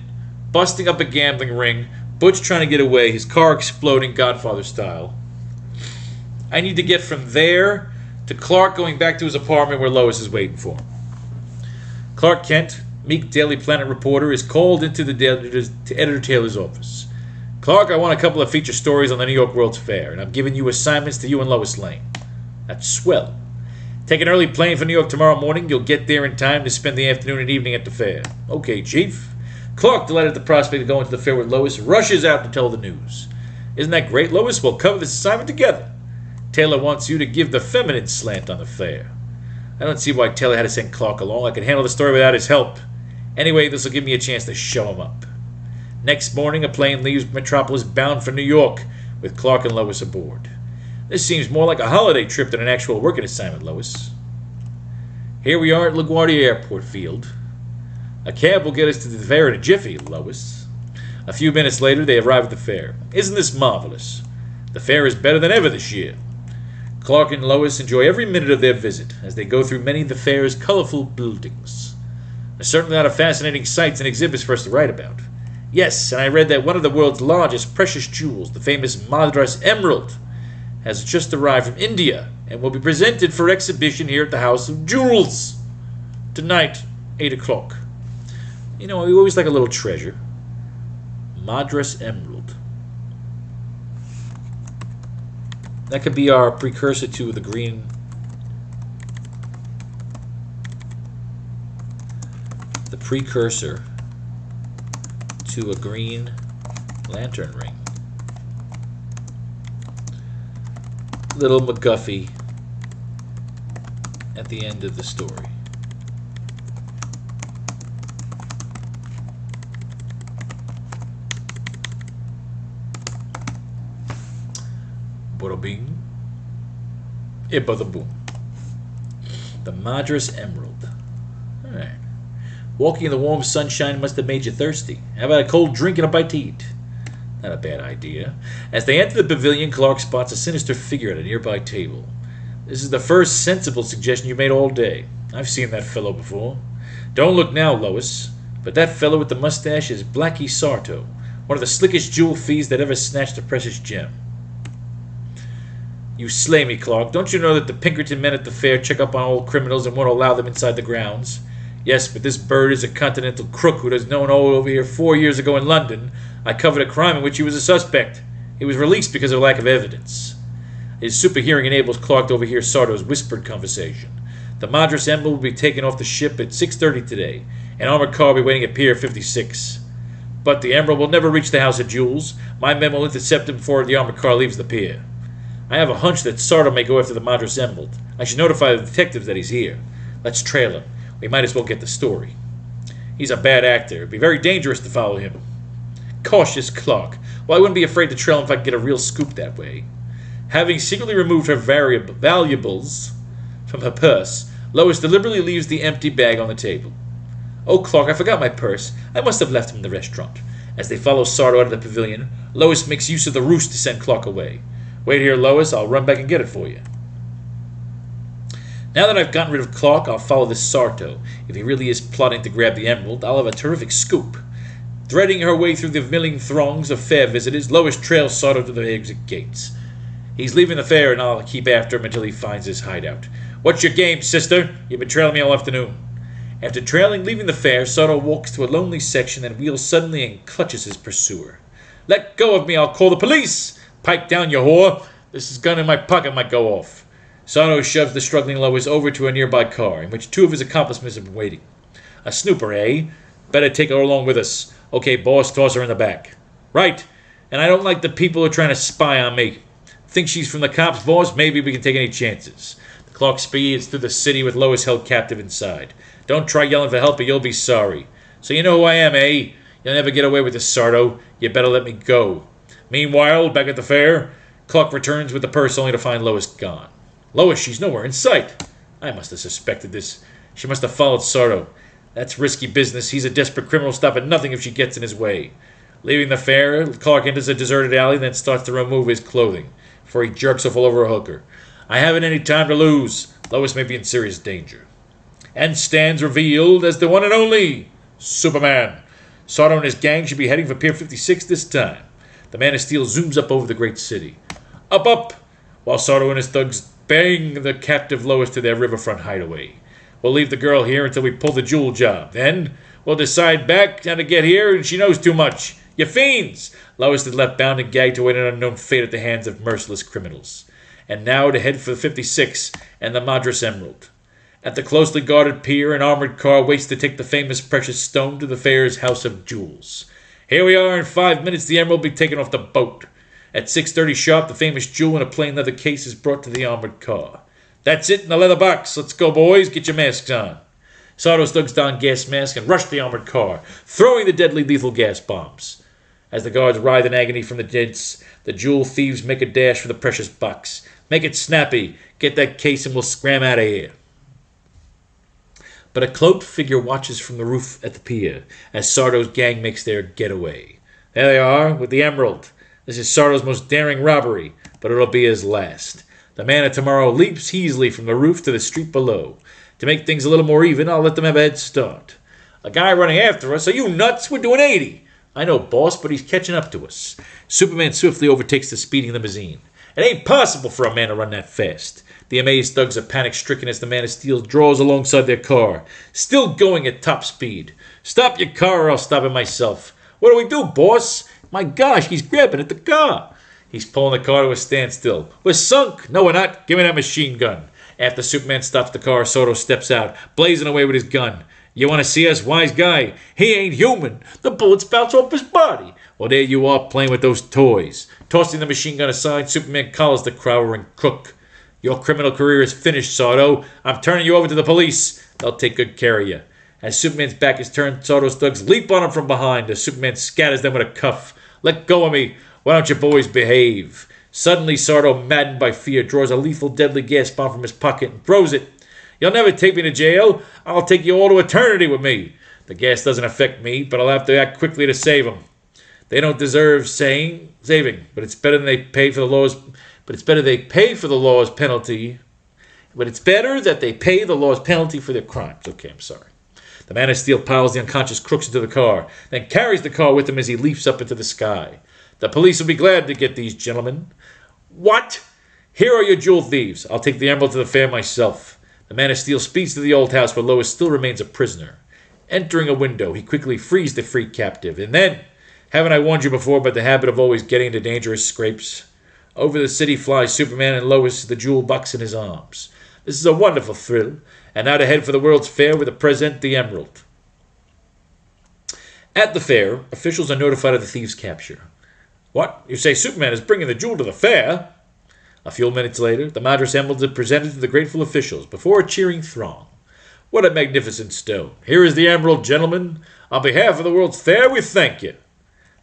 busting up a gambling ring, Butch trying to get away, his car exploding Godfather style. I need to get from there to Clark going back to his apartment where Lois is waiting for him. Clark Kent, meek Daily Planet reporter, is called into to Editor Taylor's office. Clark, I want a couple of feature stories on the New York World's Fair, and I'm giving you assignments to you and Lois Lane. That's swell. Take an early plane for New York tomorrow morning. You'll get there in time to spend the afternoon and evening at the fair. Okay, Chief. Clark, delighted at the prospect of going to the fair with Lois, rushes out to tell the news. Isn't that great, Lois? We'll cover this assignment together. Taylor wants you to give the feminine slant on the fair. I don't see why Taylor had to send Clark along. I can handle the story without his help. Anyway, this will give me a chance to show him up. Next morning, a plane leaves Metropolis bound for New York, with Clark and Lois aboard. This seems more like a holiday trip than an actual working assignment, Lois. Here we are at LaGuardia Airport Field. A cab will get us to the fair in a jiffy, Lois. A few minutes later, they arrive at the fair. Isn't this marvelous? The fair is better than ever this year. Clark and Lois enjoy every minute of their visit as they go through many of the fair's colorful buildings. There's certainly a lot of fascinating sights and exhibits for us to write about. Yes, and I read that one of the world's largest precious jewels, the famous Madras Emerald, has just arrived from India and will be presented for exhibition here at the House of Jewels tonight, 8 o'clock. You know, we always like a little treasure. Madras Emerald. That could be our precursor to the green. The precursor to a green lantern ring. Little MacGuffey at the end of the story. Bada bing, Ibba the boom. The Madras Emerald. Alright. Walking in the warm sunshine must have made you thirsty. How about a cold drink and a bite to eat? Not a bad idea. As they enter the pavilion, Clark spots a sinister figure at a nearby table. This is the first sensible suggestion you made all day. I've seen that fellow before. Don't look now, Lois, but that fellow with the mustache is Blackie Sarto, one of the slickest jewel thieves that ever snatched a precious gem. You slay me, Clark. Don't you know that the Pinkerton men at the fair check up on all criminals and won't allow them inside the grounds? Yes, but this bird is a continental crook who was known all over here 4 years ago in London. I covered a crime in which he was a suspect. He was released because of lack of evidence. His super hearing enables Clark to overhear Sarto's whispered conversation. The Madras Emerald will be taken off the ship at 6:30 today. An armored car will be waiting at Pier 56. But the Emerald will never reach the House of Jewels. My men will intercept him before the armored car leaves the pier. I have a hunch that Sarto may go after the Madras Emerald. I should notify the detectives that he's here. Let's trail him. We might as well get the story. He's a bad actor. It'd be very dangerous to follow him. Cautious Clark. Well, I wouldn't be afraid to trail him if I could get a real scoop that way. Having secretly removed her valuables from her purse, Lois deliberately leaves the empty bag on the table. Oh, Clark, I forgot my purse. I must have left him in the restaurant. As they follow Sarto out of the pavilion, Lois makes use of the roost to send Clark away. Wait here, Lois. I'll run back and get it for you. Now that I've gotten rid of Clark, I'll follow this Sarto. If he really is plotting to grab the emerald, I'll have a terrific scoop. Threading her way through the milling throngs of fair visitors, Lois trails Sarto to the exit gates. He's leaving the fair, and I'll keep after him until he finds his hideout. What's your game, sister? You've been trailing me all afternoon. After leaving the fair, Sarto walks to a lonely section and wheels suddenly and clutches his pursuer. Let go of me, I'll call the police! Pipe down, you whore! This gun in my pocket might go off. Sarto shoves the struggling Lois over to a nearby car, in which two of his accomplices have been waiting. A snooper, eh? Better take her along with us. Okay, boss, toss her in the back. Right, and I don't like the people who are trying to spy on me. Think she's from the cops, boss? Maybe we can take any chances. Clark speeds through the city with Lois held captive inside. Don't try yelling for help or you'll be sorry. So you know who I am, eh? You'll never get away with this, Sarto. You better let me go. Meanwhile, back at the fair, Clark returns with the purse only to find Lois gone. Lois, she's nowhere in sight. I must have suspected this. She must have followed Sarto. That's risky business. He's a desperate criminal, stop at nothing if she gets in his way. Leaving the fair, Clark enters a deserted alley and then starts to remove his clothing, before he jerks off all over a hooker. I haven't any time to lose. Lois may be in serious danger. And stands revealed as the one and only Superman. Sarto and his gang should be heading for Pier 56 this time. The Man of Steel zooms up over the great city. Up, up! While Sarto and his thugs bang the captive Lois to their riverfront hideaway. We'll leave the girl here until we pull the jewel job. Then we'll decide back how to get here, and she knows too much. You fiends! Lois is left bound and gagged to wait an unknown fate at the hands of merciless criminals. And now to head for the 56 and the Madras Emerald. At the closely guarded pier, an armored car waits to take the famous precious stone to the fair's House of Jewels. Here we are. In 5 minutes, the emerald will be taken off the boat. At 6:30 sharp, the famous jewel in a plain leather case is brought to the armored car. That's it in the leather box. Let's go, boys. Get your masks on. Sarto thugs don gas masks and rush the armored car, throwing the deadly lethal gas bombs. As the guards writhe in agony from the dents, the jewel thieves make a dash for the precious box. Make it snappy. Get that case and we'll scram out of here. But a cloaked figure watches from the roof at the pier as Sarto's gang makes their getaway. There they are, with the emerald. This is Sarto's most daring robbery, but it'll be his last. The man of tomorrow leaps easily from the roof to the street below. To make things a little more even, I'll let them have a head start. A guy running after us? Are you nuts? We're doing 80. I know, boss, but he's catching up to us. Superman swiftly overtakes the speeding limousine. It ain't possible for a man to run that fast. The amazed thugs are panic-stricken as the Man of Steel draws alongside their car, still going at top speed. Stop your car or I'll stop it myself. What do we do, boss? My gosh, he's grabbing at the car. He's pulling the car to a standstill. We're sunk. No, we're not. Give me that machine gun. After Superman stops the car, Sarto steps out, blazing away with his gun. You want to see us, wise guy? He ain't human. The bullets bounce off his body. Well, there you are playing with those toys. Tossing the machine gun aside, Superman collars the crowding crook. Your criminal career is finished, Sarto. I'm turning you over to the police. They'll take good care of you. As Superman's back is turned, Sarto's thugs leap on him from behind as Superman scatters them with a cuff. Let go of me. Why don't you boys behave? Suddenly, Sardo, maddened by fear, draws a lethal, deadly gas bomb from his pocket and throws it. You'll never take me to jail. I'll take you all to eternity with me. The gas doesn't affect me, but I'll have to act quickly to save them. They don't deserve saving, but it's better than they pay for the law's. But it's better they pay for the law's penalty. But it's better that they pay the law's penalty for their crimes. Okay, I'm sorry. The Man of Steel piles the unconscious crooks into the car, then carries the car with him as he leaps up into the sky. The police will be glad to get these gentlemen. What? Here are your jewel thieves. I'll take the emerald to the fair myself. The Man of Steel speeds to the old house where Lois still remains a prisoner. Entering a window, he quickly frees the free captive. And then, haven't I warned you before about the habit of always getting into dangerous scrapes? Over the city flies Superman and Lois, the jewel box in his arms. This is a wonderful thrill. And now to head for the World's Fair where they present the emerald. At the fair, officials are notified of the thieves' capture. What? You say Superman is bringing the jewel to the fair? A few minutes later, the Madras emeralds are presented to the grateful officials before a cheering throng. What a magnificent stone. Here is the emerald, gentlemen. On behalf of the World's Fair, we thank you.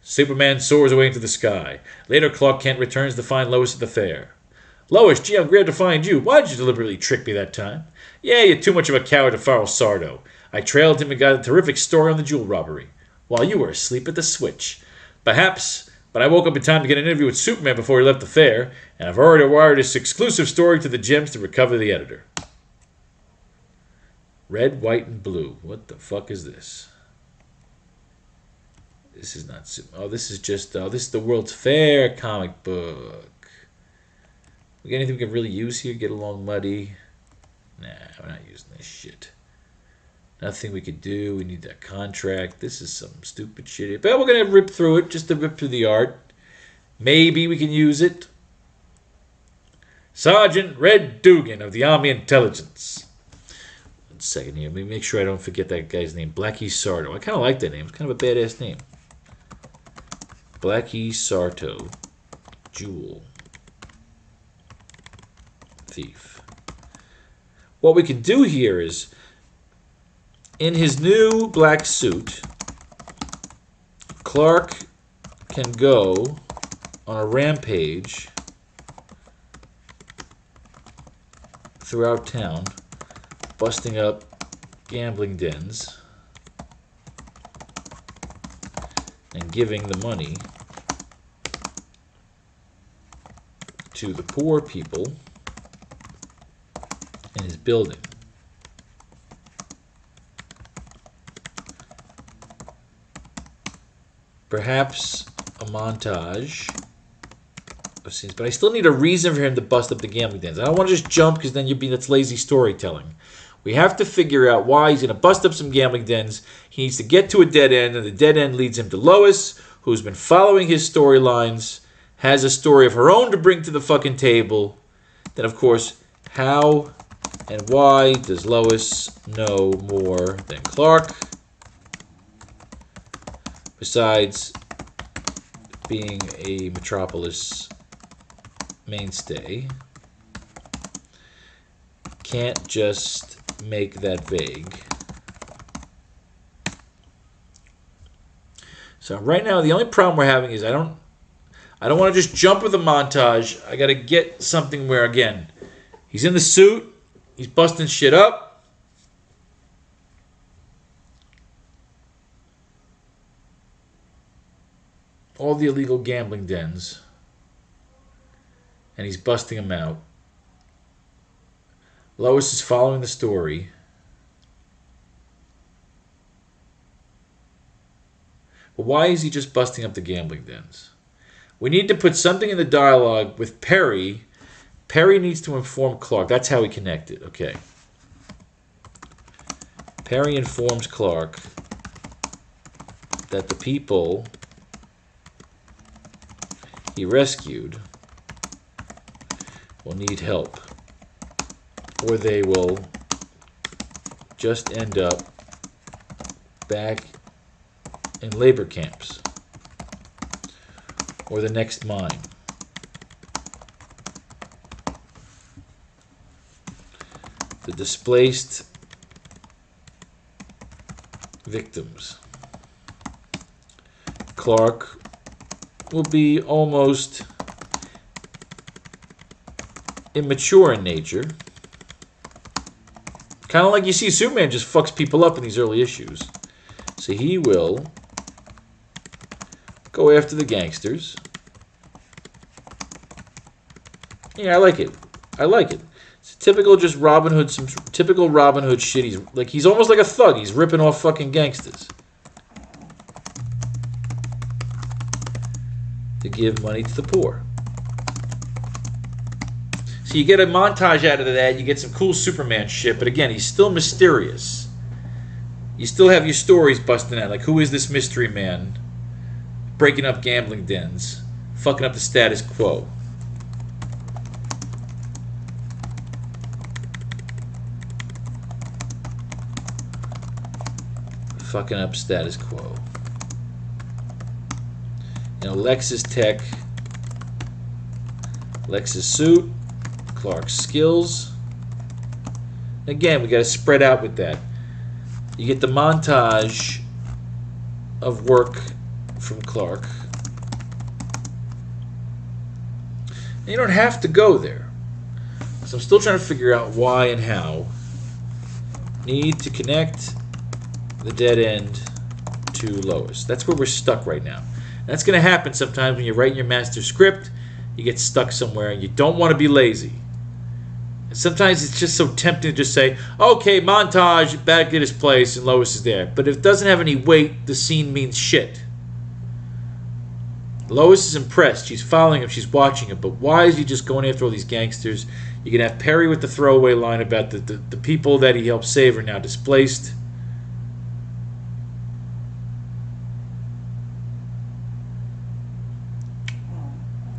Superman soars away into the sky. Later, Clark Kent returns to find Lois at the fair. Lois, gee, I'm glad to find you. Why did you deliberately trick me that time? Yeah, you're too much of a coward to follow Sardo. I trailed him and got a terrific story on the jewel robbery, while you were asleep at the switch. Perhaps, but I woke up in time to get an interview with Superman before he left the fair, and I've already wired this exclusive story to the Gems to recover the editor. Red, white, and blue. What the fuck is this? This is not Superman. Oh, this is just, this is the World's Fair comic book. We got anything we can really use here? Get along muddy. Nah, we're not using this shit. Nothing we could do. We need that contract. This is some stupid shit. But we're going to rip through it, just to rip through the art. Maybe we can use it. Sergeant Red Dugan of the Army Intelligence. 1 second here. Let me make sure I don't forget that guy's name. Blackie Sardo. I kind of like that name. It's kind of a badass name. Blackie Sarto. Jewel thief. What we can do here is, in his new black suit, Clark can go on a rampage throughout town, busting up gambling dens and giving the money to the poor people in his building. Perhaps a montage of scenes, but I still need a reason for him to bust up the gambling dens. I don't want to just jump because then that's lazy storytelling. We have to figure out why he's going to bust up some gambling dens. He needs to get to a dead end, and the dead end leads him to Lois, who's been following his storylines, has a story of her own to bring to the fucking table. Then, of course, how and why does Lois know more than Clark? Besides being a Metropolis mainstay, can't just make that vague. So right now, the only problem we're having is I don't want to just jump with a montage. I got to get something where, again, he's in the suit, he's busting shit up. All the illegal gambling dens. And he's busting them out. Lois is following the story. But why is he just busting up the gambling dens? We need to put something in the dialogue with Perry. Perry needs to inform Clark. That's how he connected. Okay. Perry informs Clark that the people he rescued will need help, or they will just end up back in labor camps or the next mine. The displaced victims. Clark will be almost immature in nature. Kind of like you see Superman just fucks people up in these early issues. So he will go after the gangsters. Yeah, I like it. I like it. It's typical just Robin Hood, some typical Robin Hood shit. He's almost like a thug. He's ripping off fucking gangsters to give money to the poor. So you get a montage out of that. You get some cool Superman shit. But again, he's still mysterious. You still have your stories busting out. Like, who is this mystery man? Breaking up gambling dens. Fucking up the status quo. Fucking up status quo. You know, Lex's tech. Lex's suit. Clark's skills. Again, we got to spread out with that. You get the montage of work from Clark. And you don't have to go there. So I'm still trying to figure out why and how. Need to connect the dead end to Lois. That's where we're stuck right now. And that's going to happen sometimes when you're writing your master script. You get stuck somewhere and you don't want to be lazy. And sometimes it's just so tempting to just say, okay, montage, back at his place, and Lois is there. But if it doesn't have any weight, the scene means shit. Lois is impressed. She's following him. She's watching him. But why is he just going after all these gangsters? You can have Perry with the throwaway line about the people that he helped save are now displaced.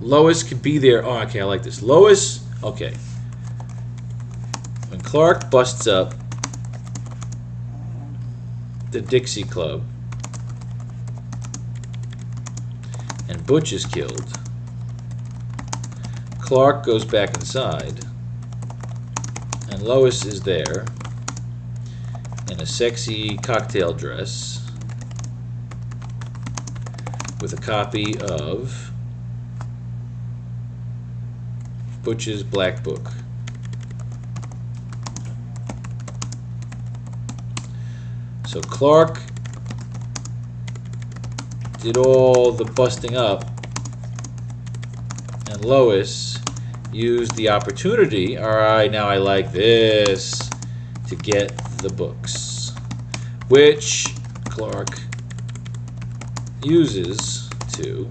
Lois could be there. Oh, okay, I like this. Lois, okay. When Clark busts up the Dixie Club and Butch is killed, Clark goes back inside and Lois is there in a sexy cocktail dress with a copy of Butch's Black Book. So Clark did all the busting up, and Lois used the opportunity, alright, now I like this, to get the books, which Clark uses to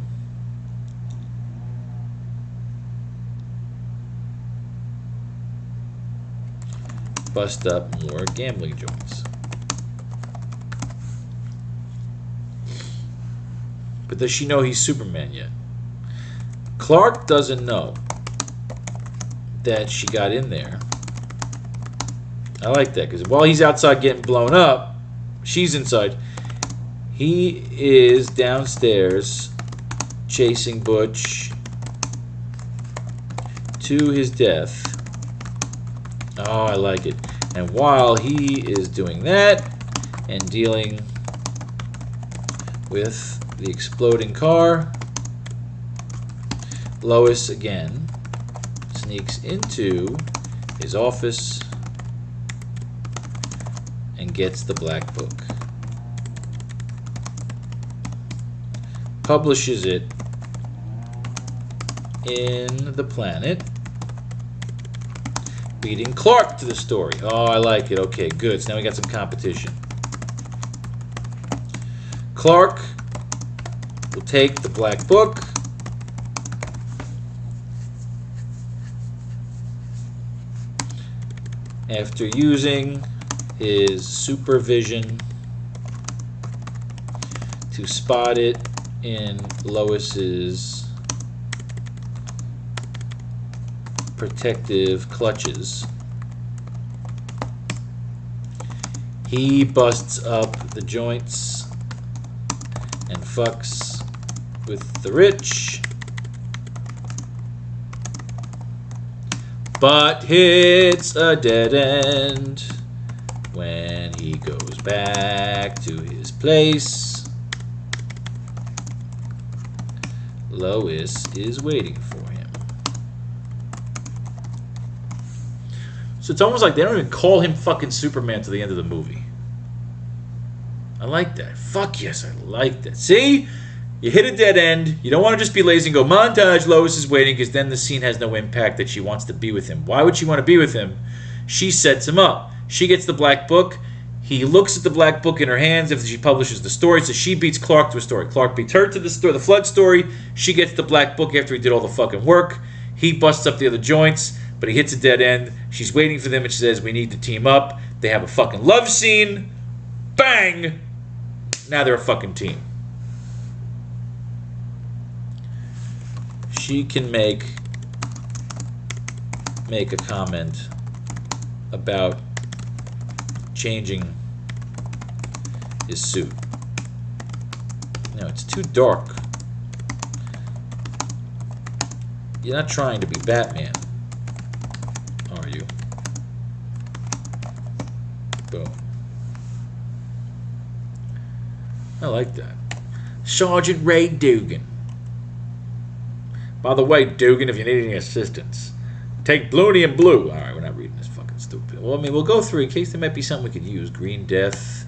bust up more gambling joints. But does she know he's Superman yet? Clark doesn't know that she got in there. I like that, because while he's outside getting blown up, she's inside. He is downstairs chasing Butch to his death. Oh, I like it. And while he is doing that and dealing with the exploding car, Lois again sneaks into his office and gets the Black Book. Publishes it in the Planet, beating Clark to the story. Oh, I like it. Okay, good. So now we got some competition. Clark will take the Black Book after using his supervision to spot it in Lois's protective clutches. He busts up the joints and fucks with the rich, but hits a dead end when he goes back to his place. Lois is waiting for him. So it's almost like they don't even call him fucking Superman to the end of the movie. I like that. Fuck yes, I like that. See? You hit a dead end. You don't want to just be lazy and go, montage, Lois is waiting, because then the scene has no impact that she wants to be with him. Why would she want to be with him? She sets him up. She gets the black book. He looks at the black book in her hands if she publishes the story. So she beats Clark to a story. Clark beats her to the story, the flood story. She gets the black book after he did all the fucking work. He busts up the other joints, but he hits a dead end. She's waiting for them, and she says, we need to team up. They have a fucking love scene. Bang! Now they're a fucking team. She can make a comment about changing his suit. No, it's too dark. You're not trying to be Batman, are you? Boom. I like that. Sergeant Ray Dugan. By the way, Dugan, if you need any assistance, take Bluey and Blue. Alright, we're not reading this fucking stupid. Well, I mean, we'll go through in case there might be something we could use. Green Death.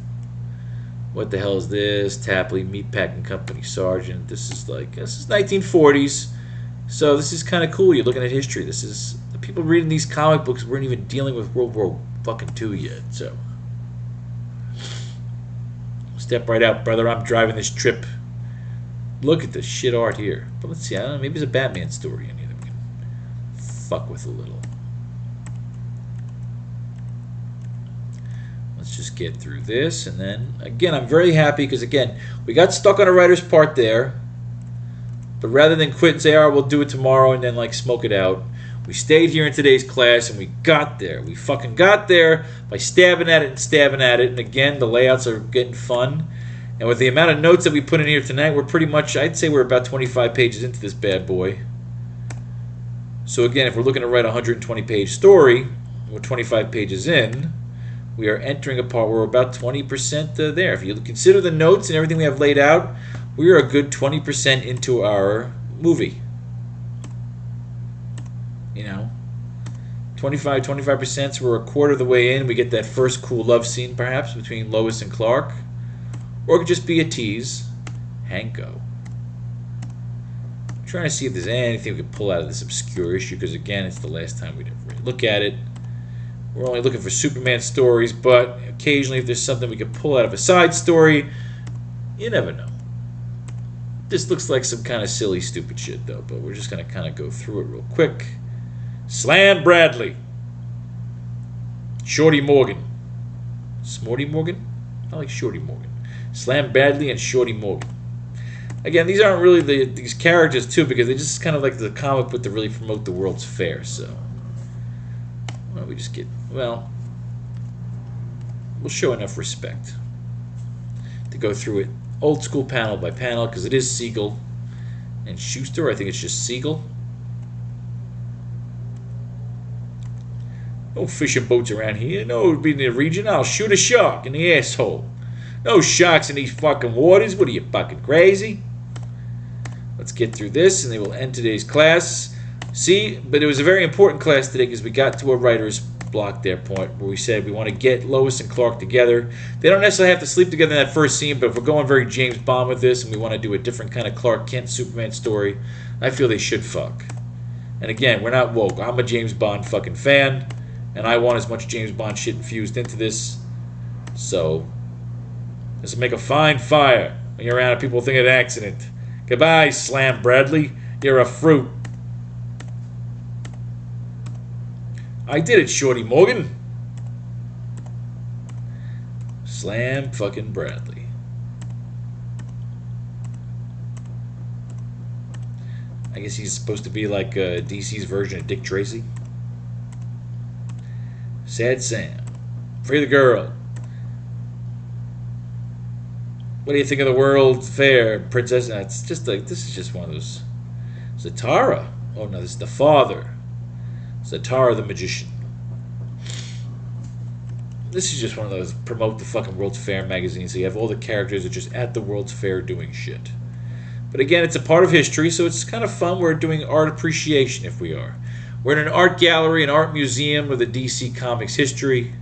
What the hell is this? Tapley, Meatpacking Company Sergeant. This is 1940s. So this is kind of cool. You're looking at history. This is... The people reading these comic books weren't even dealing with World War fucking II yet, so... Step right out, brother. I'm driving this trip. Look at the shit art here. But let's see. I don't know. Maybe it's a Batman story in here that we can fuck with a little. Let's just get through this. And then, again, I'm very happy because, again, we got stuck on a writer's part there. But rather than quit and say, all right, we'll do it tomorrow and then, like, smoke it out, we stayed here in today's class and we got there. We fucking got there by stabbing at it and stabbing at it. And, again, the layouts are getting fun. And with the amount of notes that we put in here tonight, we're pretty much, I'd say we're about 25 pages into this bad boy. So again, if we're looking to write a 120-page story, we're 25 pages in, we are entering a part where we're about 20% there. If you consider the notes and everything we have laid out, we are a good 20% into our movie. You know, 25%, so we're a quarter of the way in. We get that first cool love scene, perhaps, between Lois and Clark. Or it could just be a tease. Hanko. I'm trying to see if there's anything we can pull out of this obscure issue, because again, it's the last time we didn't really look at it. We're only looking for Superman stories, but occasionally if there's something we could pull out of a side story, you never know. This looks like some kind of silly, stupid shit, though, but we're just going to kind of go through it real quick. Slam Bradley. Shorty Morgan. Smorty Morgan? I like Shorty Morgan. Slam Bradley and Shorty Morgan. Again, these aren't really these characters, too, because they just kind of like the comic book to really promote the World's Fair, so... Why don't we just get... Well... We'll show enough respect to go through it old school panel by panel, because it is Siegel and Schuster. I think it's just Siegel. No fishing boats around here. No, it'd be in the region. I'll shoot a shark in the asshole. No sharks in these fucking waters. What are you, fucking crazy? Let's get through this, and then we'll end today's class. See, but it was a very important class today because we got to a writer's block there point where we said we want to get Lois and Clark together. They don't necessarily have to sleep together in that first scene, but if we're going very James Bond with this and we want to do a different kind of Clark Kent Superman story, I feel they should fuck. And again, we're not woke. I'm a James Bond fucking fan, and I want as much James Bond shit infused into this. So... this will make a fine fire when you're around and people think of an accident. Goodbye, Slam Bradley. You're a fruit. I did it, Shorty Morgan. Slam fucking Bradley. I guess he's supposed to be like DC's version of Dick Tracy. Sad Sam. Free the girl. What do you think of the World Fair, Princess? No, it's just like, this is just one of those. Zatara. Oh no, this is the father. Zatara the Magician. This is just one of those promote the fucking World's Fair magazine, so you have all the characters that are just at the World's Fair doing shit. But again, it's a part of history, so it's kind of fun. We're doing art appreciation if we are. We're in an art gallery, an art museum of the DC Comics history.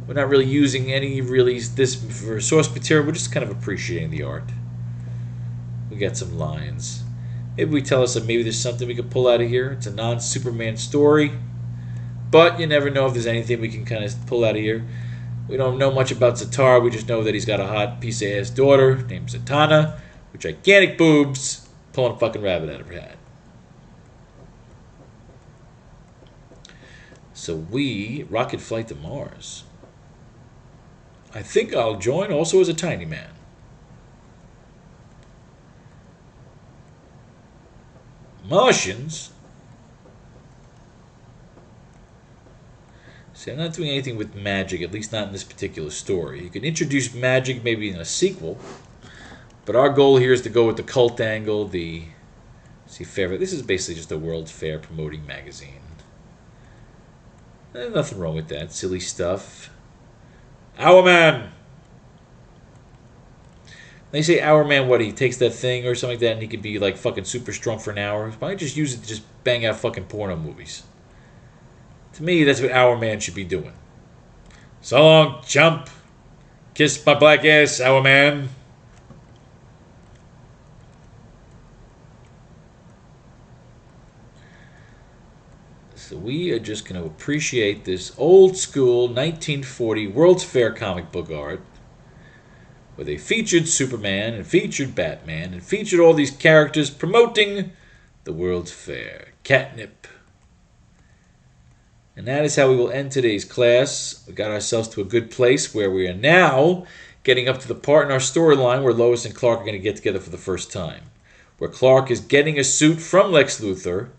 We're not really using any this for source material. We're just kind of appreciating the art. We got some lines. Maybe we tell us that maybe there's something we could pull out of here. It's a non-Superman story. But you never know if there's anything we can kind of pull out of here. We don't know much about Zatar. We just know that he's got a hot piece of ass daughter named Zatanna with gigantic boobs pulling a fucking rabbit out of her hat. So we, rocket flight to Mars. I think I'll join also as a tiny man. Martians? See, I'm not doing anything with magic, at least not in this particular story. You can introduce magic maybe in a sequel, but our goal here is to go with the cult angle, fair. This is basically just a World's Fair promoting magazine. There's nothing wrong with that. Silly stuff. Our man! They say Our Man, what, he takes that thing or something like that and he could be like fucking super strong for an hour. Why don't you just use it to just bang out fucking porno movies? To me, that's what Our Man should be doing. So long, chump. Kiss my black ass, Our Man. So we are just going to appreciate this old school 1940 World's Fair comic book art where they featured Superman and featured Batman and featured all these characters promoting the World's Fair. Catnip. And that is how we will end today's class. We got ourselves to a good place where we are now getting up to the part in our storyline where Lois and Clark are going to get together for the first time. Where Clark is getting a suit from Lex Luthor.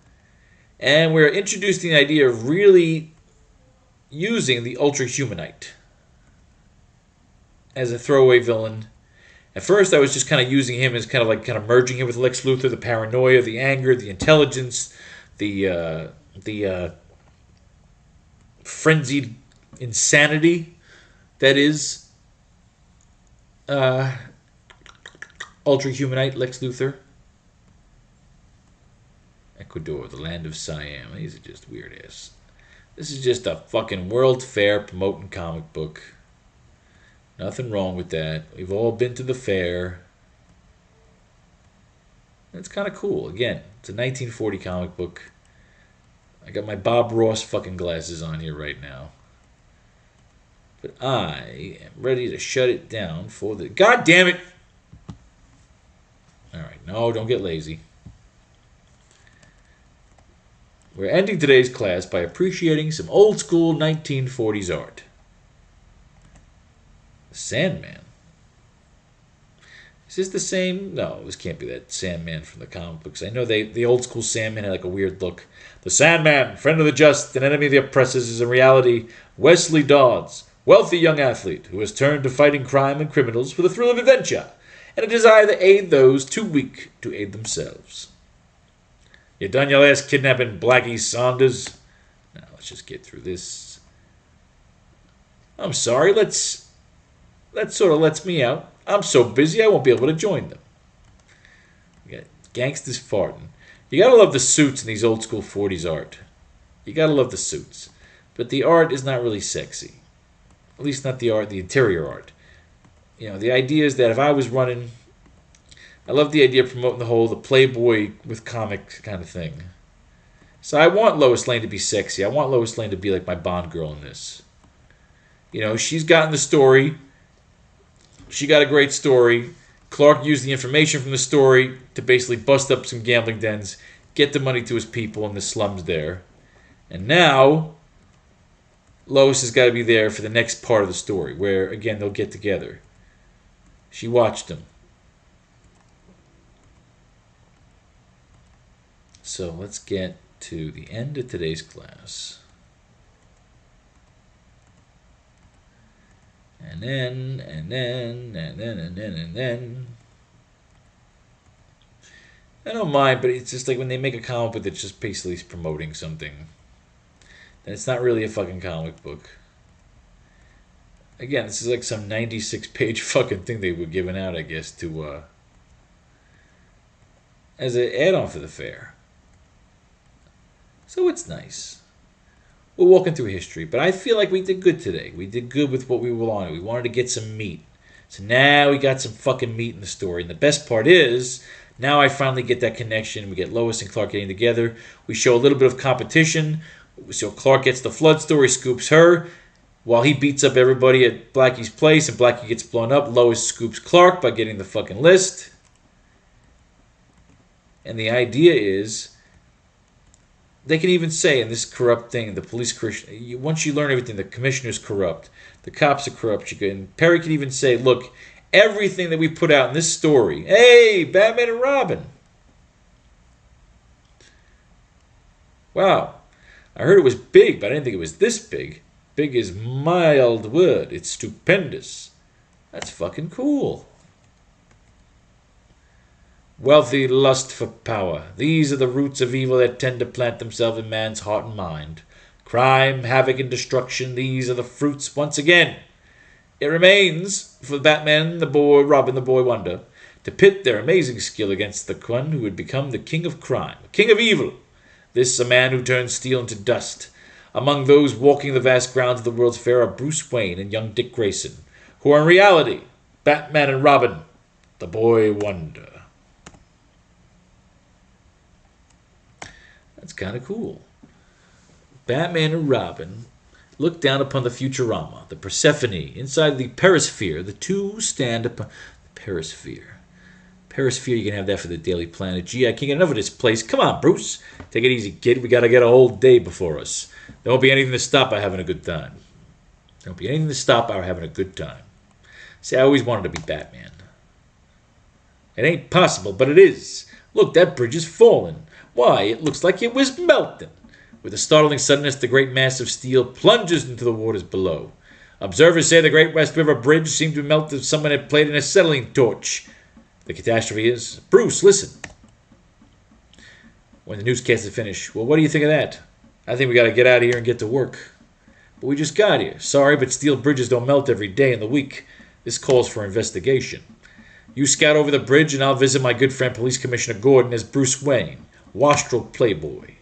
And we're introducing the idea of really using the Ultra Humanite as a throwaway villain. At first, I was just kind of using him as kind of merging him with Lex Luthor, the paranoia, the anger, the intelligence, the frenzied insanity that is Ultra Humanite Lex Luthor. Ecuador, the land of Siam. These are just weird ass. This is just a fucking World Fair promoting comic book. Nothing wrong with that. We've all been to the fair. It's kind of cool. Again, it's a 1940 comic book. I got my Bob Ross fucking glasses on here right now. But I am ready to shut it down for the... God damn it! Alright, no, don't get lazy. We're ending today's class by appreciating some old school 1940s art. Sandman. Is this the same? No, this can't be that Sandman from the comic books. I know the old school Sandman had like a weird look. The Sandman, friend of the just, an enemy of the oppressors, is in reality Wesley Dodds, wealthy young athlete who has turned to fighting crime and criminals for the thrill of adventure and a desire to aid those too weak to aid themselves. You done your last kidnapping, Blackie Saunders? Now, let's just get through this. I'm sorry, that sort of lets me out. I'm so busy I won't be able to join them. You got gangsters farting. You gotta love the suits in these old school 40s art. You gotta love the suits. But the art is not really sexy. At least not the art, the interior art. You know, the idea is that if I was running... I love the idea of promoting the Playboy with comic kind of thing. So I want Lois Lane to be sexy. I want Lois Lane to be like my Bond girl in this. You know, she's gotten the story. She got a great story. Clark used the information from the story to basically bust up some gambling dens, get the money to his people in the slums there. And now, Lois has got to be there for the next part of the story, where, again, they'll get together. She watched him. So let's get to the end of today's class. And then. I don't mind, but it's just like when they make a comic book that's just basically promoting something. And it's not really a fucking comic book. Again, this is like some 96-page fucking thing they were giving out, I guess, to as an add-on for the fair. So it's nice. We're walking through history, but I feel like we did good today. We did good with what we wanted. We wanted to get some meat. So now we got some fucking meat in the story. And the best part is, now I finally get that connection. We get Lois and Clark getting together. We show a little bit of competition. So Clark gets the flood story, scoops her. While he beats up everybody at Blackie's place and Blackie gets blown up, Lois scoops Clark by getting the fucking list. And the idea is, they can even say in this corrupt thing, the police, once you learn everything, the commissioner's corrupt, the cops are corrupt, and Perry can even say, look, everything that we put out in this story, hey, Batman and Robin. Wow, I heard it was big, but I didn't think it was this big. Big is mild word, it's stupendous. That's fucking cool. Wealthy lust for power. These are the roots of evil that tend to plant themselves in man's heart and mind. Crime, havoc, and destruction, these are the fruits once again. It remains for Batman, the boy, Robin, the boy wonder, to pit their amazing skill against the one who would become the king of crime, king of evil. This a man who turns steel into dust. Among those walking the vast grounds of the World's Fair are Bruce Wayne and young Dick Grayson, who are in reality Batman and Robin, the boy wonder. That's kind of cool. Batman and Robin look down upon the Futurama, the Persephone, inside the Perisphere. The two stand upon the Perisphere. Perisphere, you can have that for the Daily Planet. Gee, I can't get enough of this place. Come on, Bruce. Take it easy, kid. We got to get a whole day before us. There won't be anything to stop our having a good time. There won't be anything to stop our having a good time. See, I always wanted to be Batman. It ain't possible, but it is. Look, that bridge is falling. Why, it looks like it was melting. With a startling suddenness, the great mass of steel plunges into the waters below. Observers say the Great West River Bridge seemed to melt as someone had played in a acetylene torch. The catastrophe is... Bruce, listen. When the newscast is finished, well, what do you think of that? I think we got to get out of here and get to work. But we just got here. Sorry, but steel bridges don't melt every day in the week. This calls for investigation. You scout over the bridge, and I'll visit my good friend Police Commissioner Gordon as Bruce Wayne, wastrel playboy.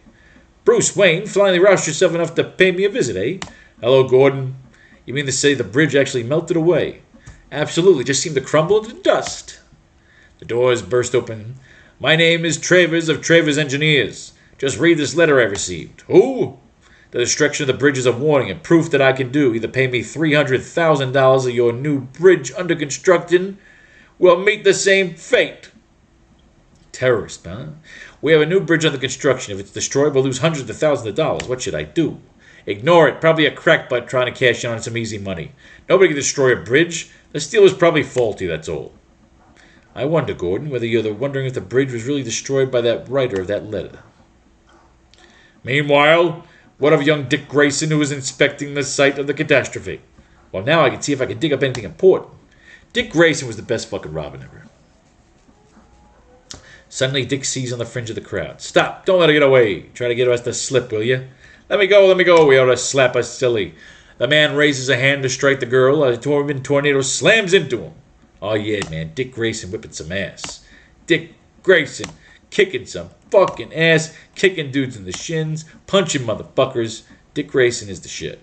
Bruce Wayne, finally roused yourself enough to pay me a visit, eh? Hello, Gordon. You mean to say the bridge actually melted away? Absolutely, just seemed to crumble into dust. The doors burst open. My name is Travers of Travers Engineers. Just read this letter I received. Who? The destruction of the bridge is a warning and proof that I can do. Either pay me $300,000 or your new bridge under construction will meet the same fate. Terrorist, huh? We have a new bridge under construction. If it's destroyed, we'll lose hundreds of thousands of dollars. What should I do? Ignore it. Probably a crackpot trying to cash in on some easy money. Nobody can destroy a bridge. The steel is probably faulty, that's all. I wonder, Gordon, whether you're wondering if the bridge was really destroyed by that writer of that letter. Meanwhile, what of young Dick Grayson, who was inspecting the site of the catastrophe? Well, now I can see if I can dig up anything important. Dick Grayson was the best fucking Robin ever. Suddenly, Dick sees on the fringe of the crowd. Stop! Don't let her get away! Try to get us to slip, will you? Let me go! Let me go! We ought to slap us silly. The man raises a hand to strike the girl. A tornado slams into him. Oh yeah, man. Dick Grayson whipping some ass. Dick Grayson kicking some fucking ass. Kicking dudes in the shins. Punching motherfuckers. Dick Grayson is the shit.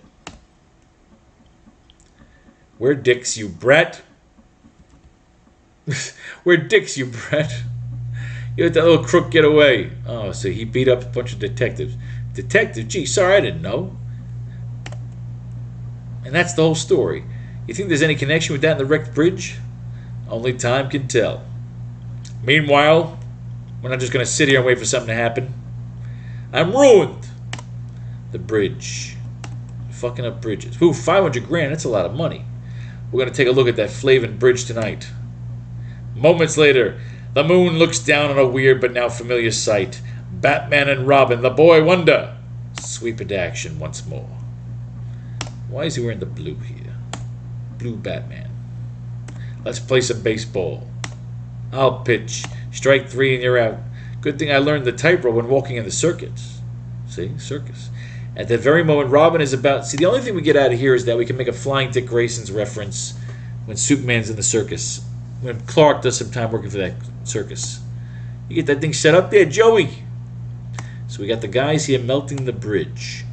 Where Dick's, you brat? Where Dick's, you brat? You let that little crook get away. Oh, so he beat up a bunch of detectives. Detective? Gee, sorry, I didn't know. And that's the whole story. You think there's any connection with that in the wrecked bridge? Only time can tell. Meanwhile, we're not just going to sit here and wait for something to happen. I'm ruined. The bridge. Fucking up bridges. Ooh, 500 grand. That's a lot of money. We're going to take a look at that Flavin Bridge tonight. Moments later, the moon looks down on a weird but now familiar sight. Batman and Robin, the boy wonder. Sweep into action once more. Why is he wearing the blue here? Blue Batman. Let's play some baseball. I'll pitch. Strike 3 and you're out. Good thing I learned the tightrope when walking in the circuits. See? Circus. At that very moment, Robin is about... See, the only thing we get out of here is that we can make a Flying Dick Grayson's reference when Superman's in the circus. When Clark does some time working for that circus. You get that thing set up there, Joey. So we got the guys here melting the bridge.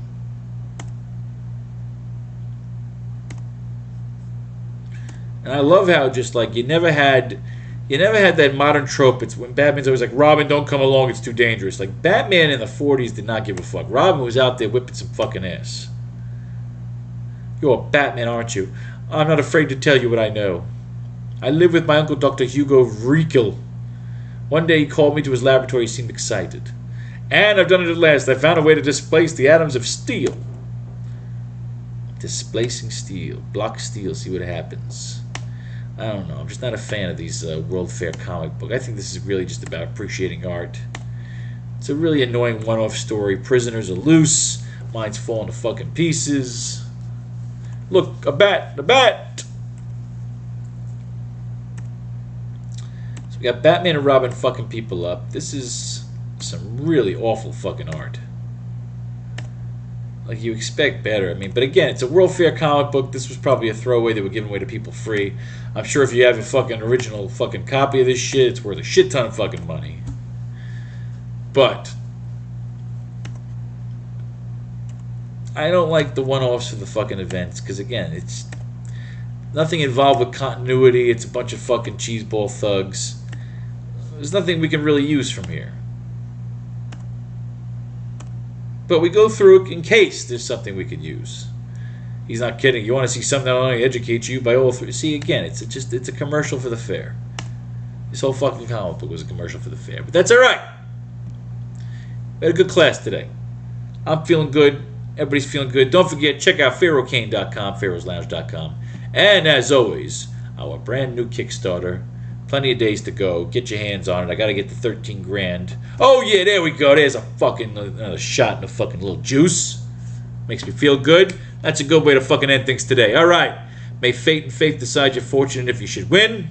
And I love how just like you never had that modern trope. It's when Batman's always like, Robin, don't come along, it's too dangerous. Like Batman in the 40s did not give a fuck. Robin was out there whipping some fucking ass. You're a Batman, aren't you? I'm not afraid to tell you what I know. I live with my uncle Dr. Hugo Vriekel. One day he called me to his laboratory. He seemed excited. And I've done it at last. I found a way to displace the atoms of steel. Displacing steel. Block steel, see what happens. I don't know. I'm just not a fan of these World Fair comic book. I think this is really just about appreciating art. It's a really annoying one-off story. Prisoners are loose. Mine's falling to fucking pieces. Look, a bat! A bat! So we got Batman and Robin fucking people up. This is some really awful fucking art. Like, you expect better. I mean, but again, it's a World Fair comic book. This was probably a throwaway they were giving away to people free. I'm sure if you have a fucking original fucking copy of this shit, it's worth a shit ton of fucking money. But I don't like the one-offs for the fucking events, because again, it's nothing involved with continuity. It's a bunch of fucking cheeseball thugs. There's nothing we can really use from here. But we go through it in case there's something we could use. He's not kidding. You want to see something that only educates you by all three. See, again, it's a commercial for the fair. This whole fucking comic book was a commercial for the fair. But that's alright. We had a good class today. I'm feeling good. Everybody's feeling good. Don't forget, check out PharaohKane.com, PharaohsLounge.com. And as always, our brand new Kickstarter. Plenty of days to go. Get your hands on it. I got to get the 13 grand. Oh, yeah, there we go. There's a fucking another shot in the fucking little juice. Makes me feel good. That's a good way to fucking end things today. All right. May fate and faith decide your fortune and if you should win.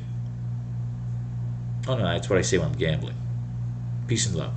Oh, no, that's what I say when I'm gambling. Peace and love.